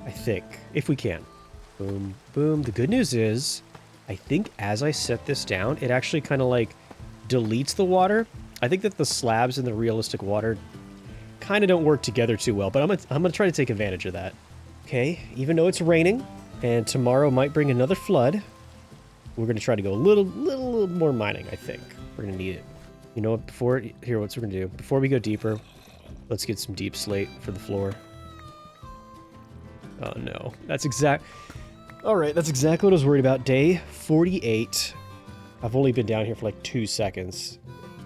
I think. If we can. Boom, boom. The good news is, I think as I set this down, it actually kind of like deletes the water. I think that the slabs and the realistic water kind of don't work together too well, but I'm gonna try to take advantage of that. Okay, even though it's raining, and tomorrow might bring another flood, we're going to try to go a little more mining, I think. We're going to need it. You know what, what's what we're going to do? Before we go deeper, let's get some deep slate for the floor. Oh no, alright, that's exactly what I was worried about. Day 48. I've only been down here for like 2 seconds.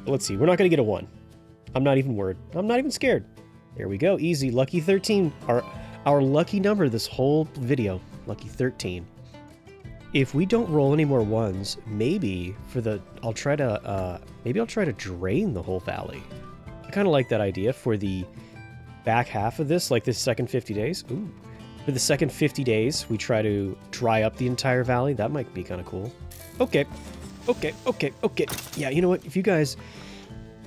Let's see, we're not going to get a 1. I'm not even worried. I'm not even scared. There we go, easy. Lucky 13. Our lucky number this whole video. Lucky 13. If we don't roll any more 1s, maybe I'll try to drain the whole valley. I kind of like that idea for the back half of this, like this second 50 days. Ooh. For the second 50 days, we try to dry up the entire valley. That might be kind of cool. Okay. Yeah, you know what? If you guys,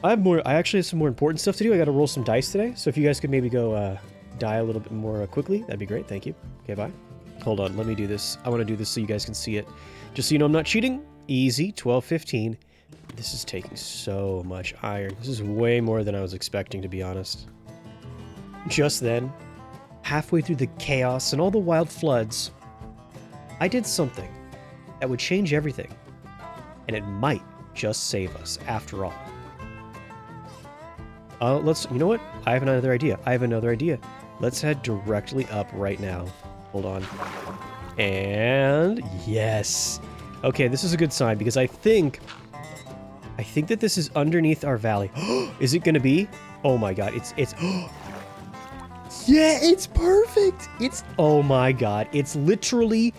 I actually have some more important stuff to do. I got to roll some dice today. So if you guys could maybe go die a little bit more quickly, that'd be great. Thank you. Okay, bye. Hold on, let me do this. I want to do this so you guys can see it. Just so you know I'm not cheating. Easy, 12:15. This is taking so much iron. This is way more than I was expecting, to be honest. Just then, halfway through the chaos and all the wild floods, I did something that would change everything. And it might just save us after all. You know what? I have another idea. Let's head directly up right now. Hold on. And yes. Okay, this is a good sign because I think that this is underneath our valley. Is it gonna be? Oh my god, it's yeah, it's perfect. Oh my god, it's literally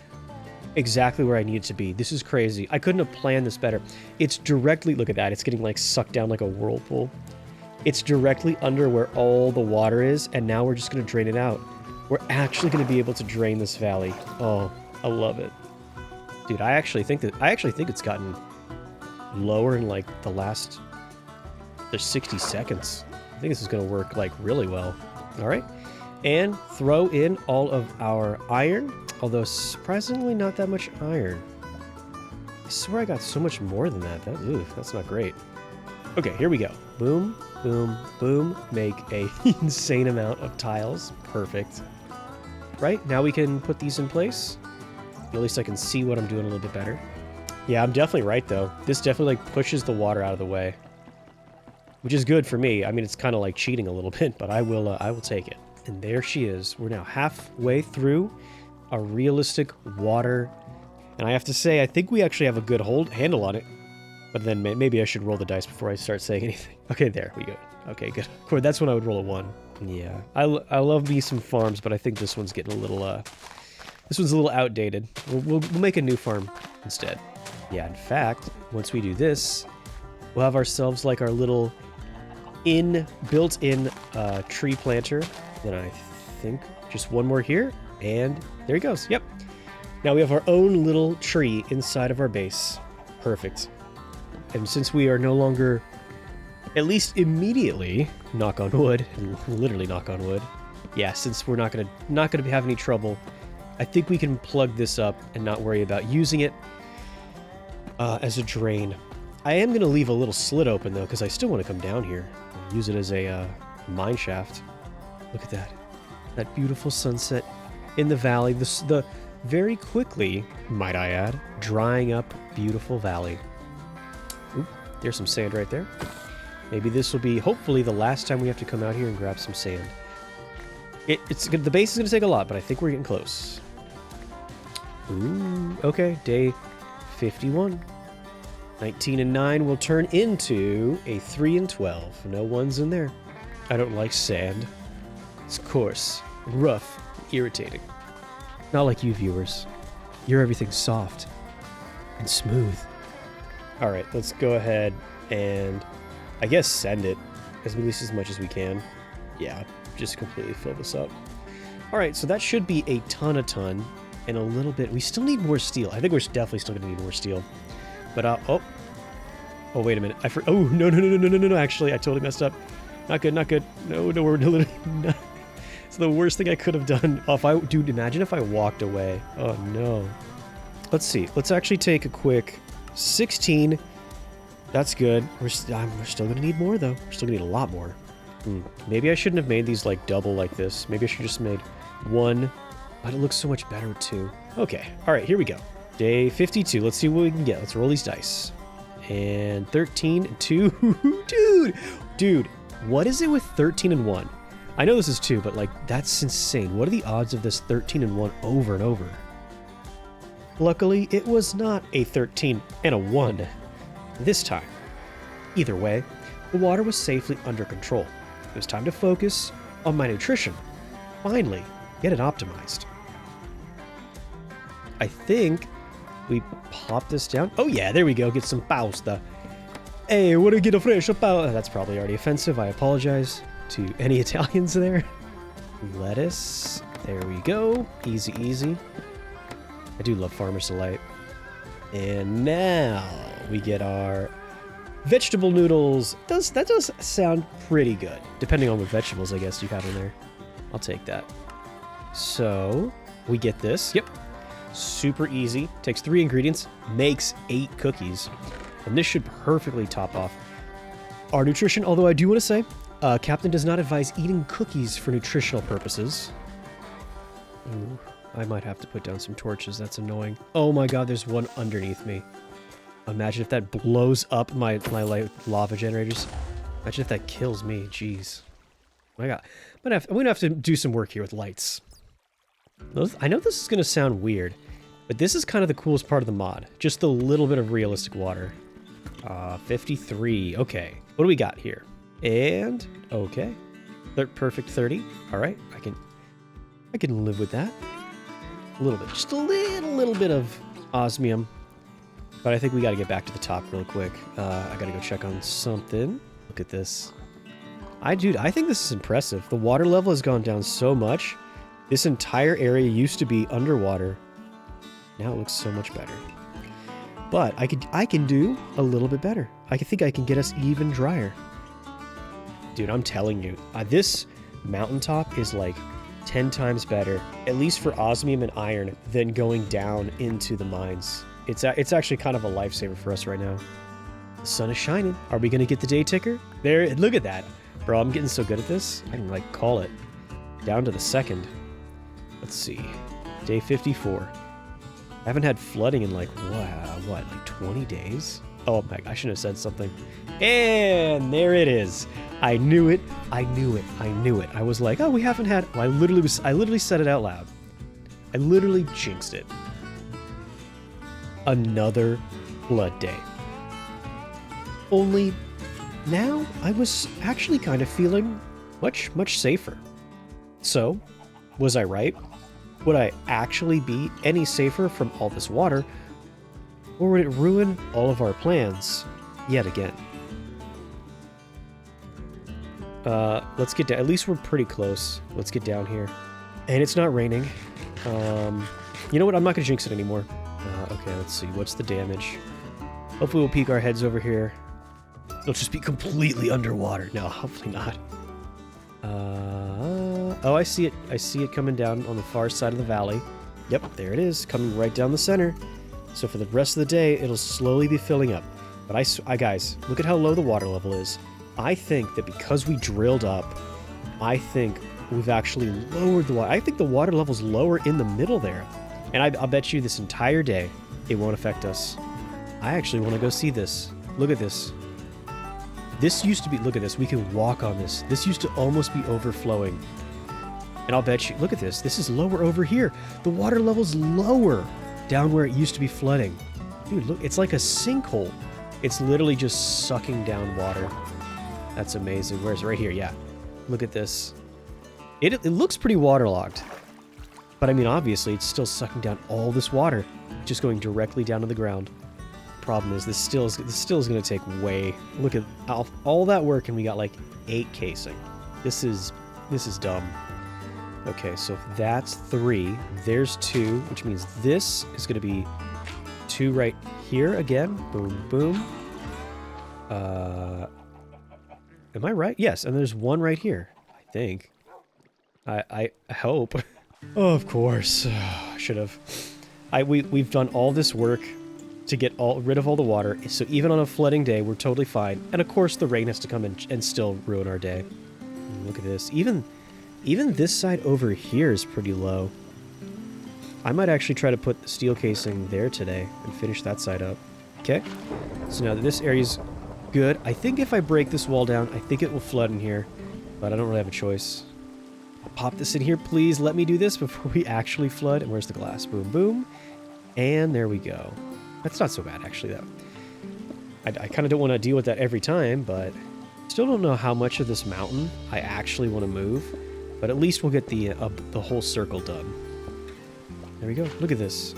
exactly where I need it to be. This is crazy. I couldn't have planned this better. It's directly, look at that. It's getting like sucked down like a whirlpool. It's directly under where all the water is, and now we're just gonna drain it out. We're actually gonna be able to drain this valley. Oh, I love it. Dude, I actually think it's gotten lower in like the 60 seconds. I think this is gonna work like really well. All right, and throw in all of our iron, although surprisingly not that much iron. I swear I got so much more than that. That's not great. Okay, here we go. Boom, boom, boom. Make a insane amount of tiles. Perfect. Right, now we can put these in place. At least I can see what I'm doing a little bit better. Yeah, I'm definitely right, though. This definitely, like, pushes the water out of the way. Which is good for me. I mean, it's kind of like cheating a little bit, but I will take it. And there she is. We're now halfway through a realistic water. And I have to say, I think we actually have a good handle on it. But then maybe I should roll the dice before I start saying anything. Okay, there we go. Okay, good. Of course, that's when I would roll a 1. Yeah, I love me some farms, but I think this one's getting a little, this one's a little outdated. We'll make a new farm instead. Yeah, in fact, once we do this, we'll have ourselves like our little built-in tree planter. Then I think just one more here, and there he goes. Yep. Now we have our own little tree inside of our base. Perfect. And since we are no longer, at least immediately, knock on wood, and literally knock on wood. Yeah, since we're not gonna have any trouble, I think we can plug this up and not worry about using it as a drain. I am gonna leave a little slit open though, because I still want to come down here and use it as a mine shaft. Look at that beautiful sunset in the valley. The very quickly, might I add, drying up beautiful valley. Oop, there's some sand right there. Maybe this will be, hopefully, the last time we have to come out here and grab some sand. The base is going to take a lot, but I think we're getting close. Ooh, okay, day 51. 19 and 9 will turn into a 3 and 12. No ones in there. I don't like sand. It's coarse, rough, irritating. Not like you viewers. You're everything soft and smooth. All right, let's go ahead and, I guess, send it at least as much as we can. Yeah, just completely fill this up. All right, so that should be a ton and a little bit. We still need more steel. I think we're definitely still going to need more steel. But, oh, wait a minute. Oh, no. Actually, I totally messed up. Not good. No, we're literally not. It's the worst thing I could have done. Oh, dude, imagine if I walked away. Oh, no. Let's see. Let's actually take a quick 16. That's good. We're still going to need more, though. We're still going to need a lot more. Maybe I shouldn't have made these, like, double like this. Maybe I should have just made 1. But it looks so much better with 2. Okay. All right, here we go. Day 52. Let's see what we can get. Let's roll these dice. And 13 and 2. Dude, what is it with 13 and 1? I know this is 2, but, like, that's insane. What are the odds of this 13 and 1 over and over? Luckily, it was not a 13 and a 1 this time. Either way, the water was safely under control. It was time to focus on my nutrition. Finally, get it optimized. I think we pop this down. Oh yeah, there we go. Get some pasta. Hey, what do you get a fresh pasta? That's probably already offensive. I apologize to any Italians there. Lettuce. There we go. Easy, easy. I do love Farmer's Delight. And now we get our vegetable noodles. That does sound pretty good. Depending on what vegetables, I guess, you have in there. I'll take that. So, we get this. Yep. Super easy. Takes 3 ingredients. Makes 8 cookies. And this should perfectly top off our nutrition. Although I do want to say, Captain does not advise eating cookies for nutritional purposes. Ooh, I might have to put down some torches. That's annoying. Oh my god, there's one underneath me. Imagine if that blows up my lava generators. Imagine if that kills me. Jeez. My god. I'm gonna have to do some work here with lights. I know this is gonna sound weird, but this is kind of the coolest part of the mod. Just the little bit of realistic water. 53. Okay. What do we got here? And okay. Perfect 30. All right. I can live with that. A little bit. Just a little bit of osmium. But I think we got to get back to the top real quick. I got to go check on something. Look at this. Dude, I think this is impressive. The water level has gone down so much. This entire area used to be underwater. Now it looks so much better. But I can do a little bit better. I think I can get us even drier. Dude, I'm telling you, this mountaintop is like 10 times better, at least for osmium and iron, than going down into the mines. It's actually kind of a lifesaver for us right now. The sun is shining. Are we gonna get the day ticker? There, look at that. Bro, I'm getting so good at this. I can like call it. Down to the second. Let's see. Day 54. I haven't had flooding in like, what, like 20 days? Oh my, I shouldn't have said something. And there it is. I knew it. I knew it. I knew it. I was like, oh, we haven't had, well, I literally said it out loud. I literally jinxed it. Another flood day. Only now I was actually kind of feeling much, much safer. So, was I right? Would I actually be any safer from all this water? Or would it ruin all of our plans yet again? Let's get down. At least we're pretty close. Let's get down here. And it's not raining. You know what? I'm not going to jinx it anymore. Okay, let's see. What's the damage? Hopefully we'll peek our heads over here. It'll just be completely underwater. No, hopefully not. Oh, I see it. I see it coming down on the far side of the valley. Yep, there it is, coming right down the center. So for the rest of the day, it'll slowly be filling up. But guys, look at how low the water level is. I think that because we drilled up, I think we've actually lowered the water. I think the water level's lower in the middle there. And I'll bet you this entire day, it won't affect us. I actually want to go see this. Look at this. This used to be, look at this, we can walk on this. This used to almost be overflowing. And I'll bet you, look at this. This is lower over here. The water level's lower down where it used to be flooding. Dude, look, it's like a sinkhole. It's literally just sucking down water. That's amazing. Where's it? Right here, yeah. Look at this. It looks pretty waterlogged. But I mean, obviously, it's still sucking down all this water, just going directly down to the ground. Problem is, this still is going to take way. Look at all that work, and we got like 8 casing. This is dumb. Okay, so if that's 3, there's 2, which means this is going to be 2 right here again. Boom, boom. Am I right? Yes, and there's 1 right here. I think. I hope. Oh, of course. Should have. We've done all this work to get rid of all the water, so even on a flooding day, we're totally fine. And of course, the rain has to come in and still ruin our day. Look at this. Even this side over here is pretty low. I might actually try to put the steel casing there today and finish that side up. Okay. So now that this area's good, I think if I break this wall down, I think it will flood in here, but I don't really have a choice. I'll pop this in here, please. Let me do this before we actually flood. And where's the glass? Boom, boom. And there we go. That's not so bad, actually, though. I kind of don't want to deal with that every time, but still don't know how much of this mountain I actually want to move. But at least we'll get the whole circle done. There we go. Look at this.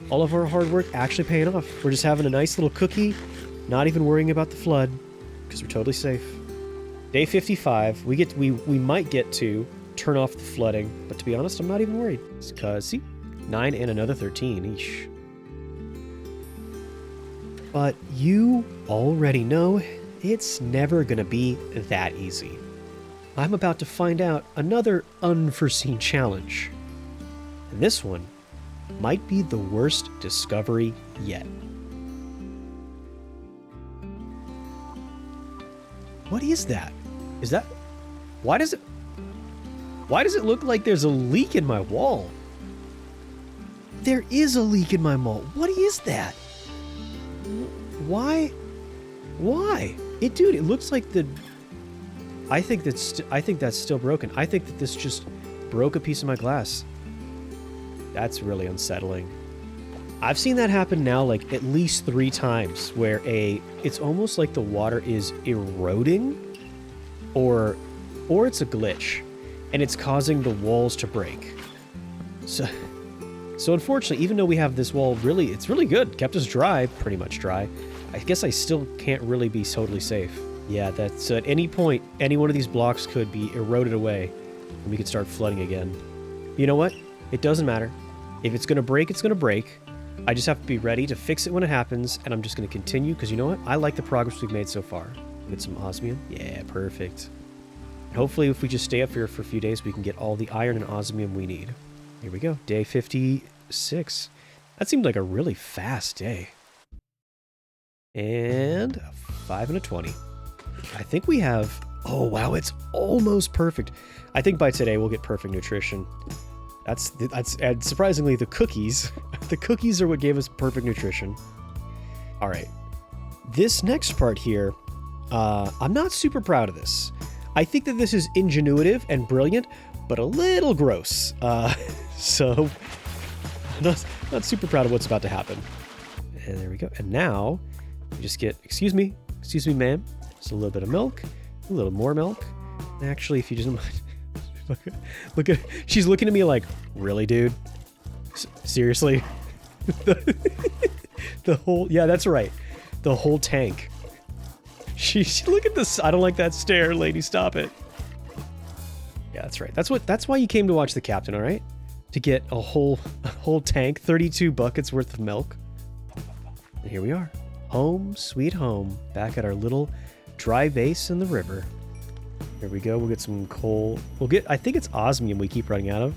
All of our hard work actually paying off. We're just having a nice little cookie, not even worrying about the flood, because we're totally safe. Day 55, we might get to turn off the flooding, but to be honest, I'm not even worried. Because, see, 9 and another 13 each. But you already know it's never going to be that easy. I'm about to find out another unforeseen challenge. And this one might be the worst discovery yet. What is that? Is that... Why does it... Why does it look like there's a leak in my wall? There is a leak in my wall. What is that? Why? Why? Dude, it looks like the... I think that's still broken. I think that this just broke a piece of my glass. That's really unsettling. I've seen that happen now like at least 3 times where it's almost like the water is eroding or it's a glitch and it's causing the walls to break. So unfortunately, even though we have this wall it's really good. Kept us dry, pretty much dry. I guess I still can't really be totally safe. Yeah, that's at any point, any one of these blocks could be eroded away and we could start flooding again. You know what? It doesn't matter. If it's going to break, it's going to break. I just have to be ready to fix it when it happens, and I'm just going to continue, because you know what? I like the progress we've made so far. Get some osmium. Yeah, perfect. And hopefully, if we just stay up here for a few days, we can get all the iron and osmium we need. Here we go. Day 56. That seemed like a really fast day. And a 5 and a 20. I think we have... Oh, wow, it's almost perfect. I think by today, we'll get perfect nutrition. And surprisingly, the cookies. The cookies are what gave us perfect nutrition. All right. This next part here, I'm not super proud of this. I think that this is ingenuitive and brilliant, but a little gross. So, I'm not super proud of what's about to happen. And there we go. And now, we just get, excuse me, ma'am. Just a little bit of milk, a little more milk. Actually, if you just mind. Look at, she's looking at me like, really, dude? Seriously? The whole, yeah, that's right. The whole tank. She look at this. I don't like that stare, lady. Stop it. Yeah, that's right. That's why you came to watch the captain, all right? To get a whole tank, 32 buckets worth of milk. And here we are. Home, sweet home. Back at our little dry base in the river. Here we go. We'll get some coal. I think it's osmium we keep running out of.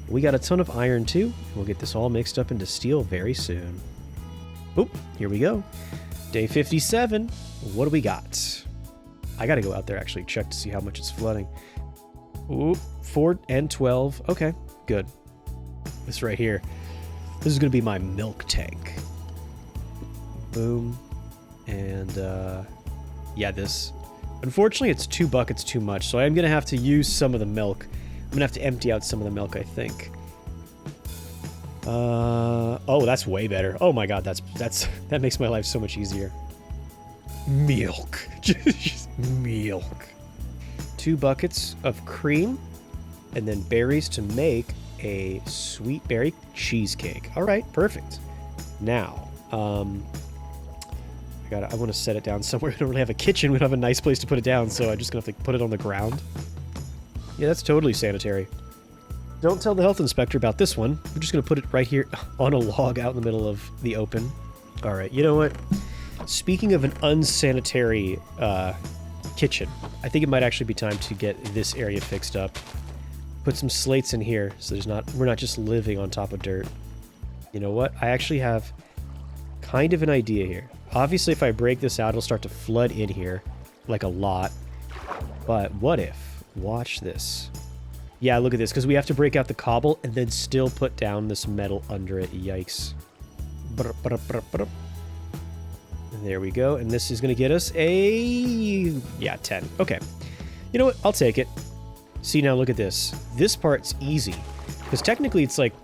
We got a ton of iron too. We'll get this all mixed up into steel very soon. Oop, here we go. Day 57. What do we got? I got to go out there actually check to see how much it's flooding. Oop, 4 and 12. Okay, good. This right here. This is going to be my milk tank. Boom. And, yeah, this... Unfortunately, it's 2 buckets too much, so I am going to have to use some of the milk. I'm going to have to empty out some of the milk, I think. Oh, that's way better. Oh my god, that makes my life so much easier. Milk. Just milk. 2 buckets of cream, and then berries to make a sweet berry cheesecake. All right, perfect. Now, I want to set it down somewhere. We don't really have a kitchen. We don't have a nice place to put it down, so I'm just going to have to put it on the ground. Yeah, that's totally sanitary. Don't tell the health inspector about this one. We're just going to put it right here on a log out in the middle of the open. All right, you know what? Speaking of an unsanitary kitchen, I think it might actually be time to get this area fixed up. Put some slates in here so we're not just living on top of dirt. You know what? I actually have kind of an idea here. Obviously, if I break this out, it'll start to flood in here, like a lot. But what if? Watch this. Yeah, look at this, because we have to break out the cobble and then still put down this metal under it. Yikes. And there we go. And this is going to get us a... Yeah, 10. Okay. You know what? I'll take it. See, now look at this. This part's easy. Because technically it's like,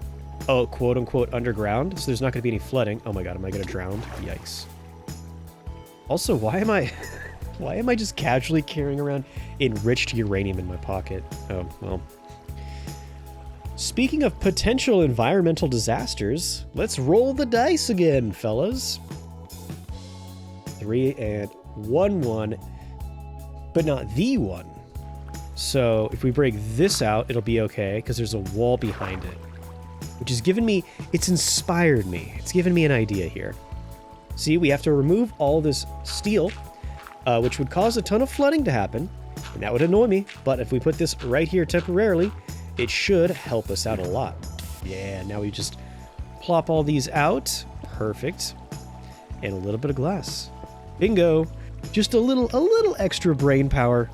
oh, quote-unquote underground, so there's not going to be any flooding. Oh my god, am I going to drown? Yikes. Also, why am I just casually carrying around enriched uranium in my pocket? Oh, well. Speaking of potential environmental disasters, let's roll the dice again, fellas. 3 and 1, but not the 1. So if we break this out, it'll be okay, because there's a wall behind it. Which has given me, it's inspired me. It's given me an idea here. See, we have to remove all this steel, which would cause a ton of flooding to happen, and that would annoy me. But if we put this right here temporarily, it should help us out a lot. Yeah, now we just plop all these out. Perfect. And a little bit of glass. Bingo. Just a little extra brain power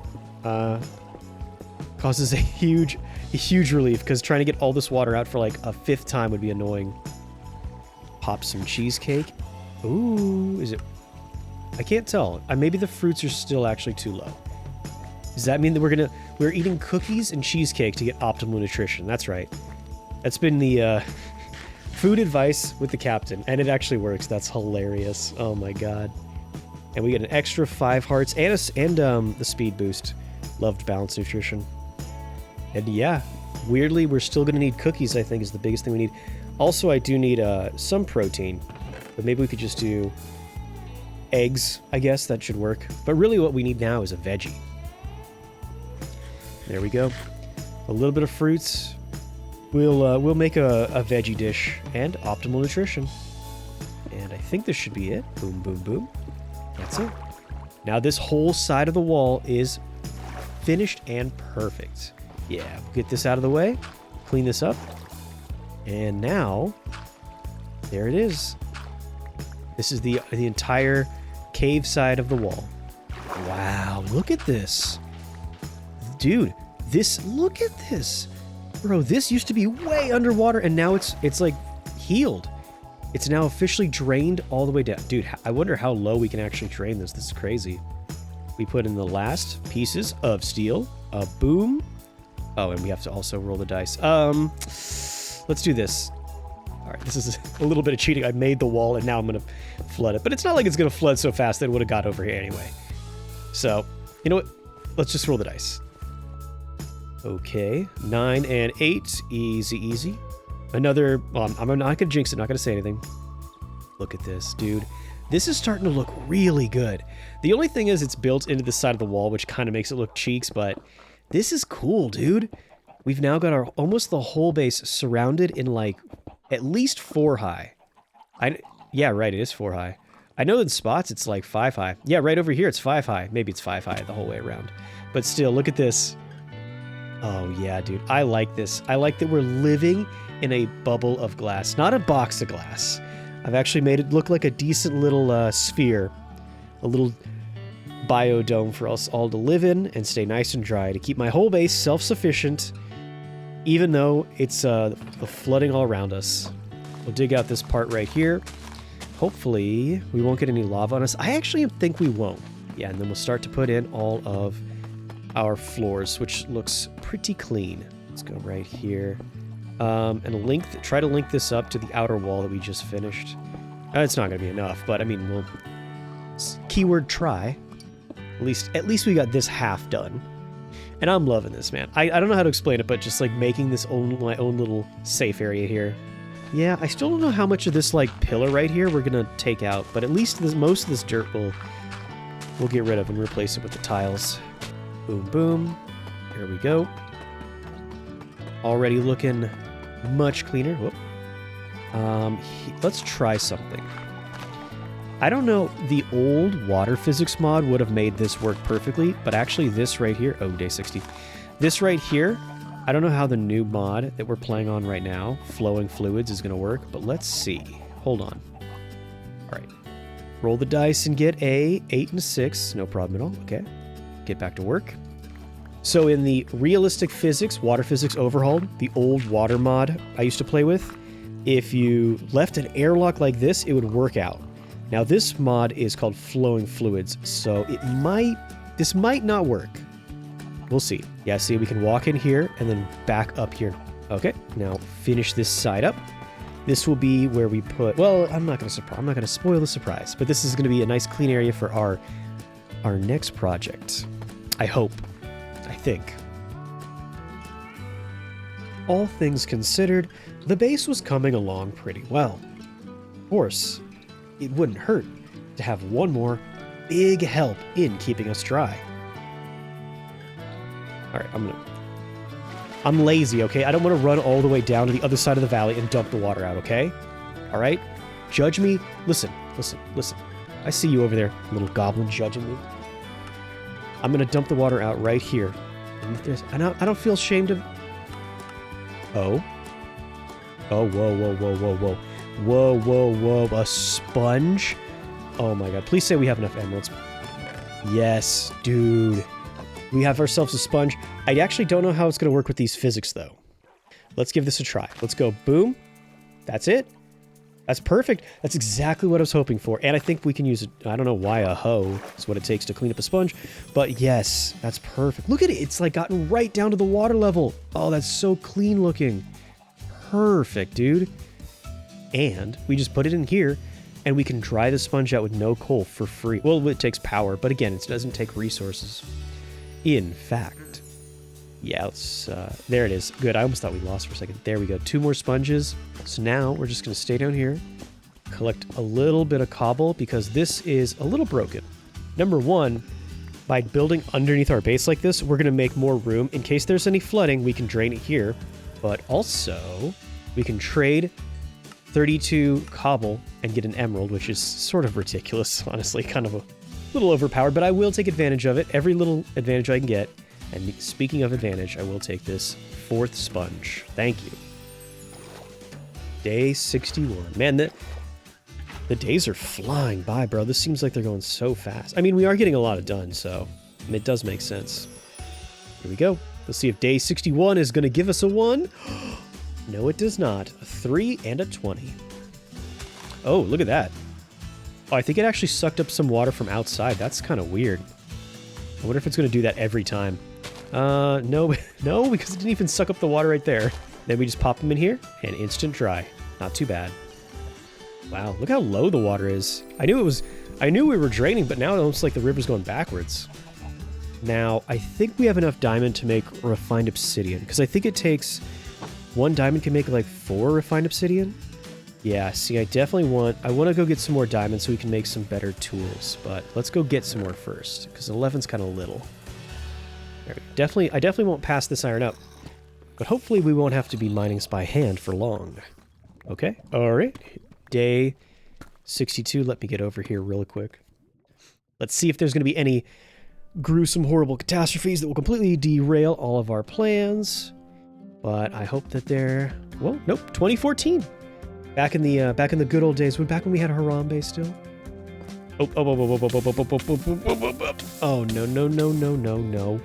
causes a huge a huge relief, because trying to get all this water out for like a 5th time would be annoying. Pop some cheesecake. Ooh, is it? I can't tell. Maybe the fruits are still actually too low. Does that mean that we're eating cookies and cheesecake to get optimal nutrition? That's right. That's been the food advice with the captain, and it actually works. That's hilarious. Oh my god. And we get an extra 5 hearts and the speed boost. Loved balanced nutrition. And yeah, weirdly, we're still going to need cookies, I think, is the biggest thing we need. Also, I do need some protein, but maybe we could just do eggs, I guess. That should work. But really what we need now is a veggie. There we go. A little bit of fruits. We'll make a veggie dish and optimal nutrition. And I think this should be it. Boom, boom, boom. That's it. Now this whole side of the wall is finished and perfect. Yeah, we'll get this out of the way. Clean this up. And now, there it is. This is the entire cave side of the wall. Wow, look at this. Dude, look at this. Bro, this used to be way underwater, and now it's like healed. It's now officially drained all the way down. Dude, I wonder how low we can actually drain this. This is crazy. We put in the last pieces of steel. Boom. Oh, and we have to also roll the dice. Let's do this. All right, this is a little bit of cheating. I made the wall, and now I'm going to flood it. But it's not like it's going to flood so fast that it would have got over here anyway. So, you know what? Let's just roll the dice. Okay, 9 and 8. Easy, easy. Another... Well, I'm not going to jinx it. Not going to say anything. Look at this, dude. This is starting to look really good. The only thing is it's built into the side of the wall, which kind of makes it look cheeks, but this is cool, dude. We've now got almost the whole base surrounded in, like, at least 4 high. Yeah, right, it is 4 high. I know in spots it's like 5 high. Yeah, right over here it's 5 high. Maybe it's 5 high the whole way around. But still, look at this. Oh, yeah, dude. I like this. I like that we're living in a bubble of glass. Not a box of glass. I've actually made it look like a decent little sphere. A little biodome for us all to live in and stay nice and dry. To keep my whole base self-sufficient, even though it's the flooding all around us. We'll dig out this part right here. Hopefully, we won't get any lava on us. I actually think we won't. Yeah, and then we'll start to put in all of our floors, which looks pretty clean. Let's go right here. And try to link this up to the outer wall that we just finished. It's not going to be enough, but I mean, we'll... Keyword try. At least we got this half done. And I'm loving this, man. I don't know how to explain it, but just like making this my own little safe area here. Yeah, I still don't know how much of this like pillar right here we're gonna take out, but at least most of this dirt we'll get rid of and replace it with the tiles. Boom, boom. Here we go. Already looking much cleaner. Whoop. Let's try something. I don't know, the old water physics mod would have made this work perfectly, but actually this right here, oh, day 60. This right here, I don't know how the new mod that we're playing on right now, Flowing Fluids, is going to work, but let's see. Hold on. All right. Roll the dice and get a 8 and a 6. No problem at all. Okay. Get back to work. So in the realistic physics, water physics overhauled, the old water mod I used to play with, if you left an airlock like this, it would work out. Now this mod is called Flowing Fluids, so this might not work. We'll see. Yeah, see, we can walk in here and then back up here. Okay, now finish this side up. This will be where we put, well, I'm not going to spoil the surprise, but this is going to be a nice clean area for our next project. I hope. I think. All things considered, the base was coming along pretty well. Of course, it wouldn't hurt to have one more big help in keeping us dry. All right, I'm lazy, okay? I don't want to run all the way down to the other side of the valley and dump the water out, okay? All right? Judge me. Listen. I see you over there, little goblin judging me. I'm going to dump the water out right here. And I don't feel ashamed of... Oh. Oh, whoa. Whoa, a sponge? Oh my god, please say we have enough emeralds. Yes, dude. We have ourselves a sponge. I actually don't know how it's going to work with these physics, though. Let's give this a try. Let's go. Boom. That's it. That's perfect. That's exactly what I was hoping for. And I think we can use it. I don't know why a hoe is what it takes to clean up a sponge. But yes, that's perfect. Look at it. It's like gotten right down to the water level. Oh, that's so clean looking. Perfect, dude. And we just put it in here. And we can dry the sponge out with no coal for free. Well, it takes power, but again, it doesn't take resources. In fact, yeah, let's, there it is. Good, I almost thought we lost for a second. There we go, 2 more sponges. So now we're just gonna stay down here, collect a little bit of cobble because this is a little broken. Number 1, by building underneath our base like this, we're gonna make more room. In case there's any flooding, we can drain it here, but also we can trade 32 cobble and get an emerald, which is sort of ridiculous, honestly, kind of a little overpowered, but I will take advantage of it. Every little advantage I can get. And speaking of advantage, I will take this 4th sponge. Thank you. Day 61. Man, the days are flying by, bro. This seems like they're going so fast. I mean, we are getting a lot done, so it does make sense. Here we go. Let's see if day 61 is going to give us a 1. No, it does not. A 3 and a 20. Oh, look at that. Oh, I think it actually sucked up some water from outside. That's kind of weird. I wonder if it's going to do that every time. No, no, because it didn't even suck up the water right there. Then we just pop them in here and instant dry. Not too bad. Wow, look how low the water is. I knew we were draining, but now it looks like the river's going backwards. Now, I think we have enough diamond to make refined obsidian, because I think it takes 1 diamond can make like 4 refined obsidian. Yeah, see, I want to go get some more diamonds so we can make some better tools, but let's go get some more first, because 11's kind of little. There we go. I definitely won't pass this iron up, but hopefully we won't have to be mining by hand for long. Okay, all right. Day 62, let me get over here real quick. Let's see if there's going to be any gruesome, horrible catastrophes that will completely derail all of our plans, but I hope that they're... Well, nope, 2014. Back in the good old days, back when we had Harambe still. Oh, no.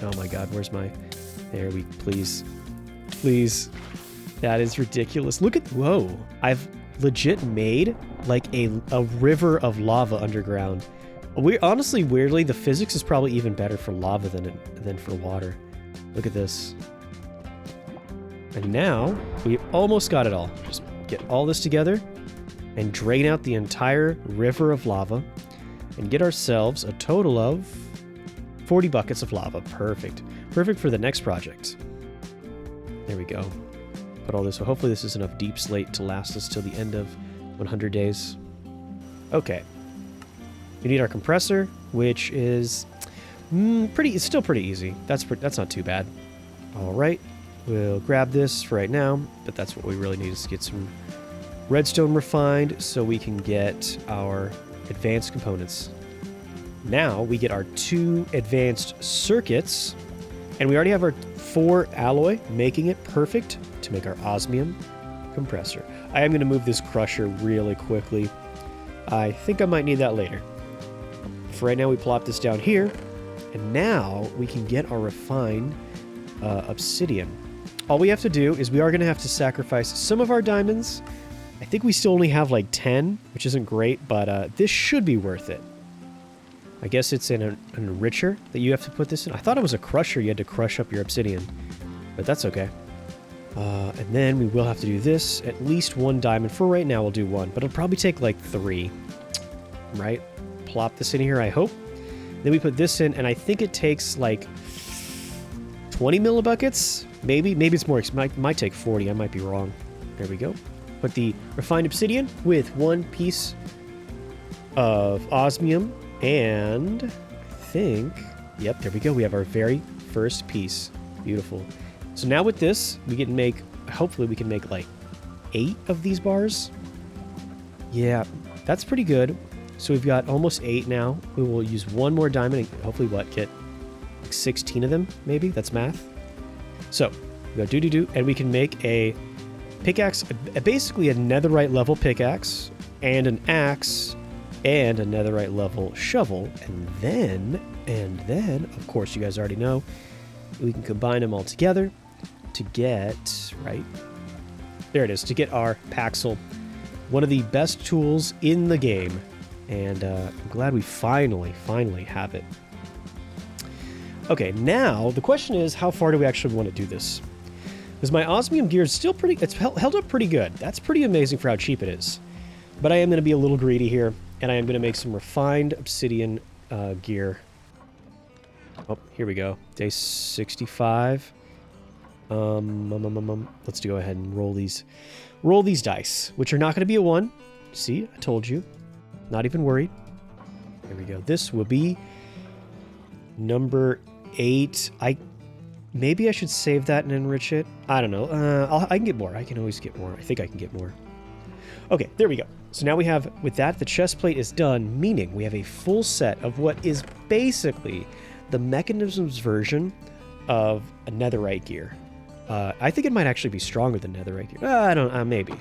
Oh my god, where's my... There we... Please. That is ridiculous. Look at... Whoa. I've legit made like a river of lava underground. Honestly, weirdly, the physics is probably even better for lava than for water. Look at this. And now, we almost got it all. Just get all this together and drain out the entire river of lava and get ourselves a total of 40 buckets of lava. Perfect. Perfect for the next project. There we go. Put all this, so hopefully this is enough deep slate to last us till the end of 100 days. Okay. We need our compressor, which is it's still pretty easy. That's not too bad. All right. We'll grab this for right now, but that's what we really need is to get some redstone refined so we can get our advanced components. Now we get our 2 advanced circuits, and we already have our 4 alloy, making it perfect to make our osmium compressor. I am going to move this crusher really quickly. I think I might need that later. For right now, we plop this down here, and now we can get our refined obsidian. All we have to do is we are going to have to sacrifice some of our diamonds. I think we still only have like 10, which isn't great, but this should be worth it. I guess it's in an enricher that you have to put this in. I thought it was a crusher you had to crush up your obsidian, but that's okay. And then we will have to do this. At least 1 diamond. For right now, we'll do 1, but it'll probably take like 3. Right? Plop this in here, I hope. Then we put this in, and I think it takes like 20 millibuckets? Maybe it's more. It might take 40. I might be wrong. There we go. Put the refined obsidian with 1 piece of osmium, and I think... Yep, there we go. We have our very first piece. Beautiful. So now with this, we can make... Hopefully we can make like 8 of these bars. Yeah, that's pretty good. So we've got almost 8 now. We will use 1 more diamond and hopefully get like 16 of them, maybe? That's math. So, we go do, and we can make a pickaxe, basically a netherite level pickaxe, and an axe, and a netherite level shovel, and then And then, of course, you guys already know, we can combine them all together to get, right? There it is, to get our Paxel. One of the best tools in the game. And I'm glad we finally have it. Okay, now the question is, how far do we actually want to do this? Because my osmium gear is still it's held up pretty good. That's pretty amazing for how cheap it is. But I am going to be a little greedy here, and I am going to make some refined obsidian gear. Oh, here we go. Day 65. Let's go ahead and roll these dice, which are not going to be a 1. See, I told you. Not even worried. There we go. This will be number 8. Maybe I should save that and enrich it. I don't know. I can get more. I can always get more. I think I can get more. Okay, there we go. So now we have, with that, the chest plate is done, meaning we have a full set of what is basically the mechanisms version of a netherite gear. I think it might actually be stronger than netherite gear. I don't, maybe.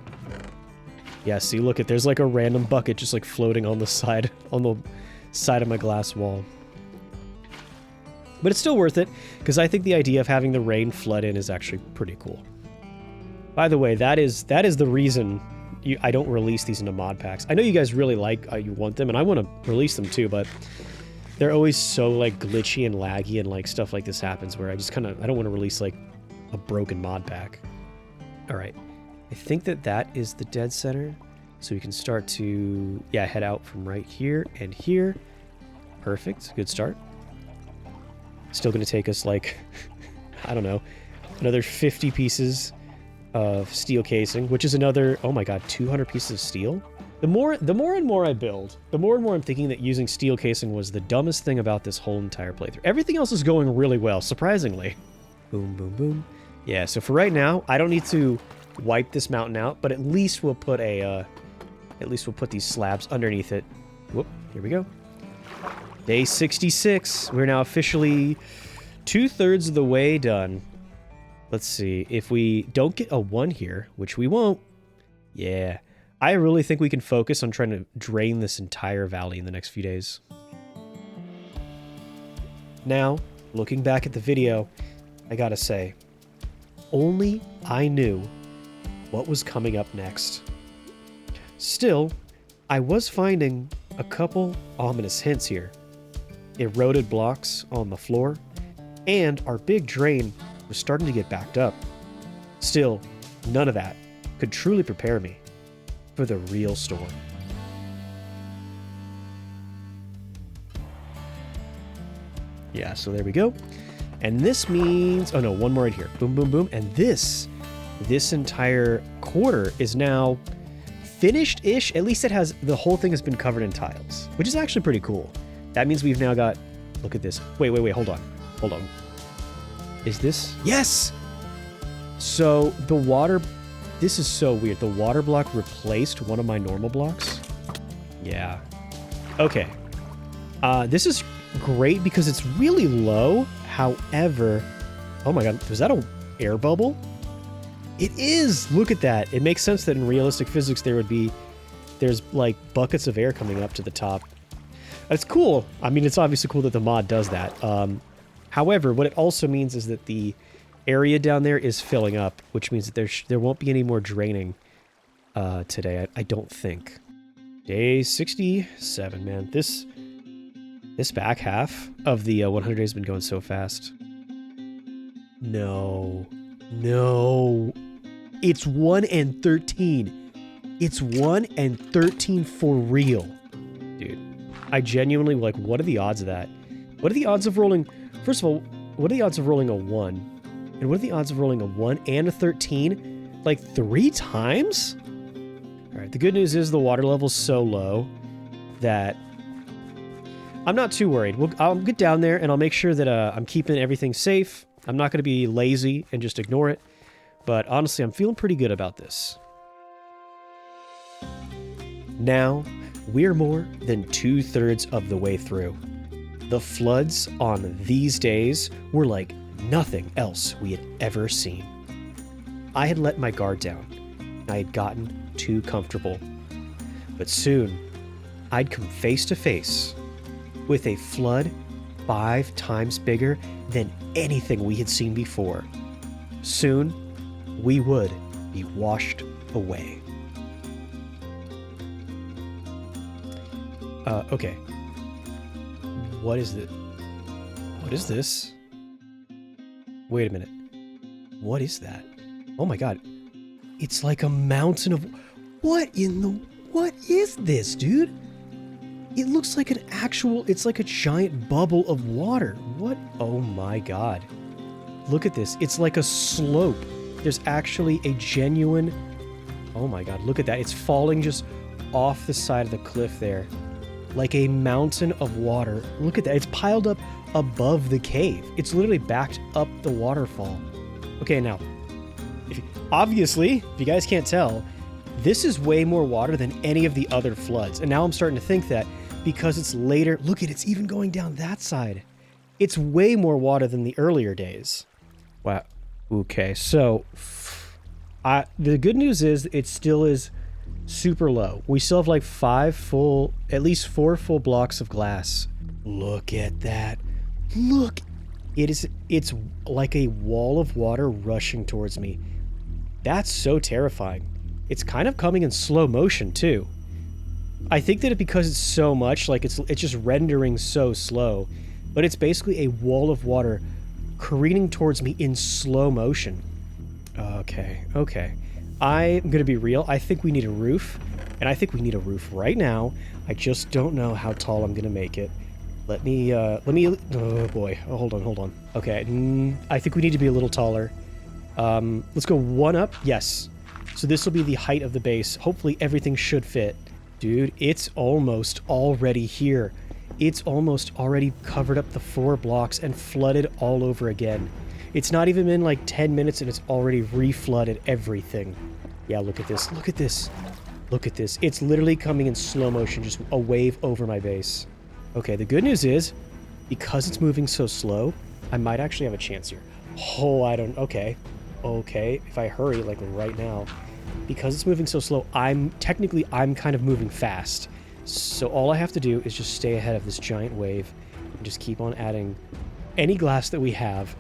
Yeah, see, look, there's like a random bucket just like floating on the side of my glass wall. But it's still worth it, because I think the idea of having the rain flood in is actually pretty cool. By the way, that is the reason I don't release these into mod packs. I know you guys really you want them, and I want to release them too, but they're always so like glitchy and laggy, and like stuff like this happens where I don't want to release like a broken mod pack. All right, I think that is the dead center, so we can start to head out from right here and here. Perfect, good start. Still going to take us like, I don't know, another 50 pieces of steel casing, which is another, oh my god, 200 pieces of steel? The more and more I build, the more and more I'm thinking that using steel casing was the dumbest thing about this whole entire playthrough. Everything else is going really well, surprisingly. Boom, boom, boom. Yeah, so for right now, I don't need to wipe this mountain out, but at least we'll put these slabs underneath it. Whoop, here we go. Day 66. We're now officially 2/3 of the way done. Let's see. If we don't get a 1 here, which we won't, yeah, I really think we can focus on trying to drain this entire valley in the next few days. Now, looking back at the video, I gotta say, only I knew what was coming up next. Still, I was finding a couple ominous hints here. Eroded blocks on the floor, and our big drain was starting to get backed up. Still, none of that could truly prepare me for the real storm. Yeah, so there we go. And this means, oh no, one more right here. Boom, boom, boom. And this entire quarter is now finished-ish. At least the whole thing has been covered in tiles, which is actually pretty cool. That means we've now got, look at this. Wait, hold on. Is this? Yes! So this is so weird. The water block replaced one of my normal blocks. Yeah. Okay. This is great because it's really low. However, oh my god, was that an air bubble? It is! Look at that. It makes sense that in realistic physics there's like buckets of air coming up to the top. It's cool. I mean, it's obviously cool that the mod does that. However, what it also means is that the area down there is filling up, which means that there won't be any more draining today, I don't think. Day 67, man. This back half of the 100 days has been going so fast. No. It's 1 and 13. It's 1 and 13 for real. Dude. I genuinely, like, what are the odds of that? What are the odds of rolling... First of all, what are the odds of rolling a 1? And what are the odds of rolling a 1 and a 13? Like, 3 times? Alright, the good news is the water level's so low that I'm not too worried. I'll get down there and I'll make sure that I'm keeping everything safe. I'm not going to be lazy and just ignore it. But honestly, I'm feeling pretty good about this. Now... we're more than 2/3 of the way through. The floods on these days were like nothing else we had ever seen. I had let my guard down. I had gotten too comfortable. But soon, I'd come face to face with a flood 5 times bigger than anything we had seen before. Soon, we would be washed away. Okay. What is it? What is this? Wait a minute. What is that? Oh my god. It's like a mountain of... What is this, dude? It looks like an actual... It's like a giant bubble of water. What? Oh my god. Look at this. It's like a slope. There's actually a genuine... Oh my god, look at that. It's falling just off the side of the cliff there. Like a mountain of water. Look at that. It's piled up above the cave. It's literally backed up the waterfall. Okay, now, obviously, if you guys can't tell, this is way more water than any of the other floods. And now I'm starting to think that because it's later, look at it's even going down that side. It's way more water than the earlier days. Wow. Okay, so the good news is it still is super low. We still have like at least 4 full blocks of glass. Look at that. Look. It's like a wall of water rushing towards me. That's so terrifying. It's kind of coming in slow motion too. I think that because it's so much, like it's just rendering so slow, but it's basically a wall of water careening towards me in slow motion. Okay. I'm gonna be real. I think we need a roof, and I think we need a roof right now. I just don't know how tall I'm gonna make it. Let me, oh boy. Oh, hold on. Okay, I think we need to be a little taller. Let's go 1 up. Yes. So this will be the height of the base. Hopefully everything should fit. Dude, it's almost already here. It's almost already covered up the 4 blocks and flooded all over again. It's not even been like 10 minutes and it's already re-flooded everything. Yeah, look at this. Look at this. Look at this. It's literally coming in slow motion, just a wave over my base. Okay, the good news is, because it's moving so slow, I might actually have a chance here. Oh, okay. Okay, if I hurry, like right now. Because it's moving so slow, I'm kind of moving fast. So all I have to do is just stay ahead of this giant wave and just keep on adding any glass that we have,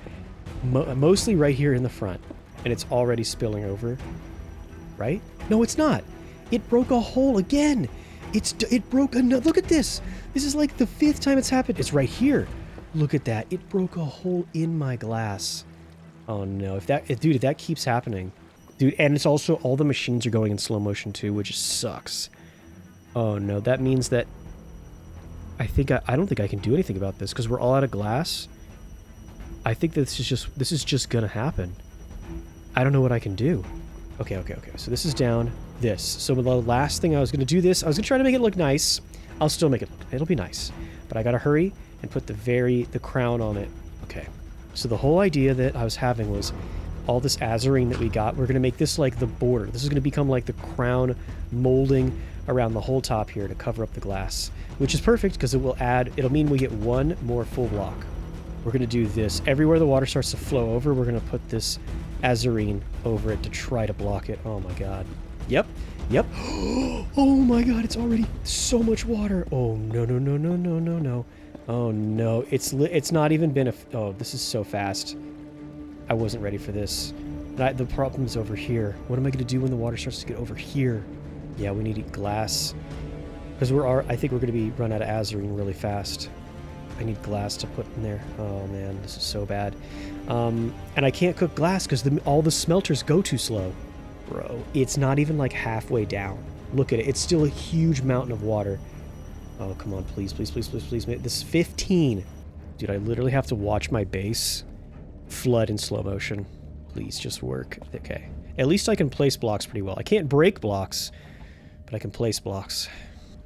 mostly right here in the front. And it's already spilling over, right? No, it's not. It broke a hole again. It broke another. Look at this. This is like the 5th time it's happened. It's right here. Look at that. It broke a hole in my glass. Oh no. If that keeps happening, dude, and it's also all the machines are going in slow motion too, which sucks. Oh no, that means that I don't think I can do anything about this because we're all out of glass. I think this is just gonna happen. I don't know what I can do. Okay. So this is down. This. So the last thing I was gonna try to make it look nice. I'll still make it look. It'll be nice, but I gotta hurry and put the crown on it. Okay. So the whole idea that I was having was all this azurine that we got. We're gonna make this like the border. This is gonna become like the crown molding around the whole top here to cover up the glass, which is perfect because it'll mean we get 1 more full block. We're going to do this. Everywhere the water starts to flow over, we're going to put this azurine over it to try to block it. Oh my god. Yep. Oh my god, it's already so much water. Oh, no. Oh no, it's not even been oh, this is so fast. I wasn't ready for this. The problem is over here. What am I going to do when the water starts to get over here? Yeah, we need glass. Because I think we're going to be run out of azurine really fast. I need glass to put in there. Oh man, this is so bad. And I can't cook glass because all the smelters go too slow. Bro, it's not even like halfway down. Look at it. It's still a huge mountain of water. Oh, come on, please. This is 15. Dude, I literally have to watch my base flood in slow motion. Please just work. Okay. At least I can place blocks pretty well. I can't break blocks, but I can place blocks.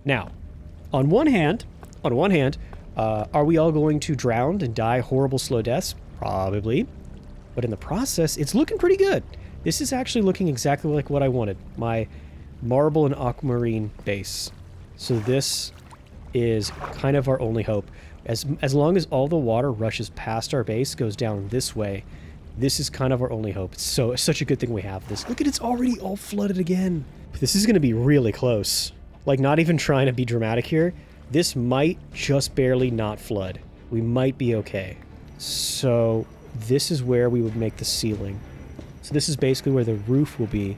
Now, on one hand, are we all going to drown and die horrible slow deaths? Probably. But in the process, it's looking pretty good. This is actually looking exactly like what I wanted. My marble and aquamarine base. So this is kind of our only hope. As long as all the water rushes past our base, goes down this way, this is kind of our only hope. It's such a good thing we have this. Look at it's already all flooded again. This is going to be really close. Like, not even trying to be dramatic here. This might just barely not flood. We might be okay. So this is where we would make the ceiling. So this is basically where the roof will be.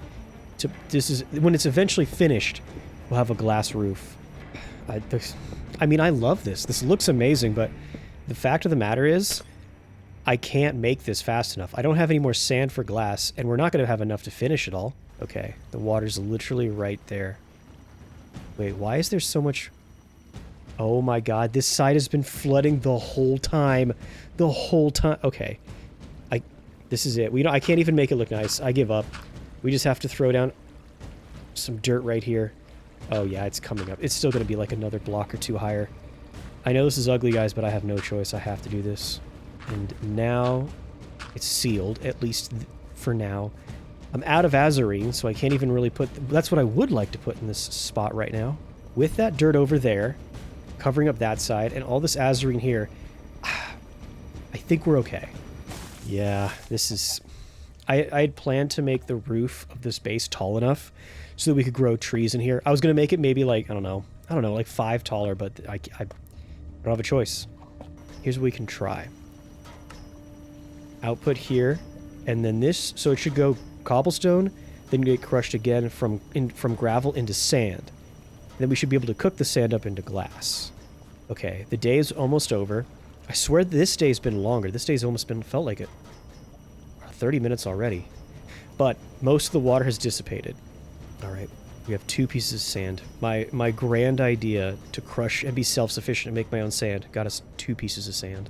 This is when it's eventually finished, we'll have a glass roof. I mean, I love this. This looks amazing, but the fact of the matter is, I can't make this fast enough. I don't have any more sand for glass, and we're not going to have enough to finish it all. Okay, the water's literally right there. Wait, why is there so much... Oh my god, this side has been flooding the whole time. The whole time. Okay. This is it. I can't even make it look nice. I give up. We just have to throw down some dirt right here. Oh yeah, it's coming up. It's still going to be like another block or two higher. I know this is ugly, guys, but I have no choice. I have to do this. And now it's sealed, at least for now. I'm out of azurine, so I can't even really put... That's what I would like to put in this spot right now. With that dirt over there, covering up that side, and all this azurine here, I think we're okay. Yeah, this is... I had planned to make the roof of this base tall enough so that we could grow trees in here. I was going to make it maybe like, I don't know, like 5 taller, but I don't have a choice. Here's what we can try. Output here, and then this, so it should go cobblestone, then get crushed again from gravel into sand. Then we should be able to cook the sand up into glass. Okay, the day is almost over. I swear this day's been longer. This day's almost felt like it. 30 minutes already. But most of the water has dissipated. Alright, we have 2 pieces of sand. My grand idea to crush and be self-sufficient and make my own sand got us 2 pieces of sand.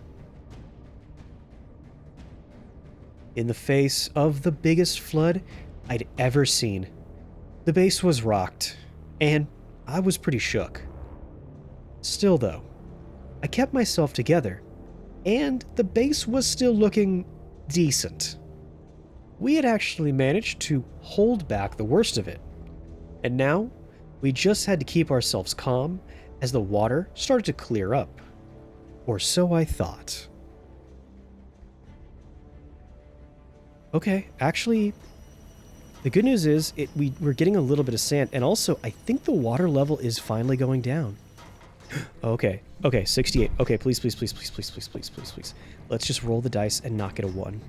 In the face of the biggest flood I'd ever seen, the base was rocked, and I was pretty shook. Still though, I kept myself together, and the base was still looking decent. We had actually managed to hold back the worst of it, and now we just had to keep ourselves calm as the water started to clear up. Or so I thought. Okay, actually, the good news is we're getting a little bit of sand, and also I think the water level is finally going down. Okay, 68. Okay, please. Let's just roll the dice and not get a 1.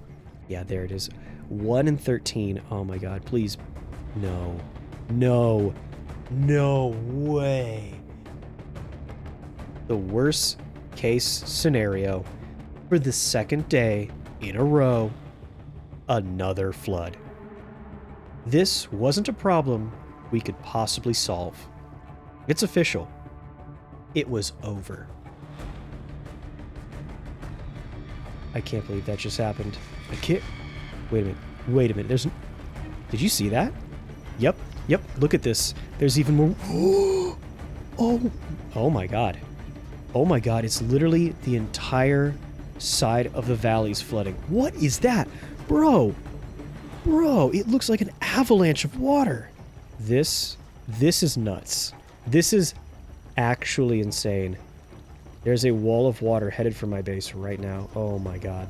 Yeah, there it is. 1 and 13. Oh my god, please. No way. The worst case scenario for the second day in a row, another flood. This wasn't a problem we could possibly solve. It's official. It was over. I can't believe that just happened. I can't... Wait a minute. Did you see that? Yep. Look at this. There's even more... Oh my god. Oh my god, it's literally the entire side of the valley's flooding. What is that? Bro, it looks like an avalanche of water. This is nuts. This is actually insane. There's a wall of water headed for my base right now. Oh my god.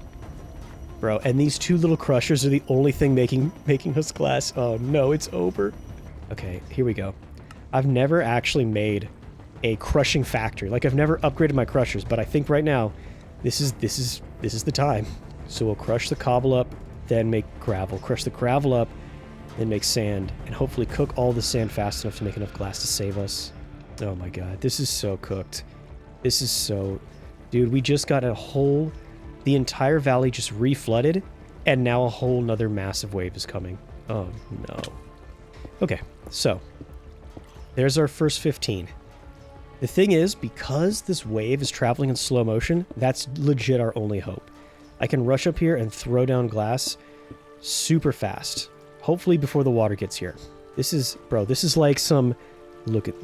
Bro, and these 2 little crushers are the only thing making us glass. Oh no, it's over. Okay, here we go. I've never actually made a crushing factory. Like, I've never upgraded my crushers, but I think right now this is the time. So we'll crush the cobble up, then make gravel. Crush the gravel up, then make sand, and hopefully cook all the sand fast enough to make enough glass to save us. Oh my god, this is so cooked. This is so... Dude, we just got the entire valley just reflooded, and now a whole nother massive wave is coming. Oh no. Okay, so there's our first 15. The thing is, because this wave is traveling in slow motion, that's legit our only hope. I can rush up here and throw down glass super fast. Hopefully before the water gets here. This is like some...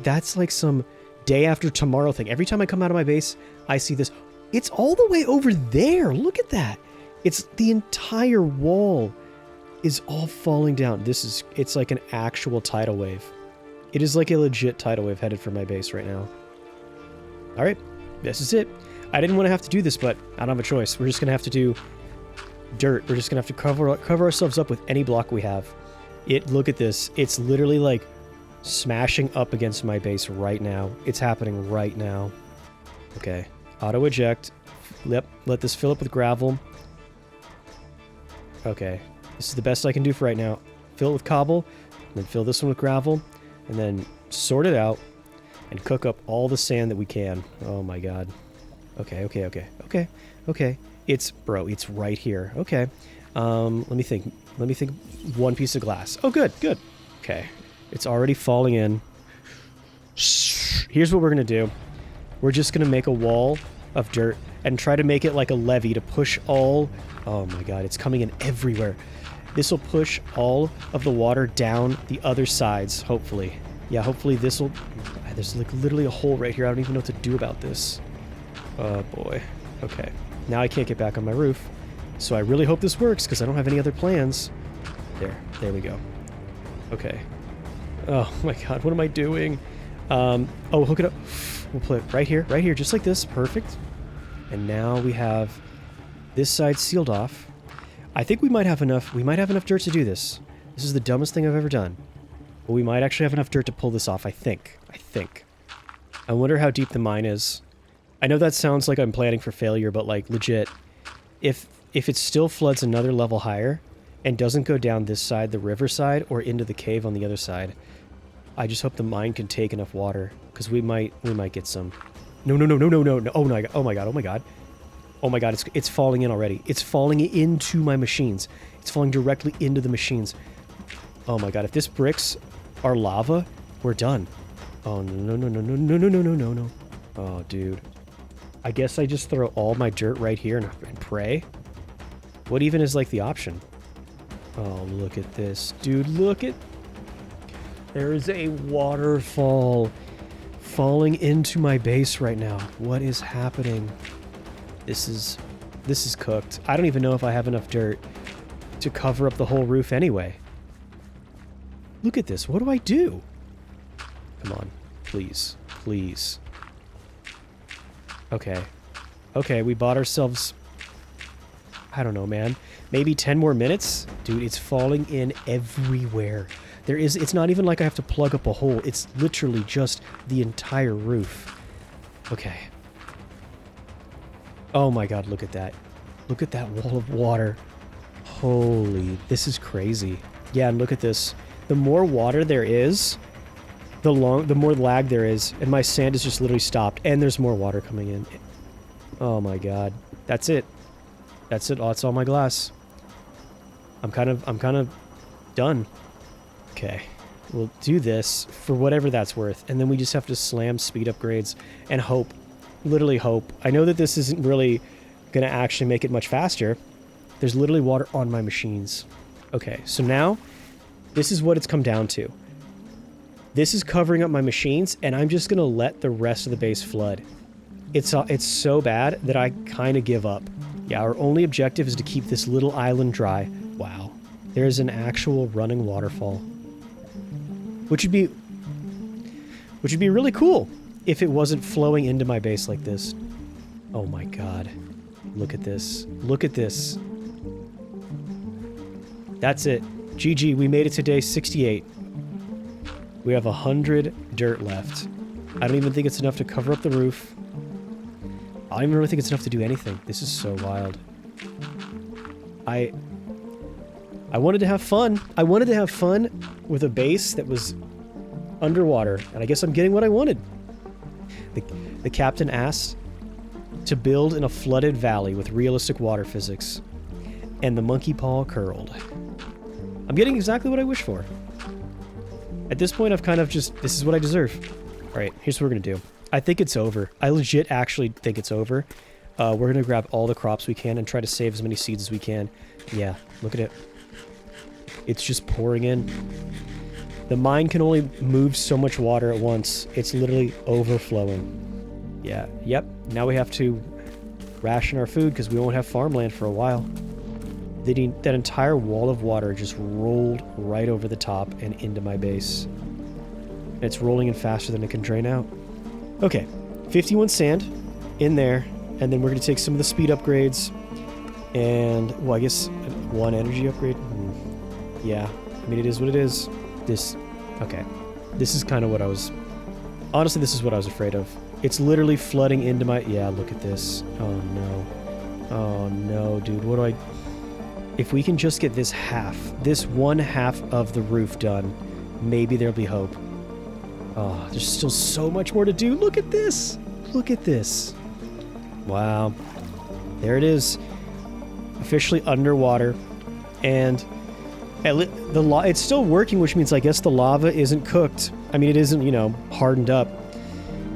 that's like some day after tomorrow thing. Every time I come out of my base, I see this. It's all the way over there. Look at that. It's the entire wall is all falling down. It's like an actual tidal wave. It is like a legit tidal wave headed for my base right now. All right, this is it. I didn't want to have to do this, but I don't have a choice. We're just going to have to do dirt. We're just going to have to cover ourselves up with any block we have. Look at this. It's literally like smashing up against my base right now. It's happening right now. Okay. Auto eject. Yep, let this fill up with gravel. Okay, this is the best I can do for right now. Fill it with cobble, then fill this one with gravel, and then sort it out and cook up all the sand that we can. Oh my god. Okay. It's right here. Okay. Let me think. One piece of glass. Oh, good. Okay. It's already falling in. Here's what we're going to do. We're just going to make a wall of dirt and try to make it like a levee to push all... Oh my god, it's coming in everywhere. This will push all of the water down the other sides, hopefully. Yeah, hopefully this will... There's like literally a hole right here. I don't even know what to do about this. Oh boy. Okay. Now I can't get back on my roof. So I really hope this works because I don't have any other plans. There we go. Okay. Oh my god, what am I doing? Oh, hook it up. We'll put it right here, just like this. Perfect. And now we have this side sealed off. I think we might have enough dirt to do this. This is the dumbest thing I've ever done. But we might actually have enough dirt to pull this off, I think. I wonder how deep the mine is. I know that sounds like I'm planning for failure, but like legit, if it still floods another level higher and doesn't go down this side, the river side, or into the cave on the other side, I just hope the mine can take enough water, because we might get some. No. Oh my god, it's falling in already. It's falling into my machines. It's falling directly into the machines. Oh my god, if this bricks our lava, we're done. Oh no. Oh dude. I guess I just throw all my dirt right here and pray? What even is like the option? Oh, look at this. Dude, look at... There is a waterfall falling into my base right now. What is happening? This is cooked. I don't even know if I have enough dirt to cover up the whole roof anyway. Look at this. What do I do? Come on. Please. Okay, we bought ourselves... I don't know, man. Maybe 10 more minutes? Dude, it's falling in everywhere. It's not even like I have to plug up a hole. It's literally just the entire roof. Okay. Oh my god, look at that. Look at that wall of water. Holy, this is crazy. Yeah, and look at this. The more water there is, the more lag there is, and my sand is just literally stopped, and there's more water coming in. Oh my god. That's it. That's it. Oh, that's all my glass. I'm kind of done. Okay. We'll do this for whatever that's worth, and then we just have to slam speed upgrades and hope. Literally hope. I know that this isn't really going to actually make it much faster. There's literally water on my machines. Okay, so now this is what it's come down to. This is covering up my machines, and I'm just going to let the rest of the base flood. It's so bad that I kind of give up. Yeah, our only objective is to keep this little island dry. Wow. There's an actual running waterfall. Which would be really cool if it wasn't flowing into my base like this. Oh my god. Look at this. Look at this. That's it. GG, we made it to day 68. We have 100 dirt left. I don't even think it's enough to cover up the roof. I don't even really think it's enough to do anything. This is so wild. I wanted to have fun. I wanted to have fun with a base that was underwater, and I guess I'm getting what I wanted. The captain asked to build in a flooded valley with realistic water physics, and the monkey paw curled. I'm getting exactly what I wish for. At this point, I've kind of just... This is what I deserve. All right, here's what we're going to do. I think it's over. I legit actually think it's over. We're going to grab all the crops we can and try to save as many seeds as we can. Yeah, look at it. It's just pouring in. The mine can only move so much water at once. It's literally overflowing. Yeah, yep. Now we have to ration our food because we won't have farmland for a while. That entire wall of water just rolled right over the top and into my base. And it's rolling in faster than it can drain out. Okay, 51 sand in there, and then we're going to take some of the speed upgrades, and, well, I guess one energy upgrade. Yeah, I mean, it is what it is. Okay. This is kind of what I was... Honestly, this is what I was afraid of. It's literally flooding into my... Yeah, look at this. Oh, no. Oh, no, dude. What do I... If we can just get this one half of the roof done, maybe there'll be hope. Oh, there's still so much more to do. Look at this. Look at this. Wow. There it is. Officially underwater. And it's still working, which means I guess the lava isn't cooked. I mean, it isn't, you know, hardened up.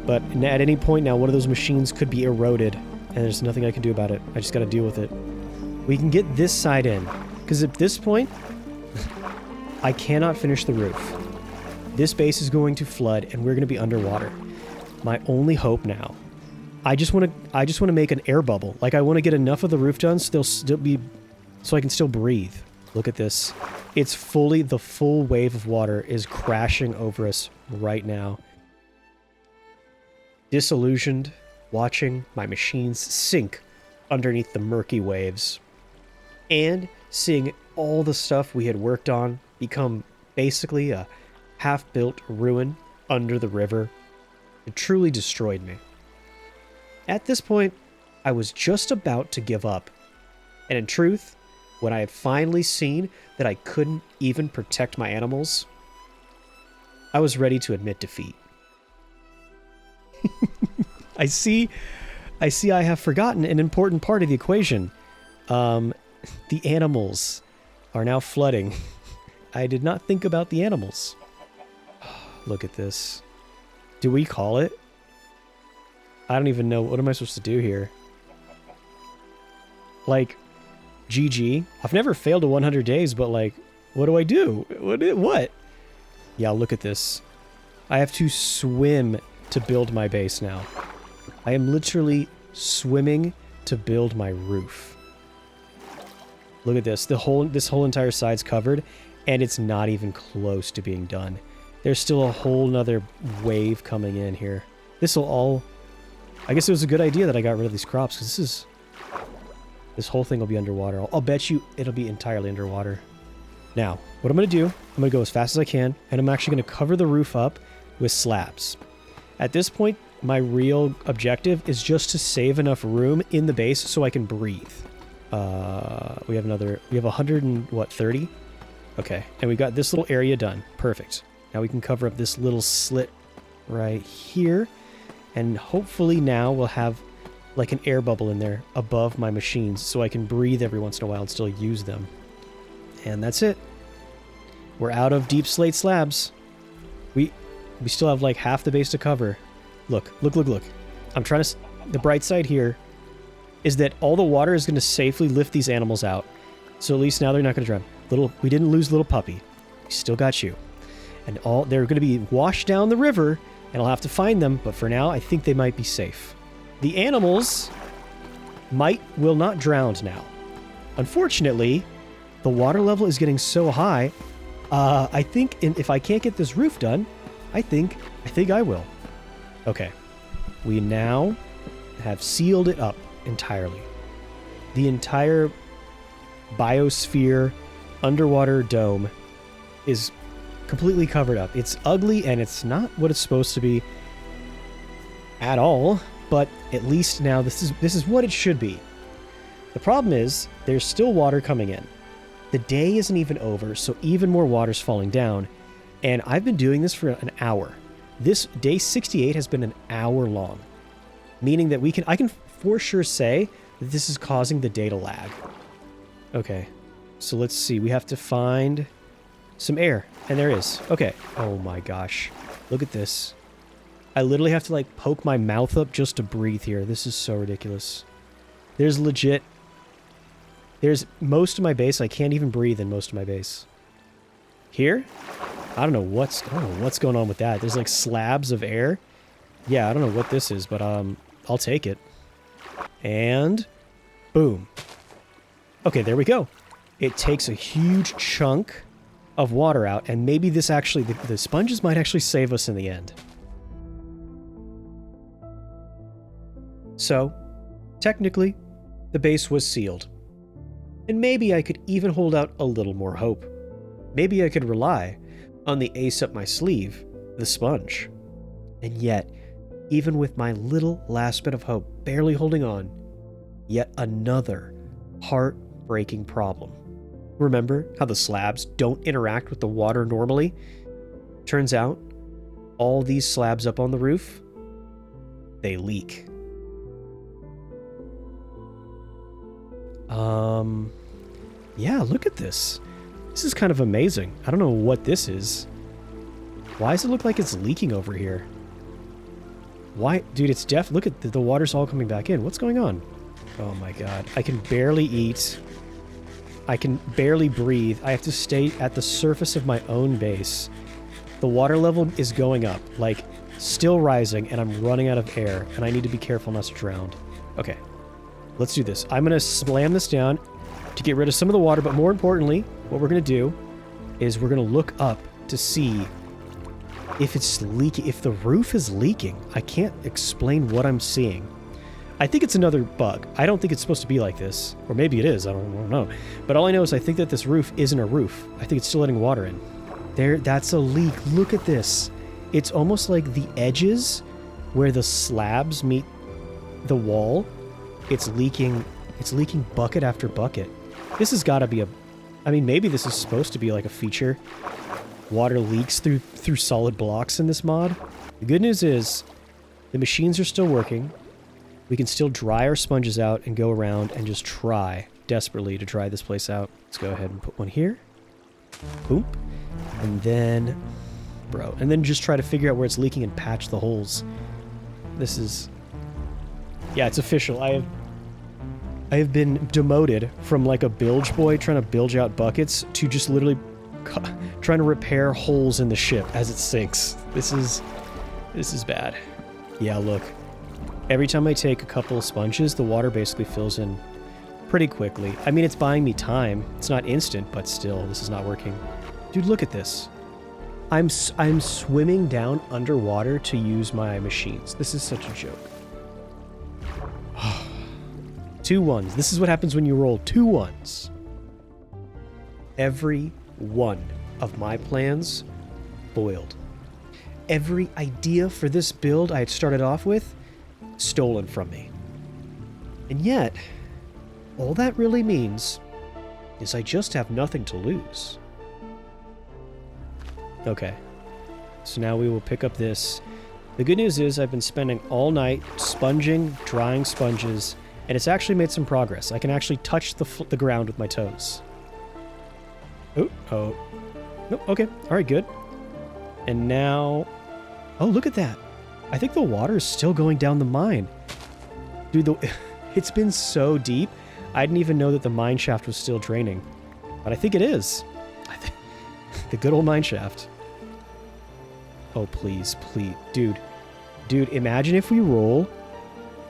But at any point now, one of those machines could be eroded. And there's nothing I can do about it. I just got to deal with it. We can get this side in. Because at this point, I cannot finish the roof. This base is going to flood, and we're going to be underwater. My only hope now... I just want to make an air bubble. Like, I want to get enough of the roof done so I can still breathe. Look at this. It's the full wave of water is crashing over us right now. Disillusioned, watching my machines sink underneath the murky waves. And seeing all the stuff we had worked on become basically a half-built ruin under the river. It truly destroyed me. At this point, I was just about to give up. And in truth, when I had finally seen that I couldn't even protect my animals, I was ready to admit defeat. I see I have forgotten an important part of the equation. The animals are now flooding. I did not think about the animals. Look at this. Do we call it? I don't even know. What am I supposed to do here? Like, GG. I've never failed a 100 days, but like, what do I do? What? Yeah, look at this. I have to swim to build my base now. I am literally swimming to build my roof. Look at this. This whole entire side's covered, and it's not even close to being done. There's still a whole nother wave coming in here. This'll all... I guess it was a good idea that I got rid of these crops, because this whole thing will be underwater. I'll bet you it'll be entirely underwater. Now, what I'm going to do, I'm going to go as fast as I can, and I'm actually going to cover the roof up with slabs. At this point, my real objective is just to save enough room in the base so I can breathe. We have 130? Okay, and we got this little area done. Perfect. Now we can cover up this little slit right here. And hopefully now we'll have like an air bubble in there above my machines so I can breathe every once in a while and still use them. And that's it. We're out of deep slate slabs. We still have like half the base to cover. Look. I'm trying to... The bright side here is that all the water is going to safely lift these animals out. So at least now they're not going to drown. We didn't lose little puppy. We still got you. And they're going to be washed down the river, and I'll have to find them, but for now, I think they might be safe. The animals will not drown now. Unfortunately, the water level is getting so high, I think if I can't get this roof done, I think I will. Okay. We now have sealed it up entirely. The entire biosphere underwater dome is completely covered up. It's ugly and it's not what it's supposed to be at all, but at least now this is what it should be. The problem is there's still water coming in. The day isn't even over, so even more water's falling down, and I've been doing this for an hour. This day 68 has been an hour long, meaning that I can for sure say that this is causing the data lag. Okay, so let's see. We have to find some air, and there is. Okay. Oh my gosh. Look at this. I literally have to like poke my mouth up just to breathe here. This is so ridiculous. There's most of my base. I can't even breathe in most of my base. Here? I don't know what's going on with that. There's like slabs of air. Yeah, I don't know what this is, but I'll take it. And boom. Okay, there we go. It takes a huge chunk of water out, and maybe this actually, the sponges might actually save us in the end. So, technically, the base was sealed. And maybe I could even hold out a little more hope. Maybe I could rely on the ace up my sleeve, the sponge. And yet, even with my little last bit of hope barely holding on, yet another heartbreaking problem. Remember how the slabs don't interact with the water normally? Turns out, all these slabs up on the roof, they leak. Yeah, look at this. This is kind of amazing. I don't know what this is. Why does it look like it's leaking over here? Why? Dude, it's look at the water's all coming back in. What's going on? Oh my god. I can barely eat. I can barely breathe. I have to stay at the surface of my own base. The water level is going up, like still rising, and I'm running out of air, and I need to be careful not to drown. Okay, let's do this. I'm gonna slam this down to get rid of some of the water, but more importantly, what we're gonna do is we're gonna look up to see if it's leaking, if the roof is leaking. I can't explain what I'm seeing. I think it's another bug. I don't think it's supposed to be like this. Or maybe it is, I don't know. But all I know is I think that this roof isn't a roof. I think it's still letting water in. There, that's a leak. Look at this. It's almost like the edges where the slabs meet the wall. It's leaking bucket after bucket. This has got to be I mean, maybe this is supposed to be like a feature. Water leaks through solid blocks in this mod. The good news is the machines are still working. We can still dry our sponges out and go around and just try desperately to dry this place out. Let's go ahead and put one here. Boom. And then, and then just try to figure out where it's leaking and patch the holes. This is, yeah, it's official. I have been demoted from like a bilge boy trying to bilge out buckets to just literally trying to repair holes in the ship as it sinks. This is bad. Yeah, look. Every time I take a couple of sponges, the water basically fills in pretty quickly. I mean, it's buying me time. It's not instant, but still, this is not working. Dude, look at this. I'm swimming down underwater to use my machines. This is such a joke. 2 1s. This is what happens when you roll 2 1s. Every one of my plans foiled. Every idea for this build I had started off with, stolen from me. And yet, all that really means is I just have nothing to lose. Okay, so now we will pick up this. The good news is I've been spending all night sponging, drying sponges, and it's actually made some progress. I can actually touch the ground with my toes. Oh. Nope, okay, all right, good. And now, oh, look at that. I think the water is still going down the mine. Dude, it's been so deep, I didn't even know that the mine shaft was still draining. But I think it is. The good old mine shaft. Oh, please. Dude, imagine if we roll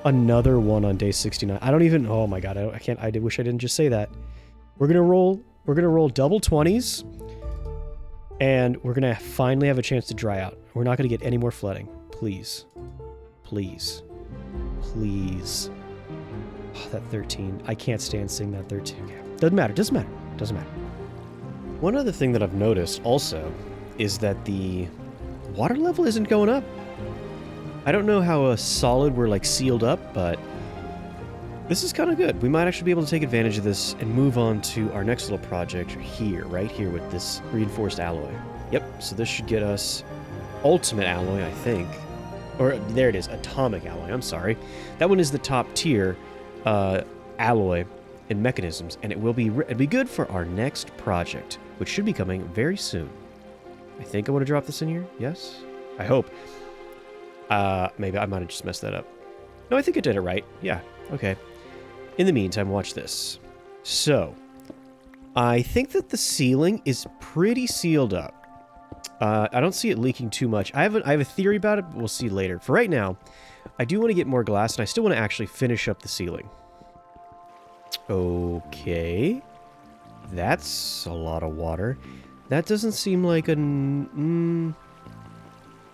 another one on day 69. I don't even, oh my god, I wish I didn't just say that. We're gonna roll double 20s, and we're gonna finally have a chance to dry out. We're not gonna get any more flooding. Please. Please. Please. Oh, that 13. I can't stand seeing that 13. Okay. Doesn't matter. One other thing that I've noticed also is that the water level isn't going up. I don't know how solid we're like sealed up, but this is kind of good. We might actually be able to take advantage of this and move on to our next little project here, right here with this reinforced alloy. Yep, so this should get us ultimate alloy, I think. Or there it is, atomic alloy, I'm sorry. That one is the top tier alloy in mechanisms, and it'll be good for our next project, which should be coming very soon. I think I want to drop this in here. Yes? I hope. Maybe I might have just messed that up. No, I think I did it right. Yeah, okay. In the meantime, watch this. So, I think that the ceiling is pretty sealed up. I don't see it leaking too much. I have a theory about it, but we'll see later. For right now, I do want to get more glass, and I still want to actually finish up the ceiling. Okay. That's a lot of water. That doesn't seem like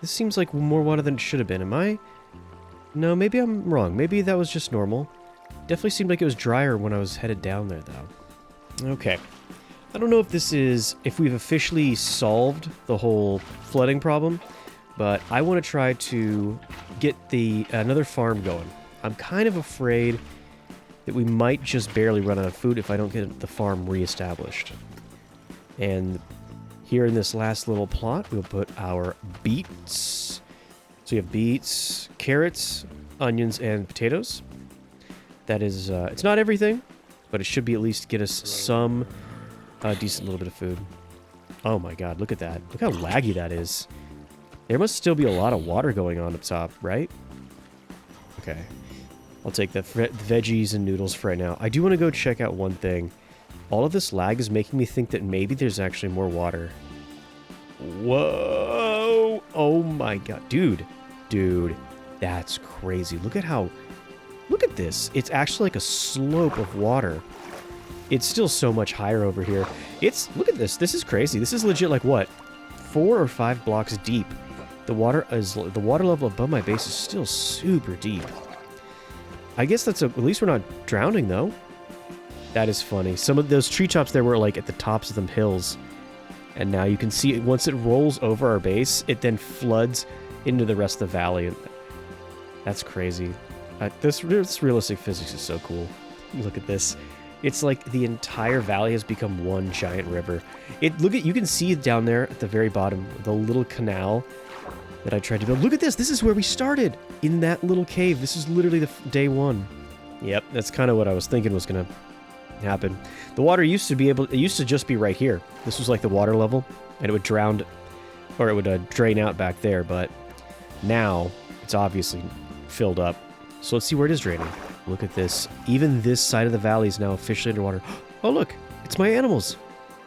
this seems like more water than it should have been. Am I? No, maybe I'm wrong. Maybe that was just normal. Definitely seemed like it was drier when I was headed down there, though. Okay. I don't know if we've officially solved the whole flooding problem, but I want to try to get another farm going. I'm kind of afraid that we might just barely run out of food if I don't get the farm reestablished. And here in this last little plot, we'll put our beets. So we have beets, carrots, onions, and potatoes. That is, it's not everything, but it should be at least get us some decent little bit of food. Oh my god, look at that. Look how laggy that is. There must still be a lot of water going on up top, right? Okay. I'll take the veggies and noodles for right now. I do want to go check out one thing. All of this lag is making me think that maybe there's actually more water. Whoa! Oh my god. Dude. Dude. That's crazy. Look at how... Look at this. It's actually like a slope of water. It's still so much higher over here. Look at this. This is crazy. This is legit like what? 4 or 5 blocks deep. The water level above my base is still super deep. I guess at least we're not drowning though. That is funny. Some of those treetops there were like at the tops of them hills. And now you can see it, once it rolls over our base, it then floods into the rest of the valley. That's crazy. This realistic physics is so cool. Look at this. It's like the entire valley has become one giant river. You can see down there at the very bottom, the little canal that I tried to build. Look at this. This is where we started, in that little cave. This is literally the day one. Yep, that's kind of what I was thinking was going to happen. The water used to just be right here. This was like the water level, and it would drain out back there, but now it's obviously filled up. So let's see where it is draining. Look at this. Even this side of the valley is now officially underwater. Oh look, it's my animals.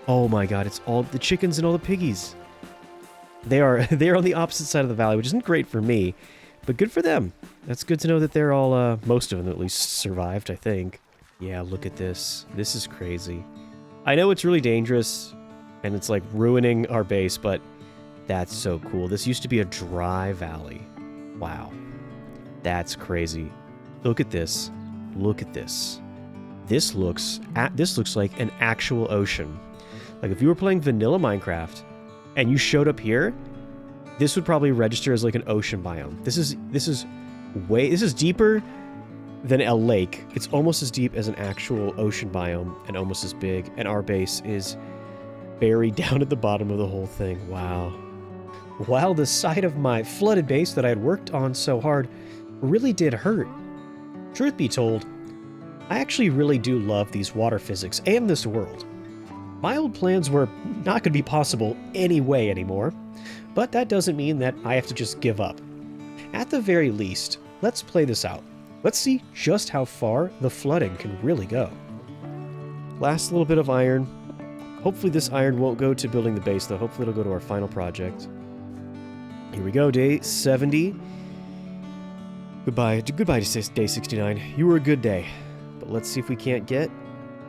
Oh my god, it's all the chickens and all the piggies. They are on the opposite side of the valley, which isn't great for me, but good for them. That's good to know that they're all, most of them at least, survived, I think. Yeah, look at this. This is crazy. I know it's really dangerous, and it's like ruining our base, but that's so cool. This used to be a dry valley. Wow. That's crazy. Look at this. Look at this. This looks like an actual ocean. Like if you were playing vanilla Minecraft and you showed up here, this would probably register as like an ocean biome. This is deeper than a lake. It's almost as deep as an actual ocean biome and almost as big. And our base is buried down at the bottom of the whole thing. Wow. While the side of my flooded base that I had worked on so hard really did hurt. Truth be told, I actually really do love these water physics and this world. My old plans were not going to be possible anyway anymore, but that doesn't mean that I have to just give up. At the very least, let's play this out. Let's see just how far the flooding can really go. Last little bit of iron. Hopefully this iron won't go to building the base though. Hopefully it'll go to our final project. Here we go, day 70. Goodbye to day 69. You were a good day. But let's see if we can't get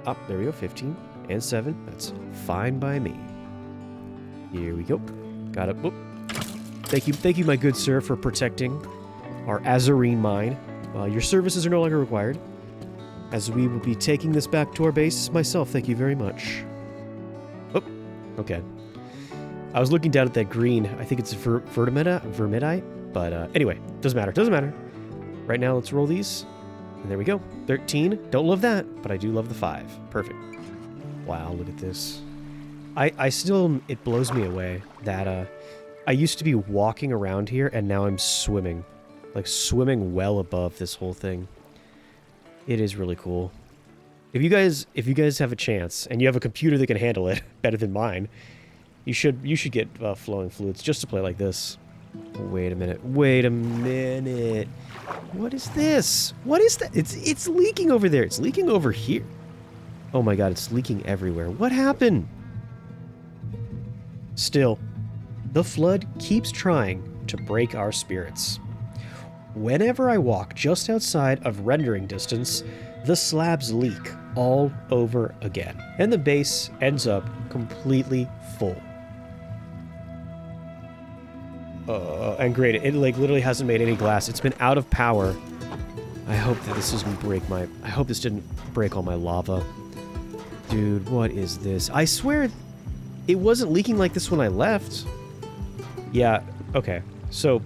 up. There we go, 15 and 7. That's fine by me. Here we go. Got it. Whoop. Thank you, my good sir, for protecting our Azarine mine. Your services are no longer required, as we will be taking this back to our base myself. Thank you very much. Oh, okay. I was looking down at that green. I think it's vermidite, but anyway, doesn't matter. Right now, let's roll these. And there we go. 13. Don't love that, but I do love the 5. Perfect. Wow, look at this. It blows me away that I used to be walking around here, and now I'm swimming. Like, swimming well above this whole thing. It is really cool. If you guys have a chance, and you have a computer that can handle it better than mine, you should get flowing fluids just to play like this. Wait a minute. What is this? What is that? It's leaking over there. It's leaking over here. Oh my god, it's leaking everywhere. What happened? Still, the flood keeps trying to break our spirits. Whenever I walk just outside of rendering distance, the slabs leak all over again, and the base ends up completely full. And great, it like literally hasn't made any glass. It's been out of power. I hope that this doesn't break my... I hope this didn't break all my lava. Dude, what is this? I swear it wasn't leaking like this when I left. Yeah, okay. So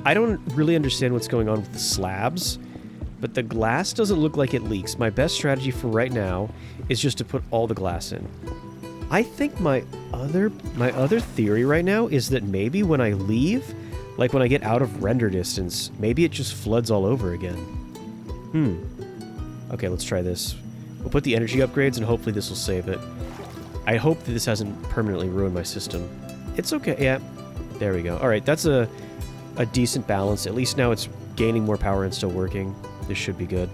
I don't really understand what's going on with the slabs, but the glass doesn't look like it leaks. My best strategy for right now is just to put all the glass in. I think my other theory right now is that maybe when I leave, like when I get out of render distance, maybe it just floods all over again. Okay, let's try this. We'll put the energy upgrades and hopefully this will save it. I hope that this hasn't permanently ruined my system. It's okay, yeah. There we go. Alright, that's a decent balance. At least now it's gaining more power and still working. This should be good.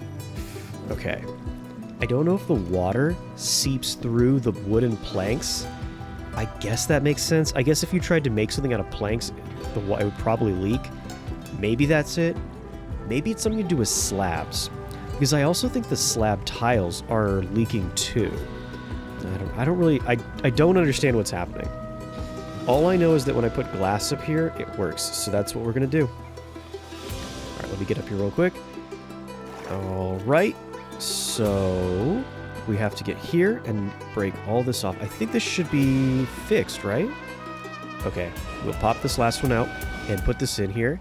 Okay. I don't know if the water seeps through the wooden planks. I guess that makes sense. I guess if you tried to make something out of planks, it would probably leak. Maybe that's it. Maybe it's something to do with slabs. Because I also think the slab tiles are leaking too. I don't understand what's happening. All I know is that when I put glass up here, it works. So that's what we're going to do. All right, let me get up here real quick. All right. So we have to get here and break all this off. I think this should be fixed, right? Okay, we'll pop this last one out and put this in here.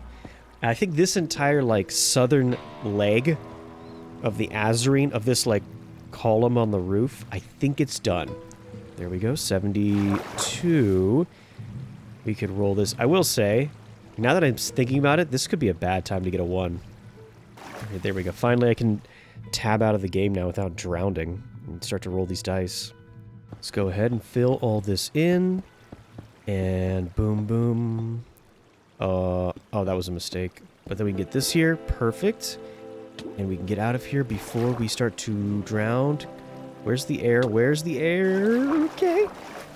And I think this entire, like, southern leg of the Azarine, of this, like, column on the roof, I think it's done. There we go, 72. We could roll this. I will say, now that I'm thinking about it, this could be a bad time to get a 1. Okay, there we go. Finally, I can tab out of the game now without drowning and start to roll these dice. Let's go ahead and fill all this in. And boom, boom. Oh, that was a mistake. But then we can get this here. Perfect. And we can get out of here before we start to drown. Where's the air? Where's the air? Okay.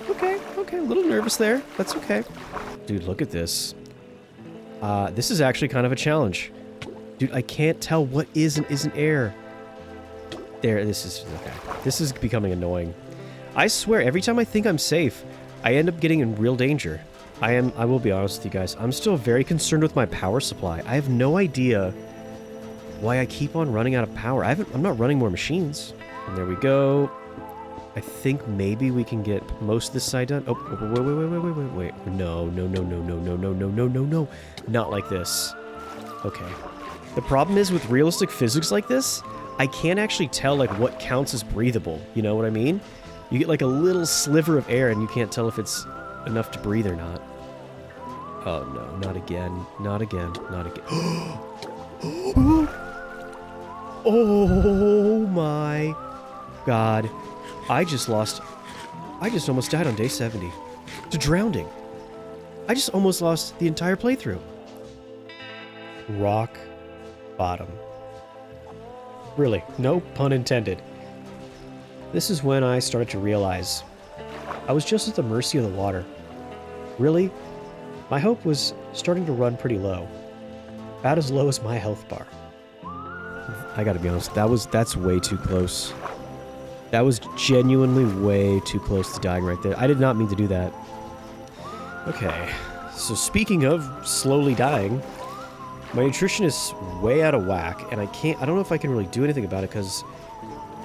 Okay. A little nervous there. That's okay. Dude, look at this. This is actually kind of a challenge. Dude, I can't tell what is and isn't air. There, this is... Okay. This is becoming annoying. I swear, every time I think I'm safe, I end up getting in real danger. I will be honest with you guys. I'm still very concerned with my power supply. I have no idea why I keep on running out of power. I'm not running more machines. And there we go. I think maybe we can get most of this side done. Oh, wait. No. Not like this. Okay. The problem is with realistic physics like this, I can't actually tell, like, what counts as breathable. You know what I mean? You get, like, a little sliver of air and you can't tell if it's enough to breathe or not. Oh, no. Not again. Not again. Not again. Oh, my God. I just almost died on day 70. To drowning. I just almost lost the entire playthrough. Rock bottom. Really, no pun intended. This is when I started to realize I was just at the mercy of the water. Really, my hope was starting to run pretty low. About as low as my health bar. I gotta be honest, that's way too close. That was genuinely way too close to dying right there. I did not mean to do that. Okay, so speaking of slowly dying, my nutrition is way out of whack, and I don't know if I can really do anything about it, because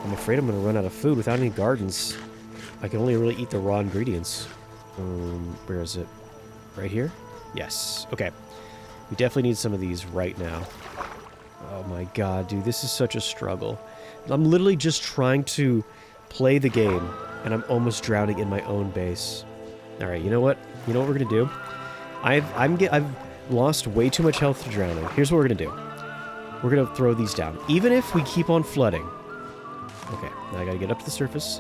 I'm afraid I'm going to run out of food without any gardens. I can only really eat the raw ingredients. Where is it? Right here? Yes. Okay. We definitely need some of these right now. Oh my god, dude, this is such a struggle. I'm literally just trying to play the game, and I'm almost drowning in my own base. Alright, you know what? You know what we're going to do? I've lost way too much health to drowning. Here's what we're going to do. We're going to throw these down. Even if we keep on flooding. Okay, now I got to get up to the surface.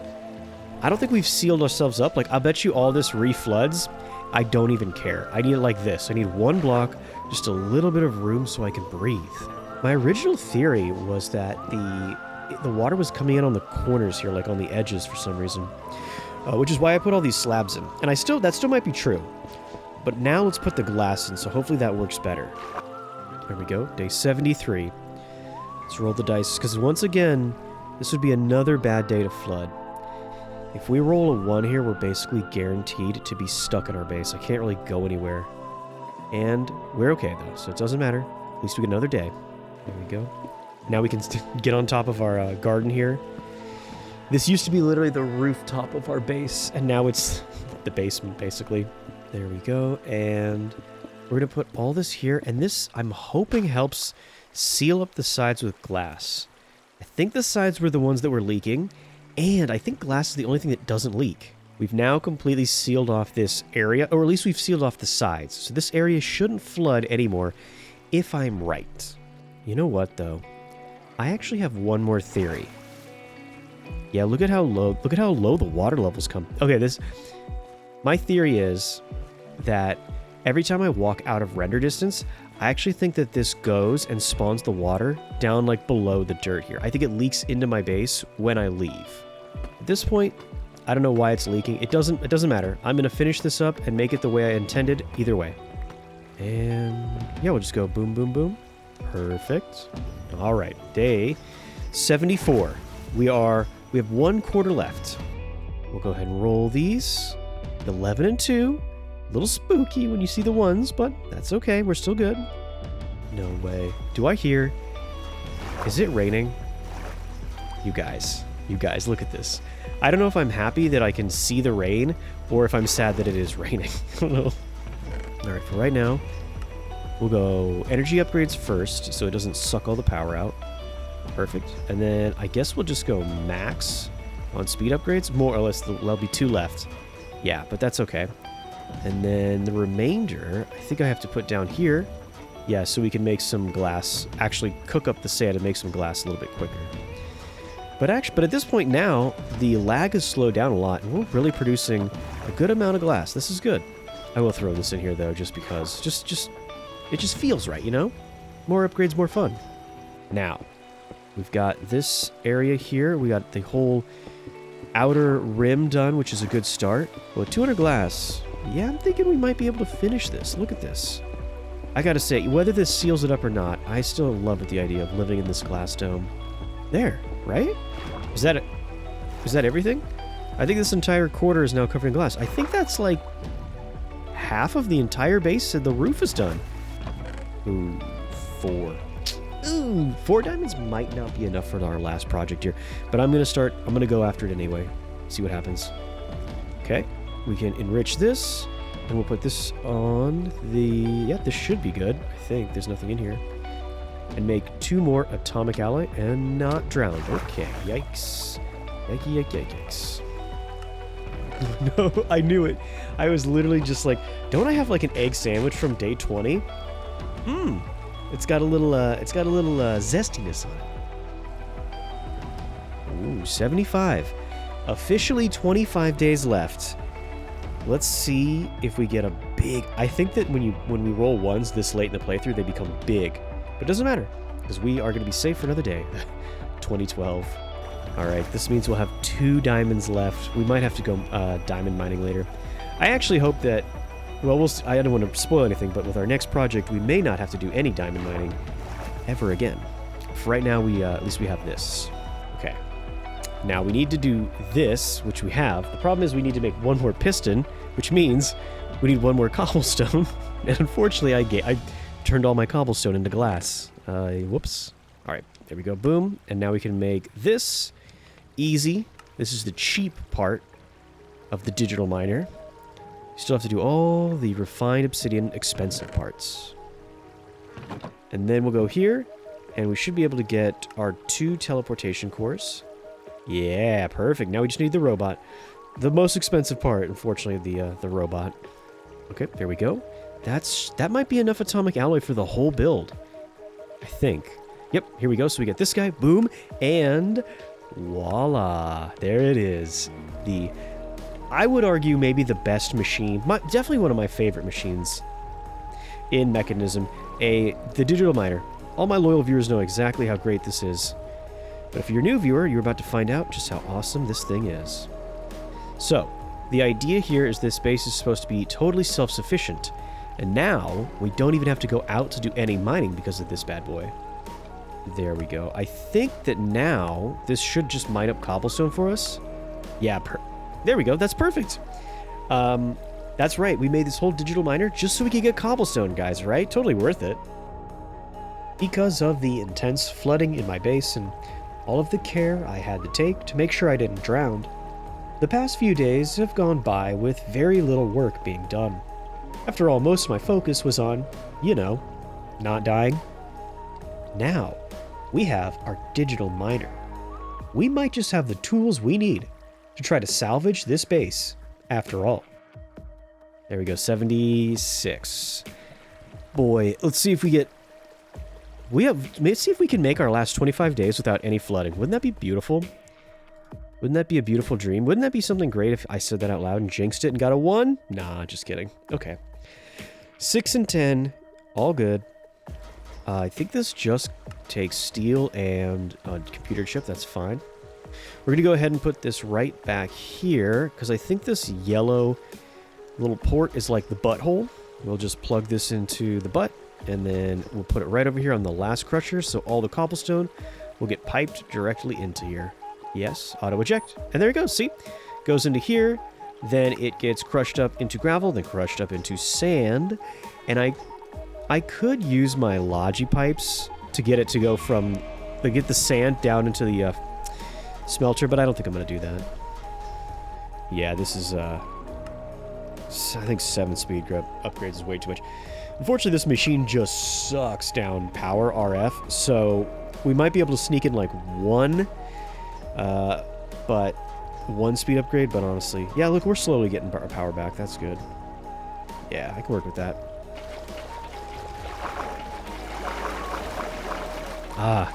I don't think we've sealed ourselves up. Like, I'll bet you all this re-floods. I don't even care. I need it like this. I need one block, just a little bit of room so I can breathe. My original theory was that the water was coming in on the corners here, like on the edges for some reason. Which is why I put all these slabs in. And that still might be true. But now let's put the glass in, so hopefully that works better. There we go, day 73. Let's roll the dice, because once again, this would be another bad day to flood. If we roll a 1 here, we're basically guaranteed to be stuck in our base. I can't really go anywhere. And we're okay, though, so it doesn't matter. At least we get another day. There we go. Now we can get on top of our garden here. This used to be literally the rooftop of our base, and now it's the basement, basically. There we go, and We're going to put all this here, and this, I'm hoping, helps seal up the sides with glass. I think the sides were the ones that were leaking, and I think glass is the only thing that doesn't leak. We've now completely sealed off this area, or at least we've sealed off the sides, so this area shouldn't flood anymore, if I'm right. You know what, though? I actually have one more theory. Yeah, look at how low the water levels come. Okay, my theory is that every time I walk out of render distance, I actually think that this goes and spawns the water down like below the dirt here. I think it leaks into my base when I leave. At this point, I don't know why it's leaking. It doesn't matter. I'm going to finish this up and make it the way I intended either way. And yeah, we'll just go boom, boom, boom. Perfect. All right, day 74. We have 1 quarter left. We'll go ahead and roll these. 11 and 2. A little spooky when you see the ones, but that's okay. We're still good. No way. Do I hear? Is it raining? You guys, look at this. I don't know if I'm happy that I can see the rain or if I'm sad that it is raining. I don't know. All right, for right now, we'll go energy upgrades first so it doesn't suck all the power out. Perfect. And then I guess we'll just go max on speed upgrades. More or less, there'll be 2 left. Yeah, but that's okay. And then the remainder, I think I have to put down here. Yeah, so we can make some glass, actually cook up the sand and make some glass a little bit quicker. But at this point now, the lag has slowed down a lot, and we're really producing a good amount of glass. This is good. I will throw this in here, though, just because. It just feels right, you know? More upgrades, more fun. Now, we've got this area here. We got the whole outer rim done, which is a good start. Well, 200 glass. Yeah, I'm thinking we might be able to finish this. Look at this. I gotta say, whether this seals it up or not, I still love the idea of living in this glass dome. There, right? Is that it? Is that everything? I think this entire quarter is now covered in glass. I think that's like half of the entire base and the roof is done. Ooh, 4. Ooh, 4 diamonds might not be enough for our last project here, but I'm gonna go after it anyway. See what happens. Okay, we can enrich this, and we'll put this on yeah, this should be good. I think there's nothing in here. And make 2 more atomic alloy and not drown. Okay, yikes. Yikes. No, I knew it. I was literally just like, don't I have like an egg sandwich from day 20? It's got a little zestiness on it. Ooh, 75. Officially 25 days left. Let's see if we get a big... I think that when we roll ones this late in the playthrough, they become big. But it doesn't matter, because we are going to be safe for another day. 2012. Alright, this means we'll have 2 diamonds left. We might have to go diamond mining later. I actually hope that... Well, I don't want to spoil anything, but with our next project, we may not have to do any diamond mining ever again. For right now, at least we have this. Okay. Now, we need to do this, which we have. The problem is we need to make 1 more piston, which means we need 1 more cobblestone. And unfortunately, I turned all my cobblestone into glass. Whoops. All right, there we go. Boom. And now we can make this easy. This is the cheap part of the digital miner. You still have to do all the refined obsidian expensive parts. And then we'll go here, and we should be able to get our 2 teleportation cores. Yeah, perfect. Now we just need the robot. The most expensive part, unfortunately, the robot. Okay, there we go. That might be enough atomic alloy for the whole build. I think. Yep, here we go. So we get this guy, boom, and voila. There it is. I would argue maybe the best machine, definitely one of my favorite machines in Mechanism, the digital miner. All my loyal viewers know exactly how great this is. But if you're a new viewer, you're about to find out just how awesome this thing is. So, the idea here is this base is supposed to be totally self-sufficient. And now, we don't even have to go out to do any mining because of this bad boy. There we go. I think that now, this should just mine up cobblestone for us. Yeah, there we go. That's perfect. That's right. We made this whole digital miner just so we could get cobblestone, guys, right? Totally worth it. Because of the intense flooding in my base and all of the care I had to take to make sure I didn't drown, the past few days have gone by with very little work being done. After all, most of my focus was on, you know, not dying. Now, we have our digital miner. We might just have the tools we need to try to salvage this base after all. There we go, 76. Boy, let's see if we get... let's see if we can make our last 25 days without any flooding. Wouldn't that be beautiful? Wouldn't that be a beautiful dream? Wouldn't that be something great if I said that out loud and jinxed it and got a 1? Nah, just kidding. Okay. 6 and 10, all good. I think this just takes steel and a computer chip. That's fine. We're going to go ahead and put this right back here because I think this yellow little port is like the butthole. We'll just plug this into the butt and then we'll put it right over here on the last crusher so all the cobblestone will get piped directly into here. Yes, auto eject. And there it goes. See? Goes into here. Then it gets crushed up into gravel, then crushed up into sand. And I could use my Logi pipes to get it to go from... to get the sand down into the smelter, but I don't think I'm going to do that. Yeah, this is... I think 7 speed upgrades is way too much. Unfortunately, this machine just sucks down power RF, so we might be able to sneak in like 1... but 1 speed upgrade, but honestly, yeah, look, we're slowly getting our power back. That's good. Yeah, I can work with that. Ah,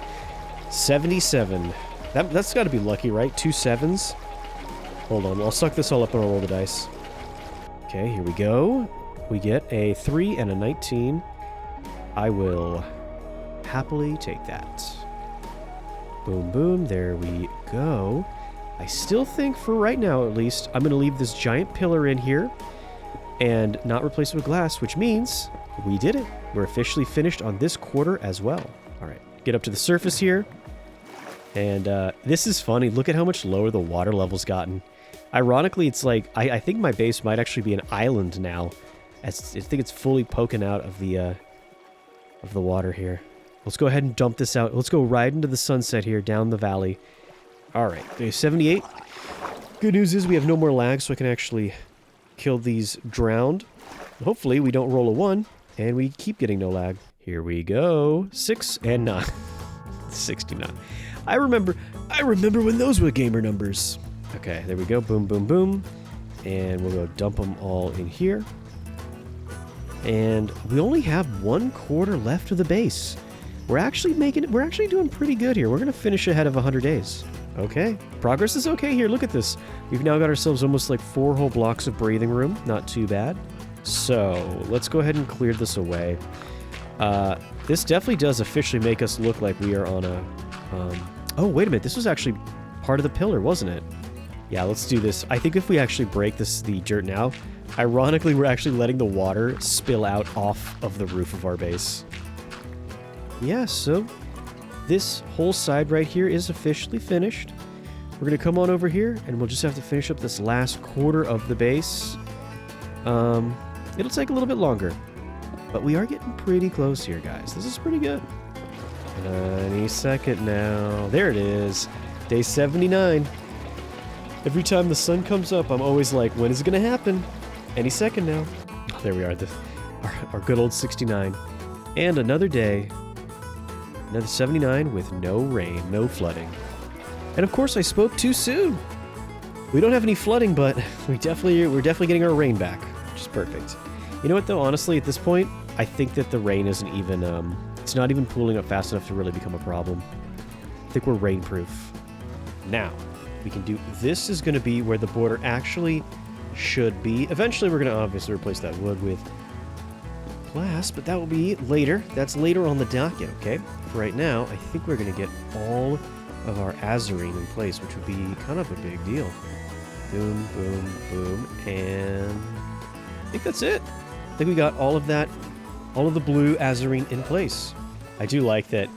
77. That's got to be lucky, right? 2 7s. Hold on, I'll suck this all up and I'll roll the dice. Okay, here we go. We get a 3 and a 19. I will happily take that. Boom, boom, there we go. I still think, for right now at least, I'm going to leave this giant pillar in here and not replace it with glass, which means we did it. We're officially finished on this quarter as well. All right, get up to the surface here. And this is funny. Look at how much lower the water level's gotten. Ironically, it's like, I think my base might actually be an island now. I think it's fully poking out of the water here. Let's go ahead and dump this out. Let's go right into the sunset here, down the valley. All right, day 78. Good news is we have no more lag, so I can actually kill these drowned. Hopefully we don't roll a 1, and we keep getting no lag. Here we go. 6 and 9. 69. I remember when those were gamer numbers. Okay, there we go. Boom, boom, boom. And we'll go dump them all in here. And we only have 1 quarter left of the base. We're actually doing pretty good here. We're going to finish ahead of 100 days. Okay. Progress is okay here. Look at this. We've now got ourselves almost like 4 whole blocks of breathing room. Not too bad. So let's go ahead and clear this away. This definitely does officially make us look like we are on a... oh, wait a minute. This was actually part of the pillar, wasn't it? Yeah, let's do this. I think if we actually break the dirt now, ironically, we're actually letting the water spill out off of the roof of our base. Yeah, so this whole side right here is officially finished. We're going to come on over here, and we'll just have to finish up this last quarter of the base. It'll take a little bit longer, but we are getting pretty close here, guys. This is pretty good. Any second now. There it is. Day 79. Every time the sun comes up, I'm always like, when is it going to happen? Any second now. Oh, there we are. Our good old 69. And another day. Another 79 with no rain, no flooding. And of course I spoke too soon. We don't have any flooding, but we're definitely getting our rain back, which is perfect. You know what though, honestly at this point, I think that the rain isn't even, it's not even pooling up fast enough to really become a problem. I think we're rain-proof. Now, we can do, this is going to be where the border actually should be. Eventually we're going to obviously replace that wood with glass, but that will be later. That's later on the docket, okay? For right now, I think we're going to get all of our azurine in place, which would be kind of a big deal. Boom, boom, boom, and I think that's it. I think we got all of that, all of the blue azurine in place. I do like that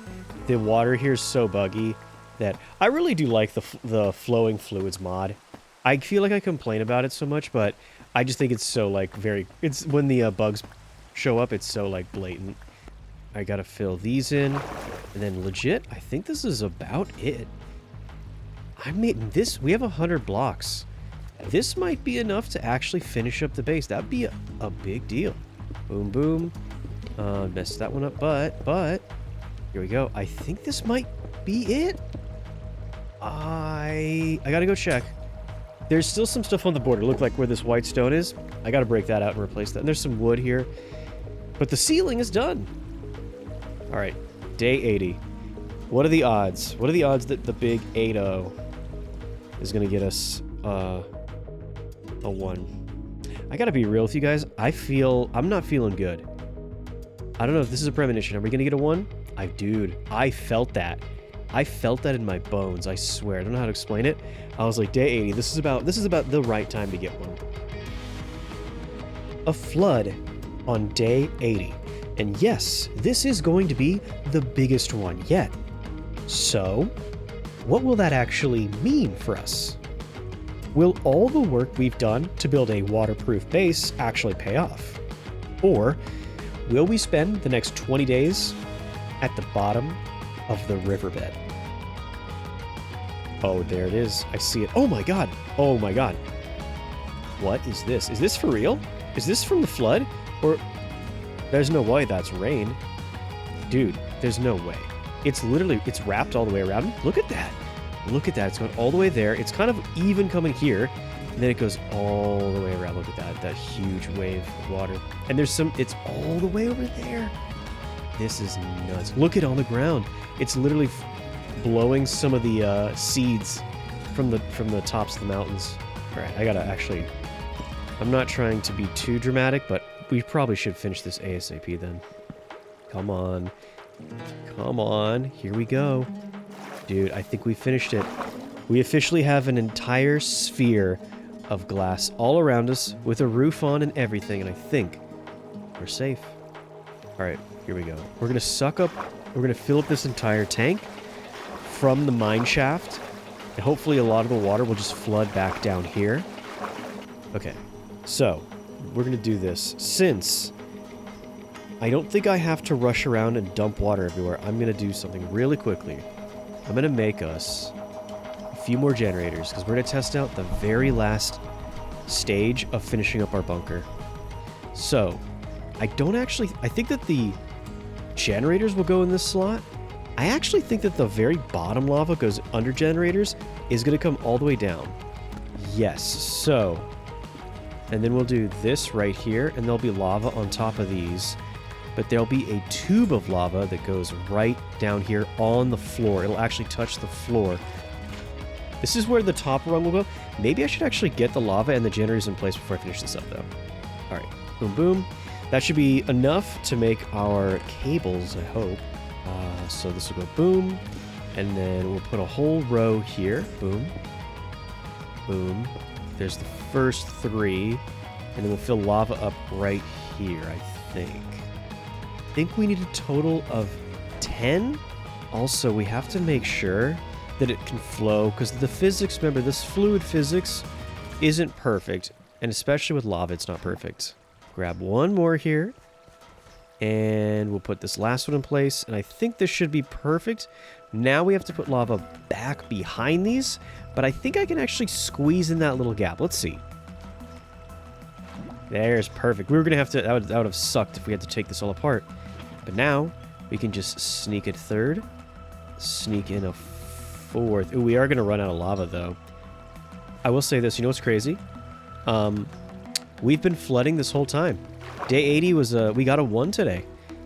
the water here is so buggy that I really do like the flowing fluids mod. I feel like I complain about it so much, but I just think it's so like it's when the bugs show up, it's so like blatant. I gotta fill these in, and then legit, I think this is about it. I made this. We have 100 blocks, This might be enough to actually finish up the base. That'd be a big deal. Boom, boom. Messed that one up, but here we go. I think this might be it. I gotta go check. There's still some stuff on the border. Look like where this white stone is. I gotta break that out and replace that. And there's some wood here. But the ceiling is done. All right, day 80. What are the odds? What are the odds that the big 8-0 is gonna get us a 1? I gotta be real with you guys. I'm not feeling good. I don't know if this is a premonition. Are we gonna get a 1? Dude, I felt that. I felt that in my bones. I swear. I don't know how to explain it. I was like, day 80. This is about the right time to get one. A flood on day 80. And yes, this is going to be the biggest one yet. So, what will that actually mean for us? Will all the work we've done to build a waterproof base actually pay off? Or will we spend the next 20 days at the bottom of the riverbed? Oh, there it is. I see it. Oh my god. Oh my god. What is this? Is this for real? Is this from the flood? Or there's no way that's rain. Dude, there's no way. It's wrapped all the way around. Look at that. Look at that. It's going all the way there. It's kind of even coming here. And then it goes all the way around. Look at that. That huge wave of water. And it's all the way over there. This is nuts. Look at on the ground. It's literally blowing some of the seeds from the tops of the mountains. All right, I gotta actually... I'm not trying to be too dramatic, but we probably should finish this ASAP then. Come on. Come on. Here we go. Dude, I think we finished it. We officially have an entire sphere of glass all around us with a roof on and everything, and I think we're safe. All right, here we go. We're going to fill up this entire tank from the mine shaft, and hopefully a lot of the water will just flood back down here. Okay, so we're going to do this. Since I don't think I have to rush around and dump water everywhere, I'm going to do something really quickly. I'm going to make us a few more generators, because we're going to test out the very last stage of finishing up our bunker. So, I think that the generators will go in this slot. I actually think that the very bottom lava goes under generators is going to come all the way down. Yes, so... And then we'll do this right here, and there'll be lava on top of these. But there'll be a tube of lava that goes right down here on the floor. It'll actually touch the floor. This is where the top rung will go. Maybe I should actually get the lava and the generators in place before I finish this up, though. All right, boom, boom. That should be enough to make our cables, I hope. So this will go boom, and then we'll put a whole row here. Boom, boom. There's the first 3, and then we'll fill lava up right here, I think. I think we need a total of 10. Also, we have to make sure that it can flow, because the physics, remember, this fluid physics isn't perfect, and especially with lava, it's not perfect. Grab one more here, and we'll put this last one in place, and I think this should be perfect. Now we have to put lava back behind these, but I think I can actually squeeze in that little gap. Let's see. There's perfect. We were going to have to... That would have sucked if we had to take this all apart. But now, we can just sneak a third. Sneak in a fourth. Ooh, we are going to run out of lava, though. I will say this. You know what's crazy? We've been flooding this whole time. Day 80 was... we got a 1 today.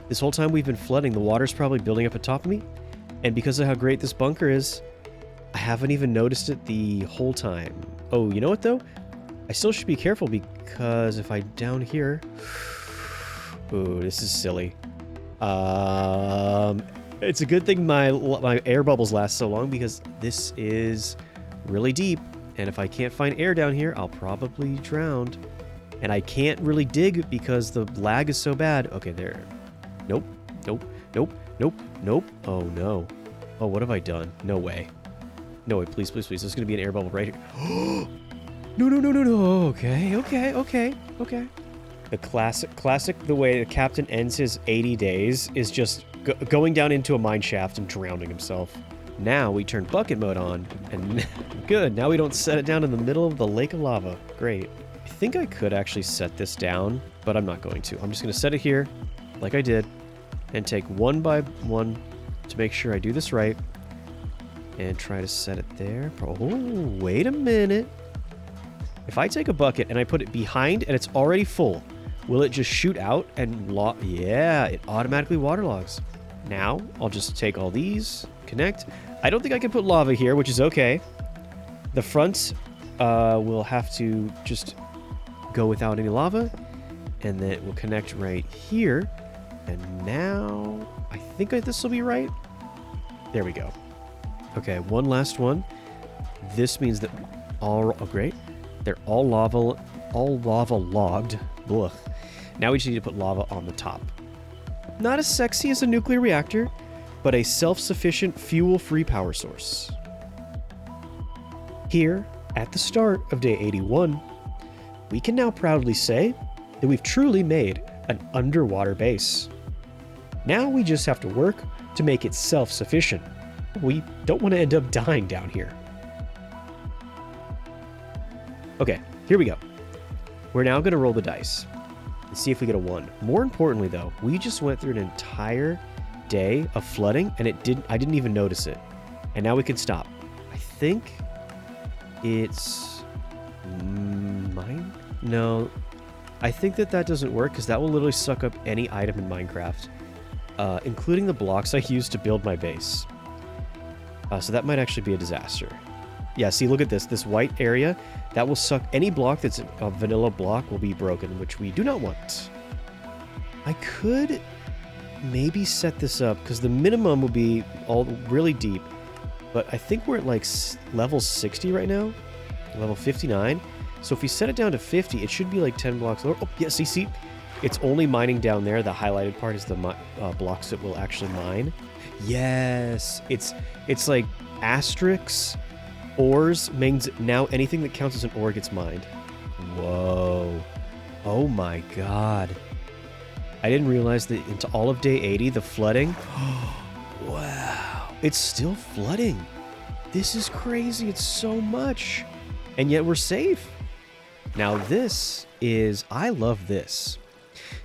This whole time we've been flooding. The water's probably building up atop of me. And because of how great this bunker is, I haven't even noticed it the whole time. Oh, you know what, though? I still should be careful, because if I down here... Ooh, this is silly. It's a good thing my air bubbles last so long, because this is really deep, and if I can't find air down here, I'll probably drown. And I can't really dig because the lag is so bad. Okay, there. Nope. Nope. Nope. Nope. Nope. Oh, no. Oh, what have I done? No way. No way. Please, please, please. There's going to be an air bubble right here. No, no, no, no, no. Okay, okay, okay, okay. The classic, the way the captain ends his 80 days is just going down into a mine shaft and drowning himself. Now we turn bucket mode on, and good, now we don't set it down in the middle of the lake of lava. Great. I think I could actually set this down, but I'm not going to. I'm just going to set it here, like I did, and take one by one to make sure I do this right, and try to set it there. Oh, wait a minute. If I take a bucket and I put it behind and it's already full, will it just shoot out and yeah, it automatically waterlogs. Now, I'll just take all these, connect. I don't think I can put lava here, which is okay. The front will have to just go without any lava, and then it will connect right here. And now, I think this will be right. There we go. Okay, one last one. This means that oh great. They're all lava logged. Ugh. Now we just need to put lava on the top. Not as sexy as a nuclear reactor, but a self-sufficient fuel-free power source. Here, at the start of day 81, we can now proudly say that we've truly made an underwater base. Now we just have to work to make it self-sufficient. We don't want to end up dying down here. Okay, here we go. We're now going to roll the dice and see if we get a 1. More importantly, though, we just went through an entire day of flooding, and I didn't even notice it. And now we can stop. I think it's mine? No, I think that doesn't work because that will literally suck up any item in Minecraft, including the blocks I used to build my base. So that might actually be a disaster. Yeah, see, look at this. This white area, that will suck any block that's a vanilla block will be broken, which we do not want. I could maybe set this up, because the minimum will be all really deep, but I think we're at like level 60 right now, level 59. So if we set it down to 50, it should be like 10 blocks lower. Oh, yeah, see, it's only mining down there. The highlighted part is the blocks that will actually mine. Yes, it's like asterisks. Ores means now anything that counts as an ore gets mined. Whoa. Oh my god. I didn't realize that into all of day 80, the flooding. Wow. It's still flooding. This is crazy. It's so much. And yet we're safe. Now I love this.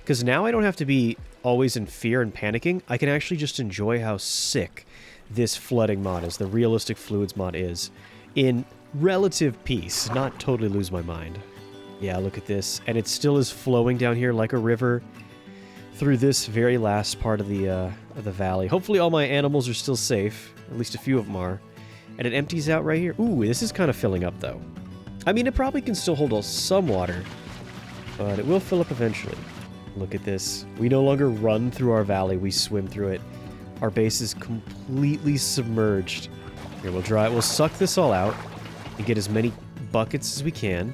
Because now I don't have to be always in fear and panicking. I can actually just enjoy how sick this flooding mod is, the realistic fluids mod is, in relative peace, not totally lose my mind. Yeah, look at this. And it still is flowing down here like a river through this very last part of the valley. Hopefully all my animals are still safe. At least a few of them are. And it empties out right here. Ooh, this is kind of filling up, though. I mean, it probably can still hold some water, but it will fill up eventually. Look at this. We no longer run through our valley. We swim through it. Our base is completely submerged. Here, we'll suck this all out and get as many buckets as we can.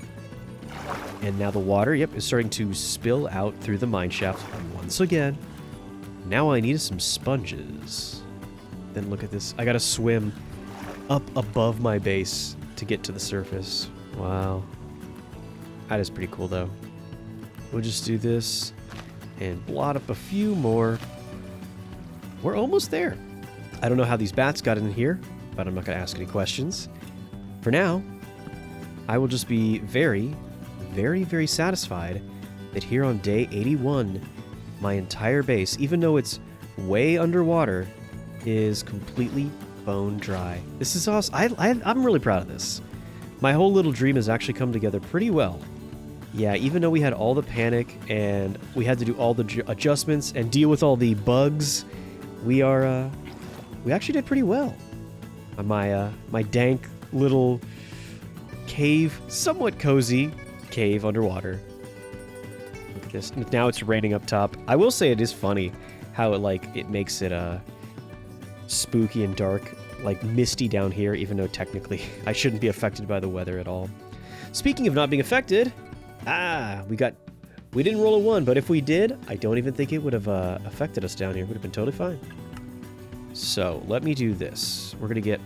And now the water, yep, is starting to spill out through the mine shaft once again. Now I need some sponges. Then look at this. I gotta swim up above my base to get to the surface. Wow. That is pretty cool, though. We'll just do this and blot up a few more. We're almost there. I don't know how these bats got in here, but I'm not going to ask any questions. For now, I will just be very, very, very satisfied that here on day 81, my entire base, even though it's way underwater, is completely bone dry. This is awesome. I'm really proud of this. My whole little dream has actually come together pretty well. Yeah, even though we had all the panic and we had to do all the adjustments and deal with all the bugs, we actually did pretty well. My dank little cave, somewhat cozy cave underwater. Look at this. Now it's raining up top. I will say it is funny how it makes it spooky and dark, like misty down here, even though technically I shouldn't be affected by the weather at all. Speaking of not being affected, we didn't roll a 1, but if we did, I don't even think it would have affected us down here. It would have been totally fine. So let me do this. We're gonna get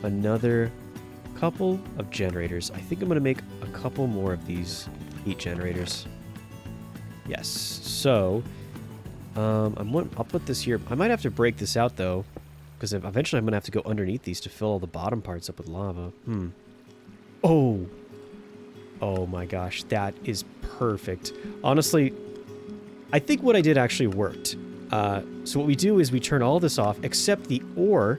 another couple of generators. I think I'm gonna make a couple more of these heat generators. Yes. So I'll put this here. I might have to break this out though, Because eventually I'm going to have to go underneath these to fill all the bottom parts up with lava. Oh! Oh my gosh, that is perfect. Honestly, I think what I did actually worked. So what we do is we turn all this off, except the ore,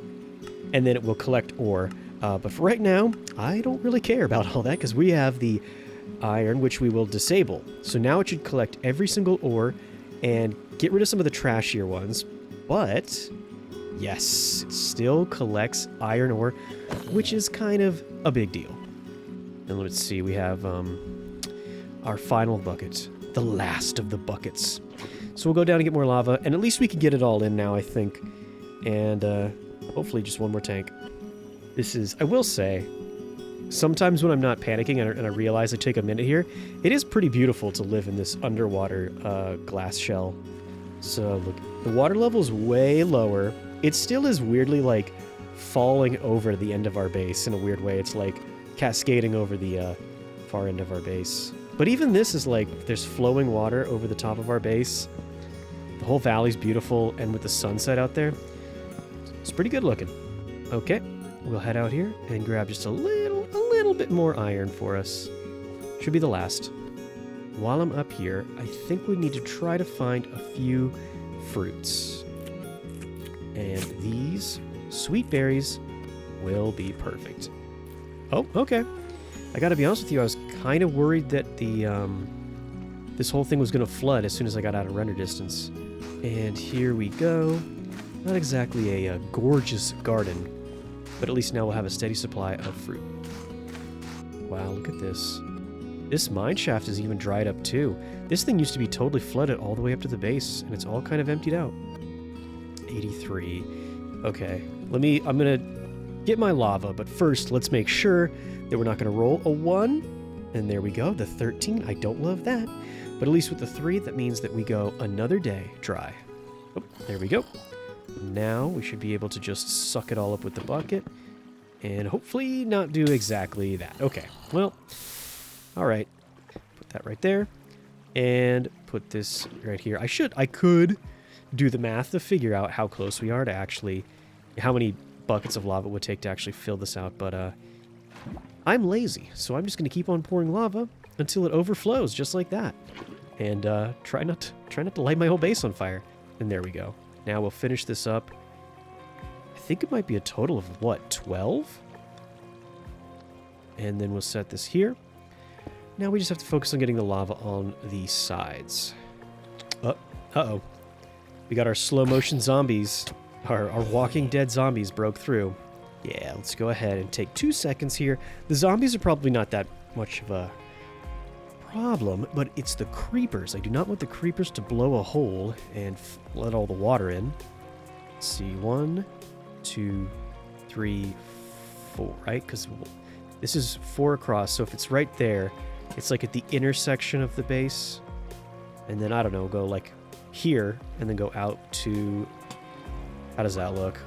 and then it will collect ore. But for right now, I don't really care about all that, because we have the iron, which we will disable. So now it should collect every single ore, and get rid of some of the trashier ones. But, yes, it still collects iron ore, which is kind of a big deal. And let's see, we have our final bucket. The last of the buckets. So we'll go down and get more lava, and at least we can get it all in now, I think. And hopefully just one more tank. This is, I will say, sometimes when I'm not panicking and I realize I take a minute here, it is pretty beautiful to live in this underwater glass shell. So look, the water level is way lower. It still is weirdly like falling over the end of our base in a weird way. It's like cascading over the far end of our base. But even this is like, there's flowing water over the top of our base. The whole valley's beautiful, and with the sunset out there, it's pretty good looking. Okay, we'll head out here and grab just a little bit more iron for us. Should be the last. While I'm up here, I think we need to try to find a few fruits. And these sweet berries will be perfect. Oh, okay. I gotta be honest with you, I was kind of worried that the this whole thing was gonna flood as soon as I got out of render distance. And here we go. Not exactly a gorgeous garden, but at least now we'll have a steady supply of fruit. Wow, look at this. This mine shaft is even dried up too. This thing used to be totally flooded all the way up to the base, and it's all kind of emptied out. 83. Okay, I'm gonna get my lava, but first let's make sure that we're not gonna roll a 1. And there we go, the 13. I don't love that. But at least with the 3, that means that we go another day dry. Oh, there we go. Now we should be able to just suck it all up with the bucket and hopefully not do exactly that. Okay, well, all right. Put that right there and put this right here. I could do the math to figure out how close we are to actually, how many buckets of lava it would take to actually fill this out, but I'm lazy, so I'm just going to keep on pouring lava until it overflows, just like that. And try not to light my whole base on fire. And there we go. Now we'll finish this up. I think it might be a total of, what, 12? And then we'll set this here. Now we just have to focus on getting the lava on the sides. Uh-oh. We got our slow motion zombies. Our Walking Dead zombies broke through. Yeah, let's go ahead and take 2 seconds here. The zombies are probably not that much of a problem, but it's the creepers. I do not want the creepers to blow a hole and let all the water in. Let's see, 1, 2, 3, 4, right? Because this is 4 across, so if it's right there, it's like at the intersection of the base. And then, I don't know, go like here, and then go out to... How does that look?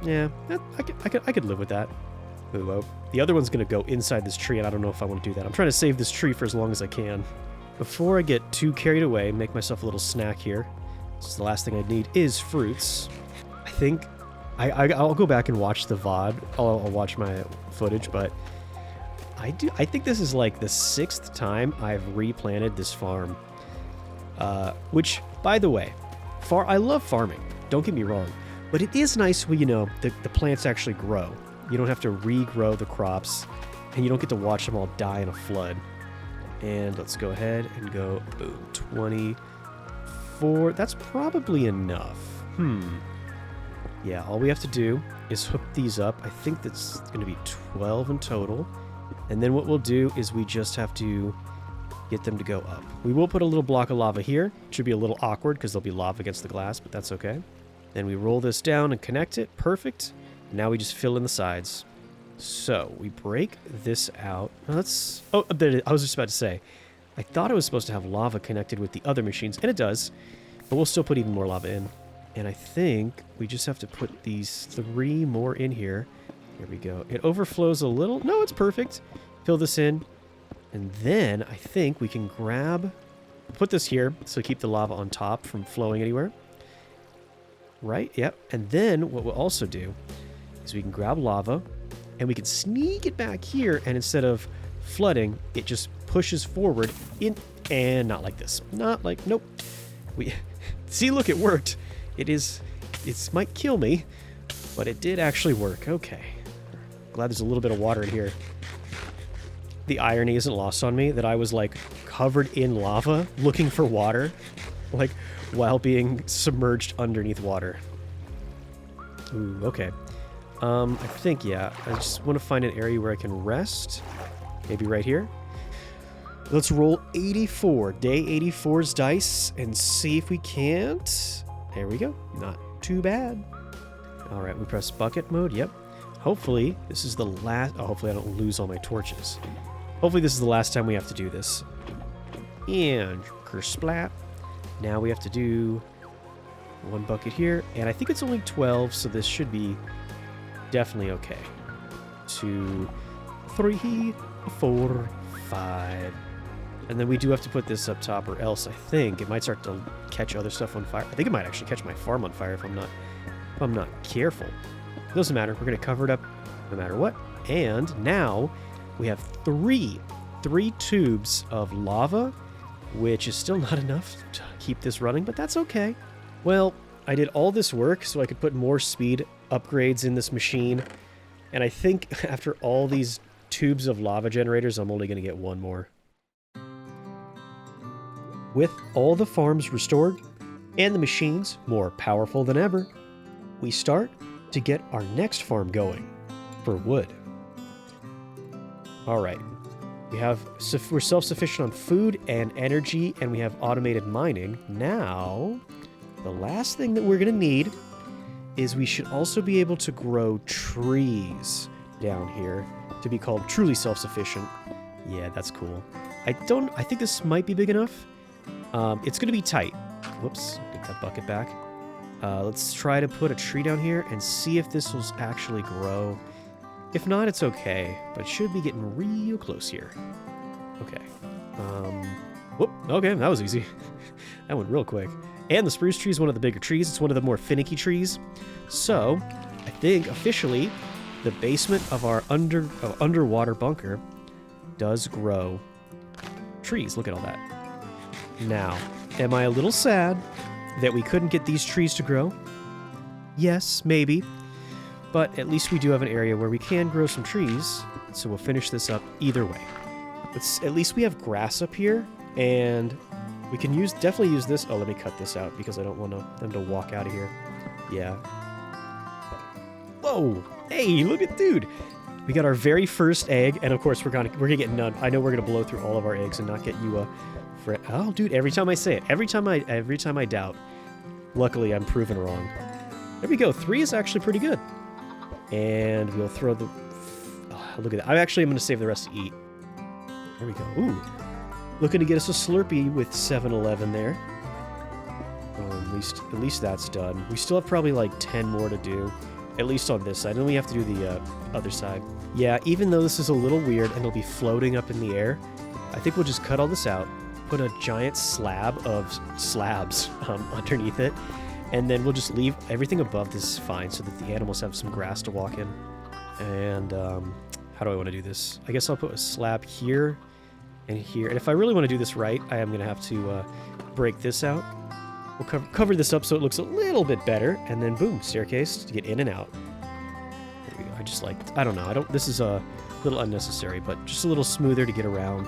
Yeah, I could live with that. Ooh, the other one's going to go inside this tree, and I don't know if I want to do that. I'm trying to save this tree for as long as I can. Before I get too carried away, make myself a little snack here. This is the last thing I need is fruits. I think I'll go back and watch the VOD. I'll watch my footage, but I think this is like the 6th time I've replanted this farm. Which, by the way, I love farming. Don't get me wrong. But it is nice when, you know, the plants actually grow. You don't have to regrow the crops, and you don't get to watch them all die in a flood. And let's go ahead and go, boom, 24. That's probably enough. Yeah, all we have to do is hook these up. I think that's going to be 12 in total. And then what we'll do is we just have to get them to go up. We will put a little block of lava here. It should be a little awkward because there'll be lava against the glass, but that's okay. Then we roll this down and connect it. Perfect. Now we just fill in the sides. So we break this out. I was just about to say, I thought it was supposed to have lava connected with the other machines, and it does, but we'll still put even more lava in. And I think we just have to put these 3 more in here. Here we go. It overflows a little. No, it's perfect. Fill this in. And then I think we can put this here, so keep the lava on top from flowing anywhere. right? Yep. And then what we'll also do is we can grab lava and we can sneak it back here, and instead of flooding, it just pushes forward in, and not like this. Not like, nope. We see, look, it worked. It might kill me, but it did actually work. Okay. Glad there's a little bit of water in here. The irony isn't lost on me that I was like covered in lava looking for water, like while being submerged underneath water. Ooh, okay. I think, yeah, I just want to find an area where I can rest. Maybe right here. Let's roll 84, day 84's dice, and see if we can't. There we go. Not too bad. All right, we press bucket mode. Yep. Hopefully, this is the last... Oh, hopefully I don't lose all my torches. Hopefully this is the last time we have to do this. And curse splat. Now we have to do one bucket here, and I think it's only 12, so this should be definitely okay. 2, 3, 4, 5. And then we do have to put this up top, or else I think it might start to catch other stuff on fire. I think it might actually catch my farm on fire if I'm not careful. It doesn't matter. We're going to cover it up no matter what. And now we have three tubes of lava, which is still not enough to keep this running, but that's okay. Well, I did all this work so I could put more speed upgrades in this machine, and I think after all these tubes of lava generators, I'm only going to get one more. With all the farms restored and the machines more powerful than ever, we start to get our next farm going for wood. All right, we're self-sufficient on food and energy, and we have automated mining. Now, the last thing that we're going to need is we should also be able to grow trees down here to be called truly self-sufficient. Yeah, that's cool. I think this might be big enough. It's going to be tight. Whoops, get that bucket back. Let's try to put a tree down here and see if this will actually grow. If not, it's okay, but it should be getting real close here. Okay. Whoop, okay, that was easy. That went real quick. And the spruce tree is one of the bigger trees. It's one of the more finicky trees. So, I think officially, the basement of our underwater bunker does grow trees. Look at all that. Now, am I a little sad that we couldn't get these trees to grow? Yes, maybe. But at least we do have an area where we can grow some trees, so we'll finish this up either way. At least we have grass up here, and we can definitely use this. Oh, let me cut this out because I don't want them to walk out of here. Yeah. Whoa! Hey, look at dude! We got our very first egg, and of course we're gonna get none. I know we're gonna blow through all of our eggs and not get you a. Oh, dude! Every time I say it, every time I doubt. Luckily, I'm proven wrong. There we go. 3 is actually pretty good. And we'll throw the... Oh, look at that. I'm going to save the rest to eat. There we go. Ooh. Looking to get us a Slurpee with 7-Eleven there. At least that's done. We still have probably like 10 more to do. At least on this side. And we have to do the other side. Yeah, even though this is a little weird and it'll be floating up in the air, I think we'll just cut all this out. Put a giant slab of slabs underneath it. And then we'll just leave everything above this fine so that the animals have some grass to walk in. And how do I want to do this? I guess I'll put a slab here and here. And if I really want to do this right, I am going to have to break this out. We'll cover this up so it looks a little bit better. And then boom, staircase to get in and out. There we go. I don't know. This is a little unnecessary, but just a little smoother to get around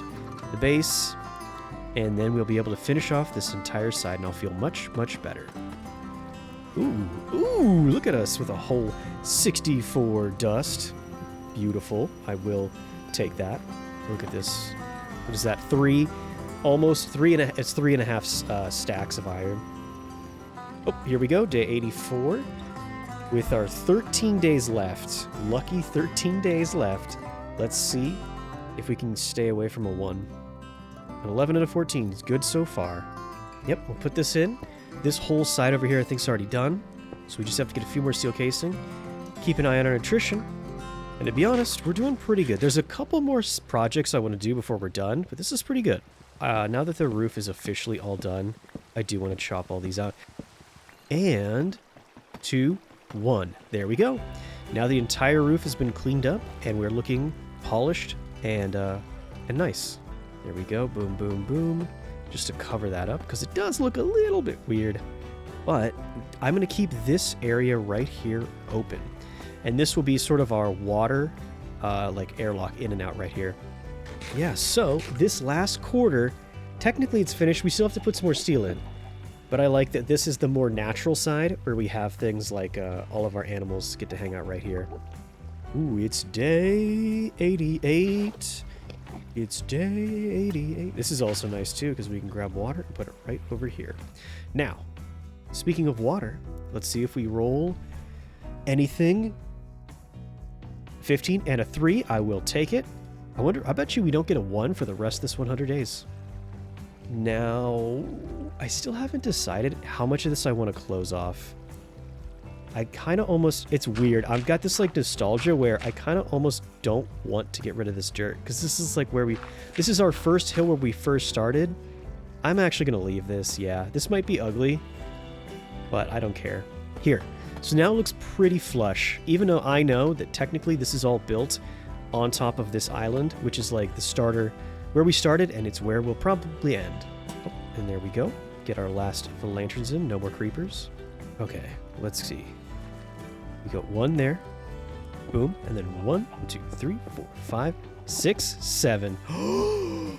the base. And then we'll be able to finish off this entire side and I'll feel much, much better. Ooh, look at us with a whole 64 dust. Beautiful. I will take that. Look at this. What is that? 3? Almost 3 and a... It's 3.5 stacks of iron. Oh, here we go. Day 84. With our 13 days left. Lucky 13 days left. Let's see if we can stay away from a 1. An 11 and a 14 is good so far. Yep, we'll put this in. This whole side over here I think is already done. So we just have to get a few more steel casing. Keep an eye on our nutrition. And to be honest, we're doing pretty good. There's a couple more projects I want to do before we're done, but this is pretty good. Now that the roof is officially all done, I do want to chop all these out. And 2, 1. There we go. Now the entire roof has been cleaned up, and we're looking polished and nice. There we go. Boom, boom, boom. Just to cover that up, because it does look a little bit weird. But I'm going to keep this area right here open. And this will be sort of our water, like airlock in and out right here. Yeah, so this last quarter, technically it's finished. We still have to put some more steel in. But I like that this is the more natural side, where we have things like all of our animals get to hang out right here. Ooh, it's day 88. It's day 88. This is also nice too, because we can grab water and put it right over here. Now, speaking of water, let's see if we roll anything. 15 and a 3, I will take it. I bet you we don't get a 1 for the rest of this 100 days. Now, I still haven't decided how much of this I want to close off. I kind of almost, it's weird. I've got this like nostalgia where I kind of almost don't want to get rid of this dirt, because this is like where this is our first hill where we first started. I'm actually going to leave this. Yeah, this might be ugly, but I don't care. Here. So now it looks pretty flush, even though I know that technically this is all built on top of this island, which is like the starter where we started, and it's where we'll probably end. Oh, and there we go. Get our last of the lanterns in. No more creepers. Okay, let's see. We got 1 there. Boom. And then 1, 2, 3, 4, 5, 6, 7.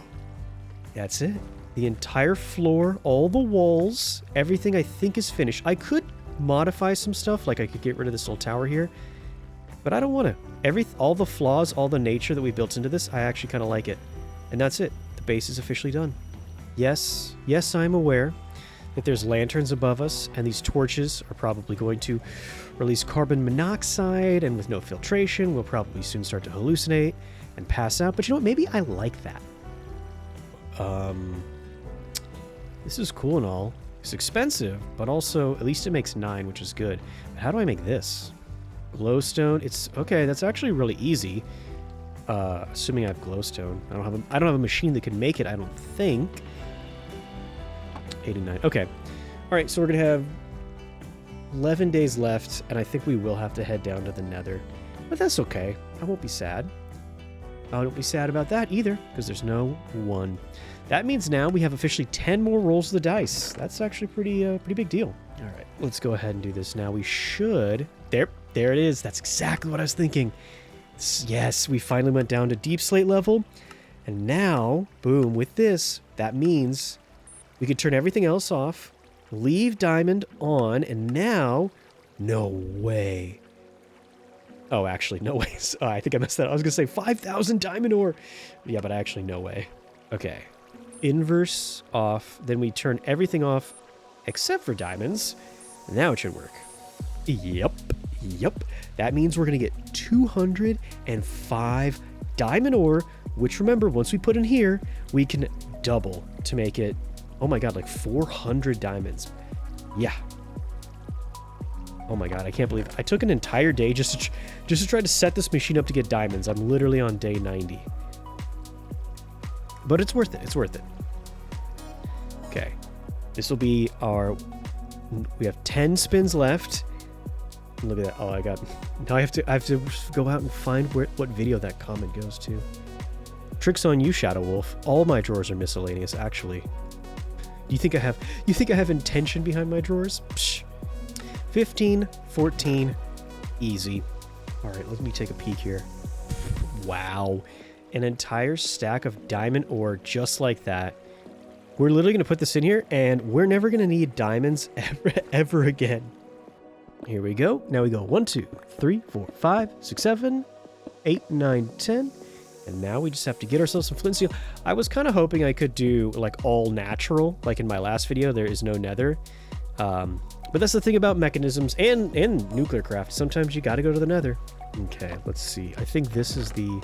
That's it. The entire floor, all the walls, everything I think is finished. I could modify some stuff, like I could get rid of this little tower here, but I don't want to. All the flaws, all the nature that we built into this, I actually kind of like it. And that's it. The base is officially done. Yes, I'm aware that there's lanterns above us, and these torches are probably going to release carbon monoxide, and with no filtration, we'll probably soon start to hallucinate and pass out. But you know what? Maybe I like that. This is cool and all. It's expensive, but also at least it makes 9, which is good. But how do I make this? Glowstone. It's okay. That's actually really easy. Assuming I have glowstone. I don't have a machine that can make it, I don't think. 89. Okay. All right, so we're going to have 11 days left, and I think we will have to head down to the Nether. But that's okay. I won't be sad. I won't be sad about that either, because there's no 1. That means now we have officially 10 more rolls of the dice. That's actually pretty big deal. All right, let's go ahead and do this now. We should... There it is. That's exactly what I was thinking. Yes, we finally went down to deep slate level. And now, boom, with this, that means we could turn everything else off, leave diamond on, and now... No way. Oh, actually, no way. I think I messed that up. I was going to say 5,000 diamond ore. Yeah, but actually, no way. Okay. Inverse off. Then we turn everything off except for diamonds. Now it should work. Yep. That means we're going to get 205 diamond ore, which remember, once we put in here, we can double to make it, oh my god, like 400 diamonds. Yeah. Oh my god, I can't believe it. I took an entire day just to try to set this machine up to get diamonds. I'm literally on day 90. But it's worth it. It's worth it. Okay. This will be our... We have 10 spins left. Look at that. Oh, I got... Now I have to go out and find what video that comment goes to. Trick's on you, Shadow Wolf. All my drawers are miscellaneous, actually. You think I have intention behind my drawers? Psh. 15, 14, easy. All right, let me take a peek here. Wow. An entire stack of diamond ore just like that. We're literally going to put this in here, and we're never going to need diamonds ever again. Here we go. Now we go 1, 2, 3, 4, 5, 6, 7, 8, 9, 10. And now we just have to get ourselves some flint and steel. I was kind of hoping I could do like all natural. Like in my last video, there is no nether. But that's the thing about mechanisms and nuclear craft. Sometimes you got to go to the nether. Okay, let's see. I think this is the...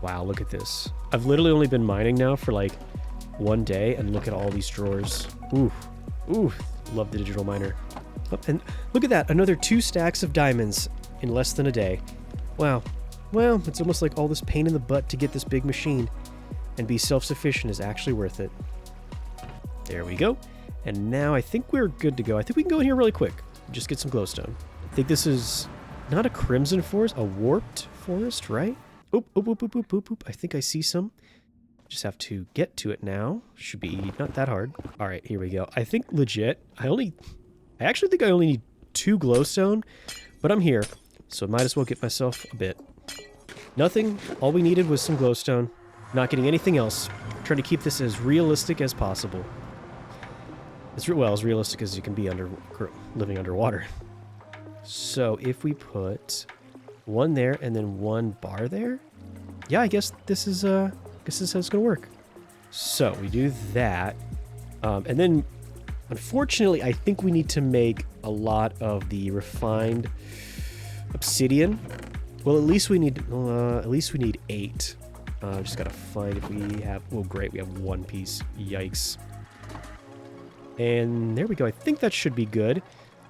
Wow, look at this. I've literally only been mining now for like 1 day, and look at all these drawers. Ooh, love the digital miner. Oh, and look at that, another 2 stacks of diamonds in less than a day. Wow. Well, it's almost like all this pain in the butt to get this big machine and be self-sufficient is actually worth it. There we go. And now I think we're good to go. I think we can go in here really quick. Just get some glowstone. I think this is not a crimson forest, a warped forest, right? Oop, oop, oop, oop, oop, oop, oop. I think I see some. Just have to get to it now. Should be not that hard. All right, here we go. I think legit, I actually think I only need 2 glowstone, but I'm here, so I might as well get myself a bit. Nothing. All we needed was some glowstone. Not getting anything else. Trying to keep this as realistic as possible. As realistic as you can be living underwater. So if we put 1 there and then 1 bar there, yeah, I guess this is how it's gonna work. So we do that, and then unfortunately, I think we need to make a lot of the refined obsidian. Well, at least we need 8. Just gotta find if we have. Oh, great, we have 1 piece. Yikes. And there we go. I think that should be good.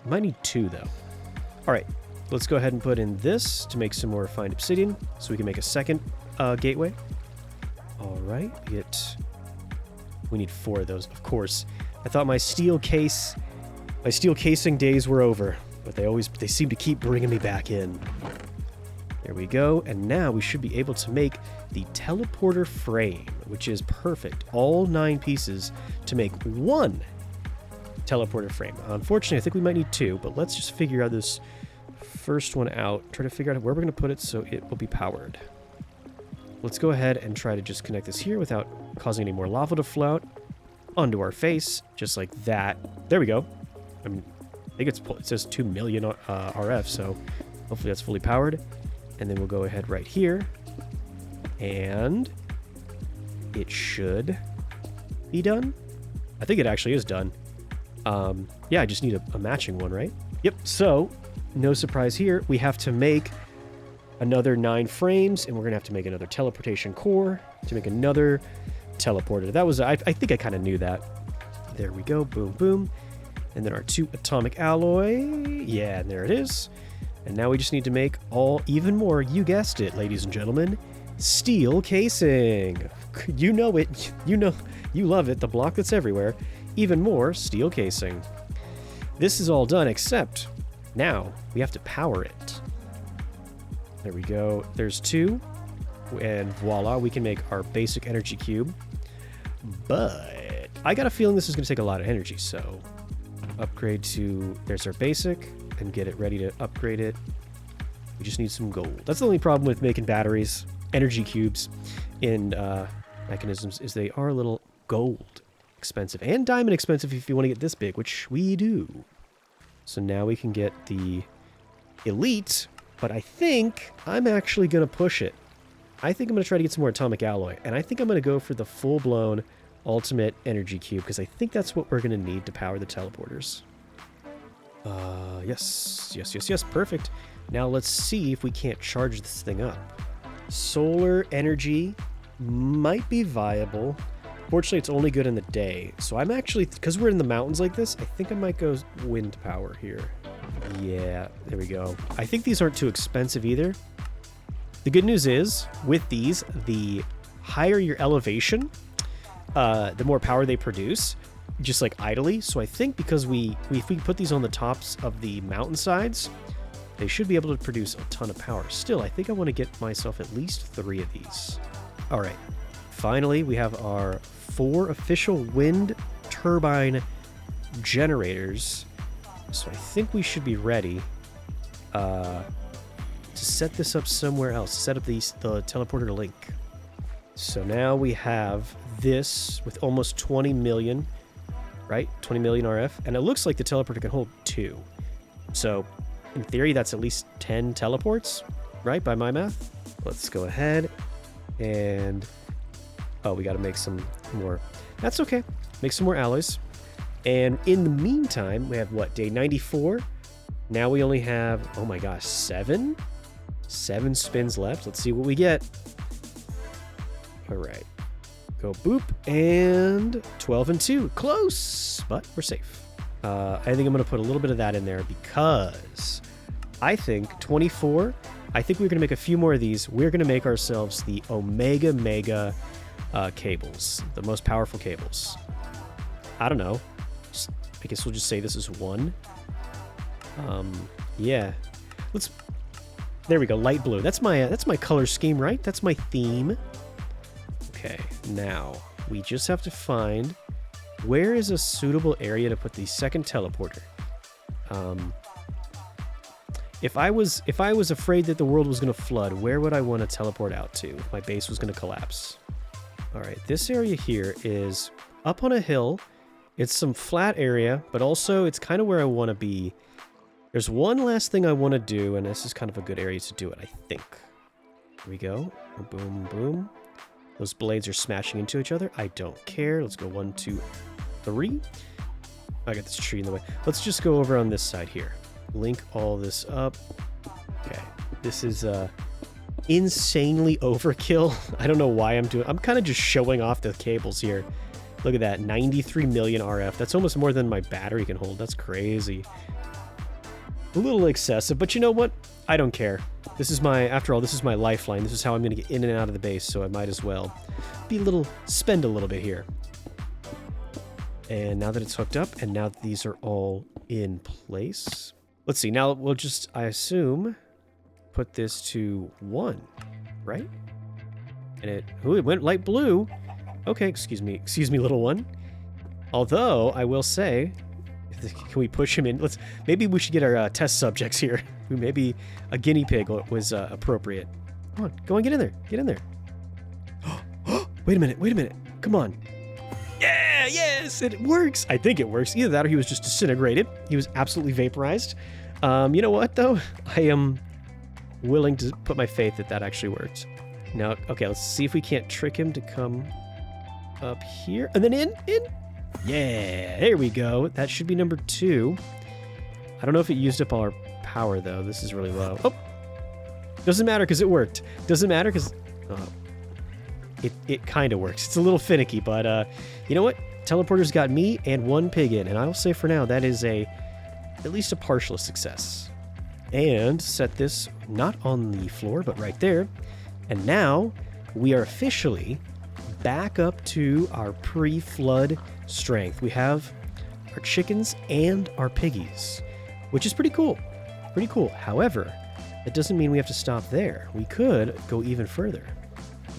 Might need 2 though. All right, let's go ahead and put in this to make some more refined obsidian, so we can make a second gateway. All right, we need 4 of those, of course. I thought my steel casing days were over, but they seem to keep bringing me back in. There we go, and now we should be able to make the teleporter frame, which is perfect. All 9 pieces to make 1 teleporter frame. Unfortunately, I think we might need 2, but let's just figure out this first one out. Try to figure out where we're going to put it so it will be powered. Let's go ahead and try to just connect this here without causing any more lava to flow out onto our face, just like that. There we go. I think it says 2 million RF, so hopefully that's fully powered. And then we'll go ahead right here, and it should be done. I think it actually is done. Yeah, I just need a matching one, right? Yep, so no surprise here. We have to make another 9 frames, and we're gonna have to make another teleportation core to make another teleporter. That was, I think I kind of knew that. There we go, boom, boom. And then our 2 atomic alloy. Yeah, and there it is. And now we just need to make even more, you guessed it, ladies and gentlemen, steel casing. You know it, you love it, the block that's everywhere. Even more steel casing. This is all done, except now we have to power it. There we go. There's 2, and voila, we can make our basic energy cube. But I got a feeling this is going to take a lot of energy, so upgrade to, there's our basic, and get it ready to upgrade it. We just need some gold. That's the only problem with making batteries, energy cubes in mechanisms, is they are a little gold expensive and diamond expensive if you want to get this big, which we do. So now we can get the elite, but I think I'm actually going to push it. I think I'm going to try to get some more atomic alloy, and I think I'm going to go for the full-blown ultimate energy cube, because I think that's what we're going to need to power the teleporters. Yes, perfect. Now let's see if we can't charge this thing up. Solar energy might be viable. Fortunately, it's only good in the day. So I'm actually, because we're in the mountains like this, I think I might go wind power here. Yeah, there we go. I think these aren't too expensive either. The good news is, with these, the higher your elevation, the more power they produce, just like idly. So I think because if we put these on the tops of the mountainsides, they should be able to produce a ton of power. Still, I think I want to get myself at least 3 of these. All right. Finally, we have our 4 official wind turbine generators. So I think we should be ready to set this up somewhere else. Set up the teleporter link. So now we have this with almost 20 million, right? 20 million RF. And it looks like the teleporter can hold 2. So in theory, that's at least 10 teleports, right? By my math. Let's go ahead and... Oh, we got to make some more. That's okay. Make some more alloys. And in the meantime, we have what? Day 94. Now we only have, oh my gosh, 7? 7 spins left. Let's see what we get. All right. Go boop. And 12 and 2. Close, but we're safe. I think I'm going to put a little bit of that in there because I think 24. I think we're going to make a few more of these. We're going to make ourselves the Omega Mega cables, the most powerful cables. I don't know. I guess we'll just say this is 1. Yeah. Let's... There we go, light blue. That's my color scheme, right? That's my theme. Okay, now we just have to find where is a suitable area to put the second teleporter. If I was afraid that the world was going to flood, where would I want to teleport out to if my base was going to collapse? All right, this area here is up on a hill. It's some flat area, but also it's kind of where I want to be. There's one last thing I want to do, and this is kind of a good area to do it, I think. Here we go. Boom, boom. Those blades are smashing into each other. I don't care. Let's go 1, 2, 3. I got this tree in the way. Let's just go over on this side here. Link all this up. Okay. This is insanely overkill. I don't know why I'm kind of just showing off the cables here. Look at that. 93 million RF. That's almost more than my battery can hold. That's crazy. A little excessive, but you know what? I don't care. This is after all, this is my lifeline. This is how I'm going to get in and out of the base, so I might as well spend a little bit here. And now that it's hooked up, and now that these are all in place, let's see. Now we'll just, I assume, put this to 1, right? And it went light blue. Okay, excuse me, little one. Although, I will say, can we push him in? Maybe we should get our test subjects here. Maybe a guinea pig was appropriate. Come on, go on, get in there. Get in there. Wait a minute. Come on. Yeah, yes, it works. I think it works. Either that or he was just disintegrated. He was absolutely vaporized. You know what, though? I am willing to put my faith that actually worked. Now, okay, let's see if we can't trick him to come up here. And then in. Yeah, there we go. That should be number 2. I don't know if it used up all our power, though. This is really low. Oh! Doesn't matter because it worked. Doesn't matter because... It kind of works. It's a little finicky, but you know what? Teleporter's got me and 1 pig in, and I will say for now that is at least a partial success. And set this not on the floor, but right there. And now we are officially back up to our pre-flood strength. We have our chickens and our piggies, which is pretty cool. Pretty cool. However, that doesn't mean we have to stop there. We could go even further.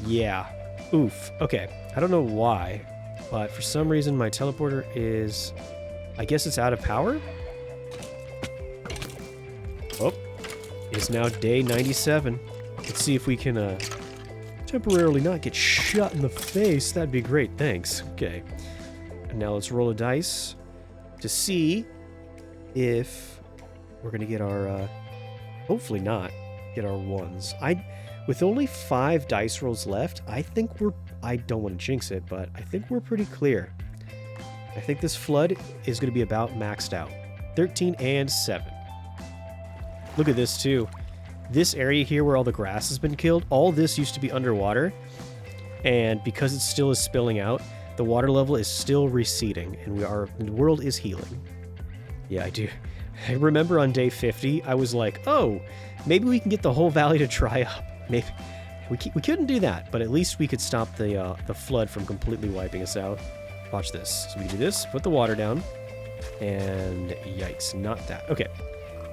Yeah. Oof. Okay. I don't know why, but for some reason my teleporter is... I guess it's out of power? Oh. It is now day 97. Let's see if we can temporarily not get shot in the face. That'd be great. Thanks. Okay. And now let's roll a dice to see if we're going to get our... hopefully not get our 1s. With only 5 dice rolls left, I think I don't want to jinx it, but I think we're pretty clear. I think this flood is going to be about maxed out. 13 and 7. Look at this, too. This area here where all the grass has been killed, all this used to be underwater, and because it still is spilling out, the water level is still receding, and the world is healing. Yeah, I do. I remember on day 50, I was like, oh, maybe we can get the whole valley to dry up. Maybe we couldn't do that, but at least we could stop the flood from completely wiping us out. Watch this. So we do this, put the water down, and yikes, not that. Okay.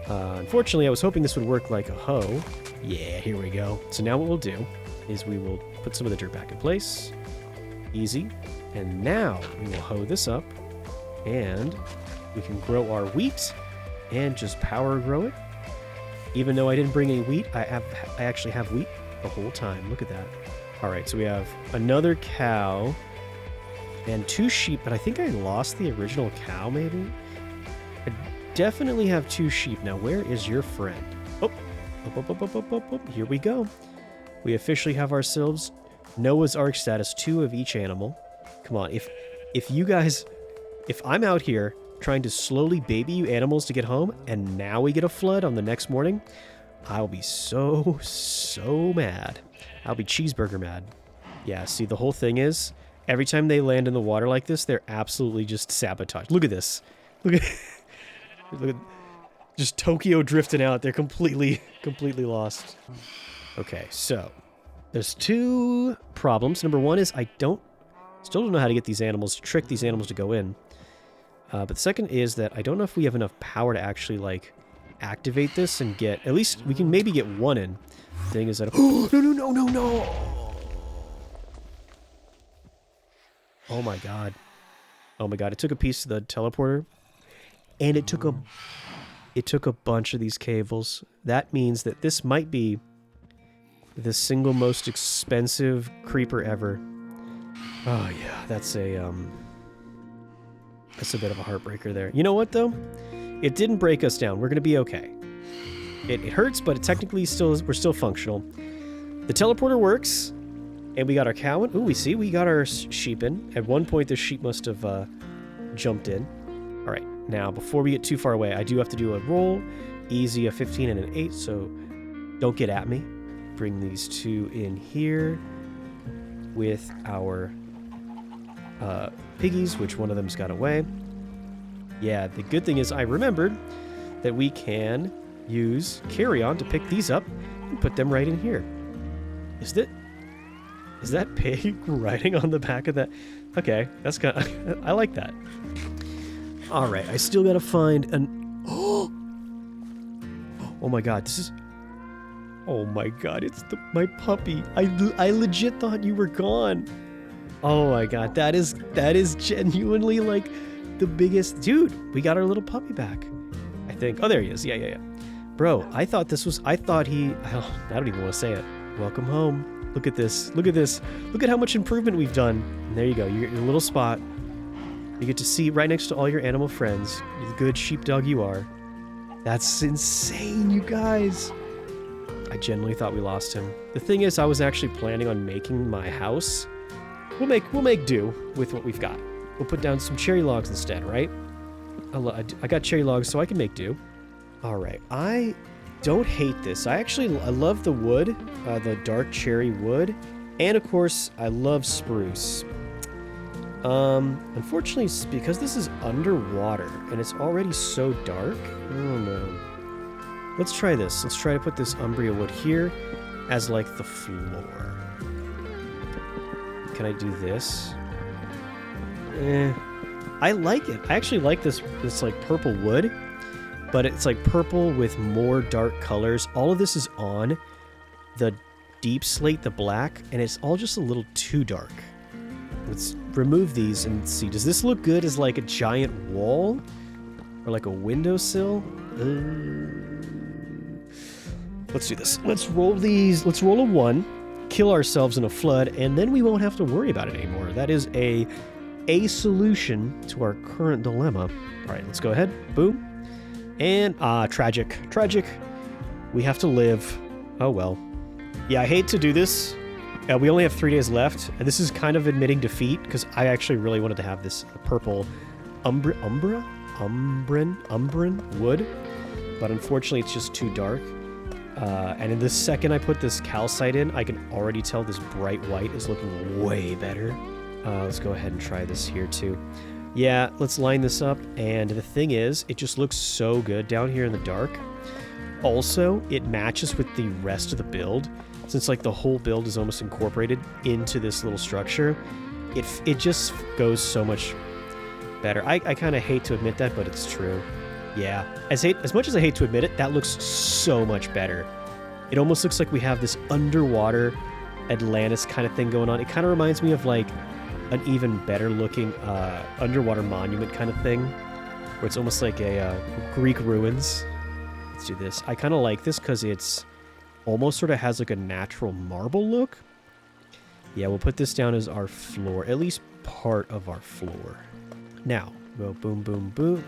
Unfortunately, I was hoping this would work like a hoe. Yeah, here we go. So now what we'll do is we will put some of the dirt back in place. Easy. And now we will hoe this up, and we can grow our wheat and just power grow it. Even though I didn't bring any wheat, I actually have wheat the whole time. Look at that. All right, so we have another cow and 2 sheep, but I think I lost the original cow, maybe? I definitely have 2 sheep. Now, where is your friend? Oh, here we go. We officially have ourselves Noah's Ark status, 2 of each animal. Come on, if you guys... If I'm out here trying to slowly baby you animals to get home, and now we get a flood on the next morning, I'll be so mad. I'll be cheeseburger mad. Yeah, see, the whole thing is, every time they land in the water like this, they're absolutely just sabotaged. Look at this. Look at just Tokyo drifting out. They're completely lost. Okay, so there's 2 problems. Number 1 is still don't know how to get these animals, trick these animals to go in. But the second is that I don't know if we have enough power to actually, like, activate this and get, at least we can maybe get one in. Thing is that, oh, no. Oh my god. Oh my god, it took a piece of the teleporter, and it took a bunch of these cables. That means that this might be the single most expensive creeper ever. Oh yeah, that's a bit of a heartbreaker there. You know what though? It didn't break us down. We're gonna be okay. It hurts, but it technically we're still functional. The teleporter works. And we got our cow in. Ooh, we got our sheep in. At one point, the sheep must have jumped in. All right, now, before we get too far away, I do have to do a roll. Easy, a 15 and an 8, so don't get at me. Bring these two in here with our piggies, which one of them's got away. Yeah, the good thing is I remembered that we can use carry-on to pick these up and put them right in here. Is that pig riding on the back of that? Okay, that's kind of... I like that. All right, I still gotta find an... Oh my god, this is... Oh my god, it's my puppy. I legit thought you were gone. Oh my god, that is genuinely like the biggest... Dude, we got our little puppy back. I think... Oh, there he is. Yeah. Bro, I thought this was... I thought he... Oh, I don't even want to say it. Welcome home. Look at this. Look at this. Look at how much improvement we've done. And there you go. You get your little spot. You get to see right next to all your animal friends. You the good sheepdog you are. That's insane, you guys. I genuinely thought we lost him. The thing is, I was actually planning on making my house. We'll make do with what we've got. We'll put down some cherry logs instead, right? I got cherry logs, so I can make do. All right. I don't hate this. I love the wood, the dark cherry wood, and of course I love spruce. Unfortunately, because this is underwater and it's already so dark, oh no. Let's try this. Let's try to put this Umbria wood here as like the floor. Can I do this? I like it. I actually like this like purple wood. But it's like purple with more dark colors. All of this is on the deep slate, the black, and it's all just a little too dark. Let's remove these and see. Does this look good as like a giant wall? Or like a windowsill? Let's do this. Let's roll these. Let's roll a 1, kill ourselves in a flood, and then we won't have to worry about it anymore. That is a solution to our current dilemma. All right, let's go ahead. Boom. And, tragic. We have to live. Oh, well. Yeah, I hate to do this. We only have 3 days left, and this is kind of admitting defeat, because I actually really wanted to have this purple umbran wood, but unfortunately it's just too dark. And in the second I put this calcite in, I can already tell this bright white is looking way better. Let's go ahead and try this here, too. Yeah, let's line this up, and the thing is, it just looks so good down here in the dark. Also, it matches with the rest of the build, since like the whole build is almost incorporated into this little structure. It just goes so much better. I kind of hate to admit that, but it's true. Yeah, as much as I hate to admit it, that looks so much better. It almost looks like we have this underwater Atlantis kind of thing going on. It kind of reminds me of like an even better looking underwater monument kind of thing, where it's almost like a Greek ruins. Let's do this. I kind of like this because it's almost sort of has like a natural marble look. Yeah, we'll put this down as our floor, at least part of our floor. Now, go boom, boom, boom.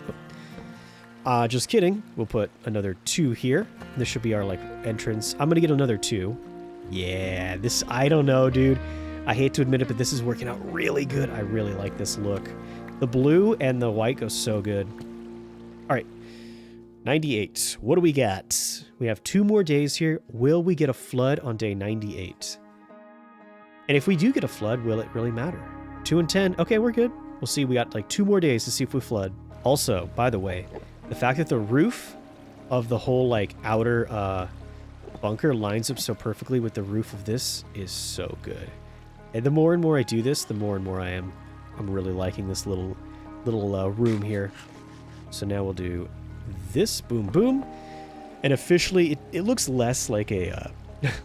Just kidding. We'll put another 2 here. This should be our like entrance. I'm gonna get another 2. Yeah, this, I don't know, dude. I hate to admit it, but this is working out really good. I really like this look. The blue and the white go so good. All right, 98. What do we got? We have 2 more days here. Will we get a flood on day 98? And if we do get a flood, will it really matter? 2 and 10. Okay, we're good. We'll see. We got like 2 more days to see if we flood. Also, by the way, the fact that the roof of the whole like outer bunker lines up so perfectly with the roof of this is so good. And the more and more I do this, the more and more I'm really liking this little room here. So now we'll do this, boom, boom. And officially, it looks less like a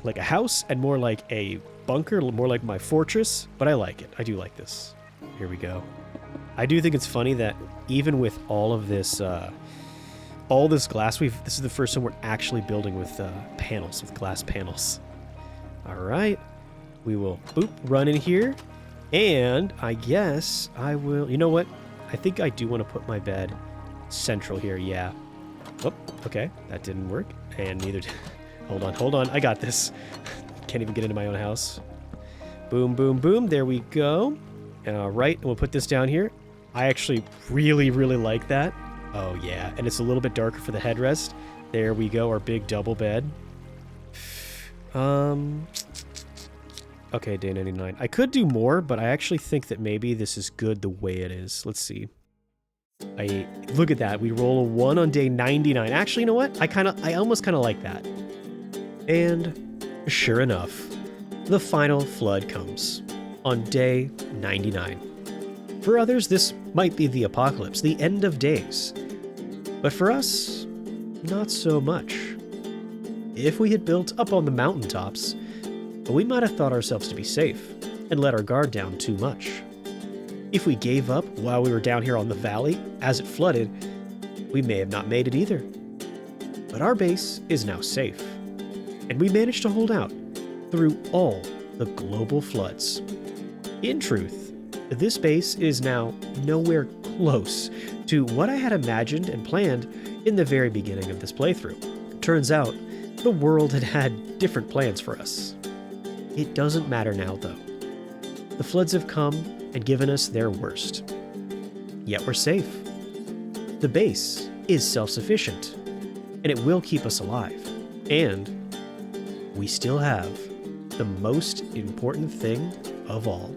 like a house and more like a bunker, more like my fortress, but I like it. I do like this. Here we go. I do think it's funny that even with all of this glass, this is the first time we're actually building with panels, with glass panels. All right, we will run in here, and I guess I will. You know what? I think I do want to put my bed central here. Yeah. Oh, okay, that didn't work, and neither did. Hold on. I got this. Can't even get into my own house. Boom, boom, boom. There we go. All right, and we'll put this down here. I actually really, really like that. Oh, yeah, and it's a little bit darker for the headrest. There we go, our big double bed. Okay, day 99. I could do more, but I actually think that maybe this is good the way it is. Let's see. Look at that. We roll a 1 on day 99. Actually, you know what? I almost kind of like that. And sure enough, the final flood comes on day 99. For others, this might be the apocalypse, the end of days. But for us, not so much. If we had built up on the mountaintops, we might have thought ourselves to be safe and let our guard down too much. If we gave up while we were down here on the valley as it flooded, we may have not made it either. But our base is now safe, and we managed to hold out through all the global floods. In truth, this base is now nowhere close to what I had imagined and planned in the very beginning of this playthrough. Turns out, the world had different plans for us. It doesn't matter now, though. The floods have come and given us their worst. Yet we're safe. The base is self-sufficient, and it will keep us alive. And we still have the most important thing of all.